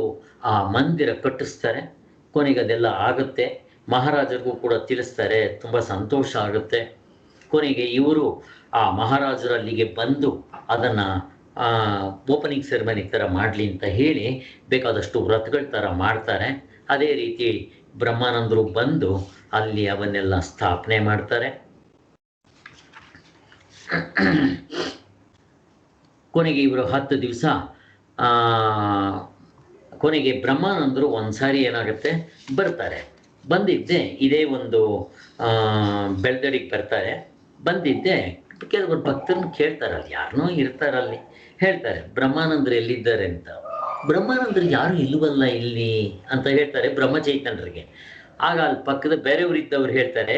ಆ ಮಂದಿರ ಕಟ್ಟಿಸ್ತಾರೆ. ಕೊನೆಗೆ ಅದೆಲ್ಲ ಆಗುತ್ತೆ. ಮಹಾರಾಜರಿಗೂ ಕೂಡ ತಿಳಿಸ್ತಾರೆ, ತುಂಬ ಸಂತೋಷ ಆಗುತ್ತೆ. ಕೊನೆಗೆ ಇವರು ಆ ಮಹಾರಾಜರಲ್ಲಿಗೆ ಬಂದು ಅದನ್ನು ಓಪನಿಂಗ್ ಸೆರೆಮನಿ ಥರ ಮಾಡಲಿ ಅಂತ ಹೇಳಿ ಬೇಕಾದಷ್ಟು ವ್ರತಗಳ ಥರ ಮಾಡ್ತಾರೆ. ಅದೇ ರೀತಿ ಬ್ರಹ್ಮಾನಂದರು ಬಂದು ಅಲ್ಲಿ ಅವನ್ನೆಲ್ಲ ಸ್ಥಾಪನೆ ಮಾಡ್ತಾರೆ. ಕೊನೆಗೆ ಇವರು 10 ದಿವಸ ಕೊನೆಗೆ ಬ್ರಹ್ಮಾನಂದರು ಒಂದ್ಸಾರಿ ಏನಾಗುತ್ತೆ ಬರ್ತಾರೆ. ಬಂದಿದ್ದೆ ಇದೇ ಒಂದು ಬೆಳ್ದಡಿಗೆ ಬರ್ತಾರೆ. ಬಂದಿದ್ದೆ ಕೆಲವರು ಭಕ್ತರನ್ನ ಕೇಳ್ತಾರಲ್ಲಿ, ಯಾರನ್ನೋ ಇರ್ತಾರಲ್ಲಿ, ಹೇಳ್ತಾರೆ ಬ್ರಹ್ಮಾನಂದರು ಎಲ್ಲಿದ್ದಾರೆ ಅಂತ. ಬ್ರಹ್ಮಾನಂದರು ಯಾರು ಇಲ್ಲವಲ್ಲ ಇಲ್ಲಿ ಅಂತ ಹೇಳ್ತಾರೆ ಬ್ರಹ್ಮಚೈತನ್ಯರಿಗೆ. ಆಗ ಅಲ್ಲಿ ಪಕ್ಕದ ಬೇರೆಯವರಿದ್ದವ್ರು ಹೇಳ್ತಾರೆ,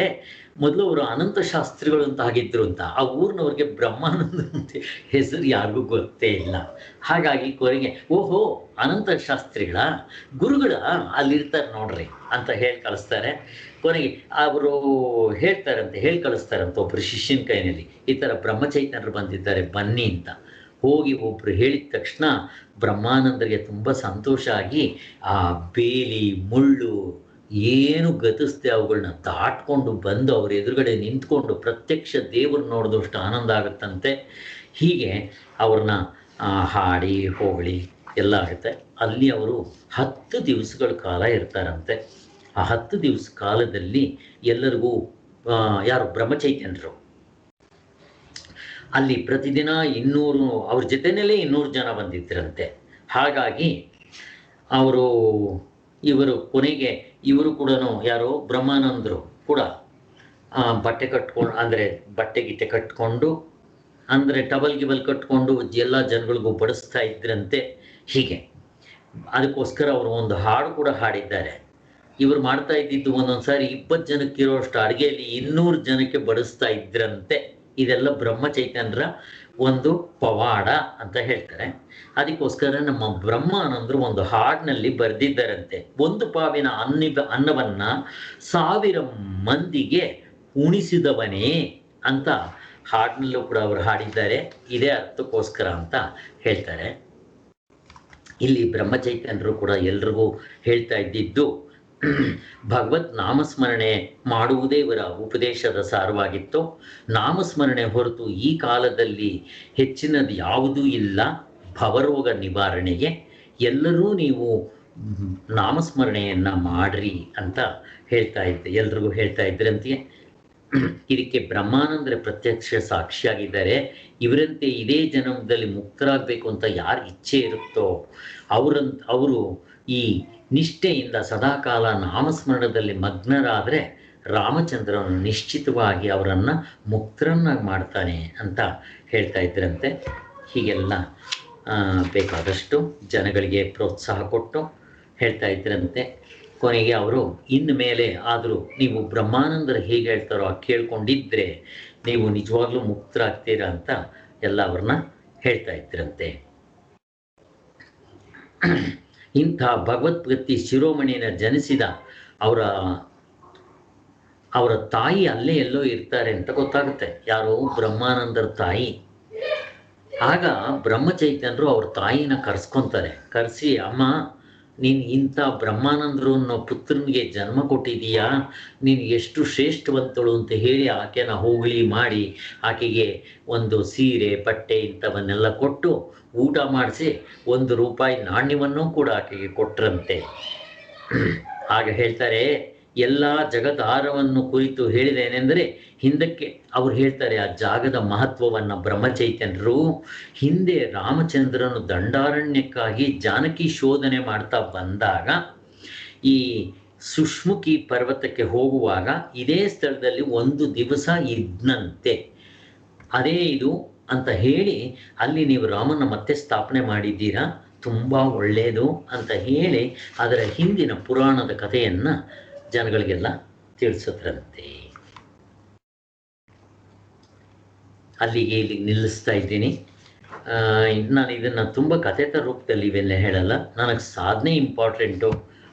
ಮೊದಲು ಅವರು ಅನಂತ ಶಾಸ್ತ್ರಿಗಳು ಅಂತ ಆಗಿದ್ರು ಅಂತ. ಆ ಊರಿನವ್ರಿಗೆ ಬ್ರಹ್ಮಾನಂದ ಅಂತ ಹೆಸರು ಯಾರಿಗೂ ಗೊತ್ತೇ ಇಲ್ಲ. ಹಾಗಾಗಿ ಕೊನೆಗೆ ಓಹೋ ಅನಂತ ಶಾಸ್ತ್ರಿಗಳ ಗುರುಗಳ ಅಲ್ಲಿರ್ತಾರೆ ನೋಡ್ರಿ ಅಂತ ಹೇಳಿ ಕಳಿಸ್ತಾರೆ. ಕೊನೆಗೆ ಅವರು ಹೇಳಿ ಕಳಿಸ್ತಾರಂತ ಒಬ್ಬರು ಶಿಷ್ಯನ ಕೈನಲ್ಲಿ, ಈ ಥರ ಬ್ರಹ್ಮಚೈತನ್ಯರು ಬಂದಿದ್ದಾರೆ ಬನ್ನಿ ಅಂತ. ಹೋಗಿ ಒಬ್ಬರು ಹೇಳಿದ ತಕ್ಷಣ ಬ್ರಹ್ಮಾನಂದರಿಗೆ ತುಂಬ ಸಂತೋಷ ಆಗಿ ಆ ಬೇಲಿ ಮುಳ್ಳು ಏನು ಗತಿಸ್ದೆ ಅವುಗಳನ್ನ ದಾಟ್ಕೊಂಡು ಬಂದು ಅವ್ರ ಎದುರುಗಡೆ ನಿಂತ್ಕೊಂಡು ಪ್ರತ್ಯಕ್ಷ ದೇವ್ರು ನೋಡಿದಷ್ಟು ಆನಂದ ಆಗುತ್ತಂತೆ. ಹೀಗೆ ಅವ್ರನ್ನ ಹಾಡಿ ಹೊಗಳಿ ಎಲ್ಲ ಆಗುತ್ತೆ. ಅಲ್ಲಿ ಅವರು 10 ದಿವಸಗಳ ಕಾಲ ಇರ್ತಾರಂತೆ. ಆ 10 ದಿವಸ ಕಾಲದಲ್ಲಿ ಎಲ್ಲರಿಗೂ ಯಾರು ಬ್ರಹ್ಮಚೈತನ್ಯರು ಅಲ್ಲಿ ಪ್ರತಿದಿನ 200 ಅವ್ರ ಜೊತೆಯಲ್ಲೇ 200 ಜನ ಬಂದಿದ್ದರಂತೆ. ಹಾಗಾಗಿ ಇವರು ಕೊನೆಗೆ ಇವರು ಕೂಡ ಯಾರೋ ಬ್ರಹ್ಮಾನಂದರು ಕೂಡ ಬಟ್ಟೆ ಕಟ್ಕೊಂಡು ಅಂದರೆ ಬಟ್ಟೆ ಗಿಟ್ಟೆ ಕಟ್ಕೊಂಡು ಅಂದರೆ ಟಬಲ್ ಗಿಬಲ್ ಕಟ್ಕೊಂಡು ಎಲ್ಲ ಜನಗಳಿಗೂ ಬಡಿಸ್ತಾ ಇದ್ರಂತೆ. ಹೀಗೆ ಅದಕ್ಕೋಸ್ಕರ ಅವರು ಒಂದು ಹಾಡು ಕೂಡ ಹಾಡಿದ್ದಾರೆ. ಇವರು ಮಾಡ್ತಾ ಇದ್ದಿದ್ದು ಒಂದೊಂದು ಸಾರಿ 20 ಜನಕ್ಕೆ ಇರೋಷ್ಟು ಅಡುಗೆಯಲ್ಲಿ 200 ಜನಕ್ಕೆ ಬಡಿಸ್ತಾ ಇದ್ರಂತೆ. ಇದೆಲ್ಲ ಬ್ರಹ್ಮಚೈತನ್ಯರ ಒಂದು ಪವಾಡ ಅಂತ ಹೇಳ್ತಾರೆ. ಅದಕ್ಕೋಸ್ಕರ ನಮ್ಮ ಬ್ರಹ್ಮಾನಂದರು ಒಂದು ಹಾಡಿನಲ್ಲಿ ಬರೆದಿದ್ದಾರಂತೆ, 1 ಪಾವಿನ ಅನ್ನವನ್ನ 1000 ಮಂದಿಗೆ ಉಣಿಸಿದವನೇ ಅಂತ ಹಾಡಿನಲ್ಲೂ ಕೂಡ ಅವರು ಹಾಡಿದ್ದಾರೆ. ಇದೇ ಅರ್ಥಕ್ಕೋಸ್ಕರ ಅಂತ ಹೇಳ್ತಾರೆ. ಇಲ್ಲಿ ಬ್ರಹ್ಮಚೈತನ್ಯರು ಕೂಡ ಎಲ್ರಿಗೂ ಹೇಳ್ತಾ ಇದ್ದಿದ್ದು ಭಗವತ್ ನಾಮಸ್ಮರಣೆ ಮಾಡುವುದೇ ಇವರ ಉಪದೇಶದ ಸಾರವಾಗಿತ್ತು. ನಾಮಸ್ಮರಣೆ ಹೊರತು ಈ ಕಾಲದಲ್ಲಿ ಹೆಚ್ಚಿನದು ಯಾವುದೂ ಇಲ್ಲ ಭವರೋಗ ನಿವಾರಣೆಗೆ. ಎಲ್ಲರೂ ನೀವು ನಾಮಸ್ಮರಣೆಯನ್ನು ಮಾಡ್ರಿ ಅಂತ ಎಲ್ರಿಗೂ ಹೇಳ್ತಾ ಇದ್ರಂತೆ. ಇದಕ್ಕೆ ಬ್ರಹ್ಮಾನಂದರ ಪ್ರತ್ಯಕ್ಷ ಸಾಕ್ಷಿಯಾಗಿದ್ದಾರೆ. ಇವರಂತೆ ಇದೇ ಜನ್ಮದಲ್ಲಿ ಮುಕ್ತರಾಗಬೇಕು ಅಂತ ಯಾರು ಇಚ್ಛೆ ಇರುತ್ತೋ ಅವರು ಈ ನಿಷ್ಠೆಯಿಂದ ಸದಾಕಾಲ ನಾಮಸ್ಮರಣದಲ್ಲಿ ಮಗ್ನರಾದರೆ ರಾಮಚಂದ್ರನು ನಿಶ್ಚಿತವಾಗಿ ಅವರನ್ನು ಮುಕ್ತರನ್ನಾಗಿ ಮಾಡ್ತಾನೆ ಅಂತ ಹೇಳ್ತಾ ಇದ್ರಂತೆ. ಹೀಗೆಲ್ಲ ಬೇಕಾದಷ್ಟು ಜನಗಳಿಗೆ ಪ್ರೋತ್ಸಾಹ ಕೊಟ್ಟು ಹೇಳ್ತಾ ಇದ್ರಂತೆ. ಕೊನೆಗೆ ಅವರು ಇನ್ನು ಮೇಲೆ ಆದರೂ ನೀವು ಬ್ರಹ್ಮಾನಂದರು ಹೇಗೆ ಹೇಳ್ತಾರೋ ಕೇಳ್ಕೊಂಡಿದ್ರೆ ನೀವು ನಿಜವಾಗ್ಲೂ ಮುಕ್ತರಾಗ್ತೀರಾ ಅಂತ ಎಲ್ಲ ಅವ್ರನ್ನ ಹೇಳ್ತಾ ಇದ್ರಂತೆ. ಇಂಥ ಭಗವದ್ಭಕ್ತಿ ಶಿರೋಮಣಿನ ಜನಿಸಿದ ಅವರ ತಾಯಿ ಅಲ್ಲೇ ಎಲ್ಲೋ ಇರ್ತಾರೆ ಅಂತ ಗೊತ್ತಾಗುತ್ತೆ. ಯಾರೋ ಬ್ರಹ್ಮಾನಂದರ ತಾಯಿ. ಆಗ ಬ್ರಹ್ಮಚೈತನ್ಯರು ಅವ್ರ ತಾಯಿನ ಕರೆಸ್ಕೊತಾರೆ. ಕರೆಸಿ, ಅಮ್ಮ ನೀನು ಇಂಥ ಬ್ರಹ್ಮಾನಂದರು ಅನ್ನೋ ಪುತ್ರನಿಗೆ ಜನ್ಮ ಕೊಟ್ಟಿದೀಯಾ, ನೀನು ಎಷ್ಟು ಶ್ರೇಷ್ಠವಂತಳು ಅಂತ ಹೇಳಿ ಆಕೆನ ಹೋಗಲಿ ಮಾಡಿ ಆಕೆಗೆ ಒಂದು ಸೀರೆ ಬಟ್ಟೆ ಇಂಥವನ್ನೆಲ್ಲ ಕೊಟ್ಟು ಊಟ ಮಾಡಿಸಿ 1 ರೂಪಾಯಿ ನಾಣ್ಯವನ್ನು ಕೂಡ ಆಕೆಗೆ ಕೊಟ್ರಂತೆ. ಆಗ ಹೇಳ್ತಾರೆ, ಎಲ್ಲ ಜಗದಾರವನ್ನು ಕುರಿತು ಹೇಳಿದೇನೆಂದರೆ ಹಿಂದಕ್ಕೆ ಅವ್ರು ಹೇಳ್ತಾರೆ ಆ ಜಾಗದ ಮಹತ್ವವನ್ನು ಬ್ರಹ್ಮಚೈತನ್ಯರು. ಹಿಂದೆ ರಾಮಚಂದ್ರನು ದಂಡಾರಣ್ಯಕ್ಕಾಗಿ ಜಾನಕಿ ಶೋಧನೆ ಮಾಡ್ತಾ ಬಂದಾಗ ಈ ಸುಷ್ಮುಖಿ ಪರ್ವತಕ್ಕೆ ಹೋಗುವಾಗ ಇದೇ ಸ್ಥಳದಲ್ಲಿ 1 ದಿವಸ ಇದ್ನಂತೆ. ಅದೇ ಇದು ಅಂತ ಹೇಳಿ ಅಲ್ಲಿ ನೀವು ರಾಮನ ಮತ್ತೆ ಸ್ಥಾಪನೆ ಮಾಡಿದ್ದೀರಾ, ತುಂಬ ಒಳ್ಳೆಯದು ಅಂತ ಹೇಳಿ ಅದರ ಹಿಂದಿನ ಪುರಾಣದ ಕಥೆಯನ್ನು ಜನಗಳಿಗೆಲ್ಲ ತಿಳಿಸಿದ್ರಂತೆ. ಅಲ್ಲಿಗೆ ಇಲ್ಲಿಗೆ ನಿಲ್ಲಿಸ್ತಾ ಇದ್ದೀನಿ. ನಾನು ಇದನ್ನು ತುಂಬ ಕಥೆತ ರೂಪದಲ್ಲಿ ಇವೆಲ್ಲ ಹೇಳಲ್ಲ. ನನಗೆ ಸಾಧನೆ ಇಂಪಾರ್ಟೆಂಟು,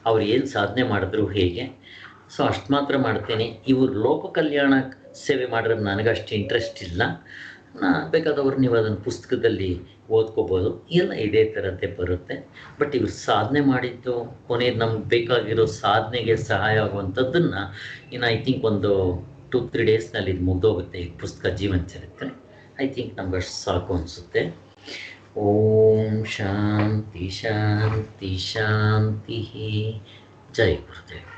ಅವ್ರು ಏನು ಸಾಧನೆ ಮಾಡಿದ್ರು ಹೇಗೆ, ಸೊ ಅಷ್ಟು ಮಾತ್ರ ಮಾಡ್ತೇನೆ. ಇವರು ಲೋಕ ಕಲ್ಯಾಣ ಸೇವೆ ಮಾಡಿದ್ರೆ ನನಗಷ್ಟು ಇಂಟ್ರೆಸ್ಟ್ ಇಲ್ಲ. ಬೇಕಾದವ್ರು ನೀವು ಅದನ್ನು ಪುಸ್ತಕದಲ್ಲಿ ಓದ್ಕೋಬೋದು, ಎಲ್ಲ ಇದೇ ಥರದ್ದೇ ಬರುತ್ತೆ. ಬಟ್ ಇವರು ಸಾಧನೆ ಮಾಡಿದ್ದು ಕೊನೆಗೆ ನಮ್ಗೆ ಬೇಕಾಗಿರೋ ಸಾಧನೆಗೆ ಸಹಾಯ ಆಗುವಂಥದ್ದನ್ನು ಇನ್ನು ಐ ಥಿಂಕ್ ಒಂದು 2-3 ಡೇಸ್ನಲ್ಲಿ ಇದು ಮುಗ್ದೋಗುತ್ತೆ ಈ ಪುಸ್ತಕ ಜೀವನ ಚರಿತ್ರೆ. ಐ ಥಿಂಕ್ ನಮ್ಗೆ ಅಷ್ಟು ಸಾಕು ಅನಿಸುತ್ತೆ. ಓಂ ಶಾಂತಿ ಶಾಂತಿ ಶಾಂತಿ. ಜೈ ಗುರುದೇವ್.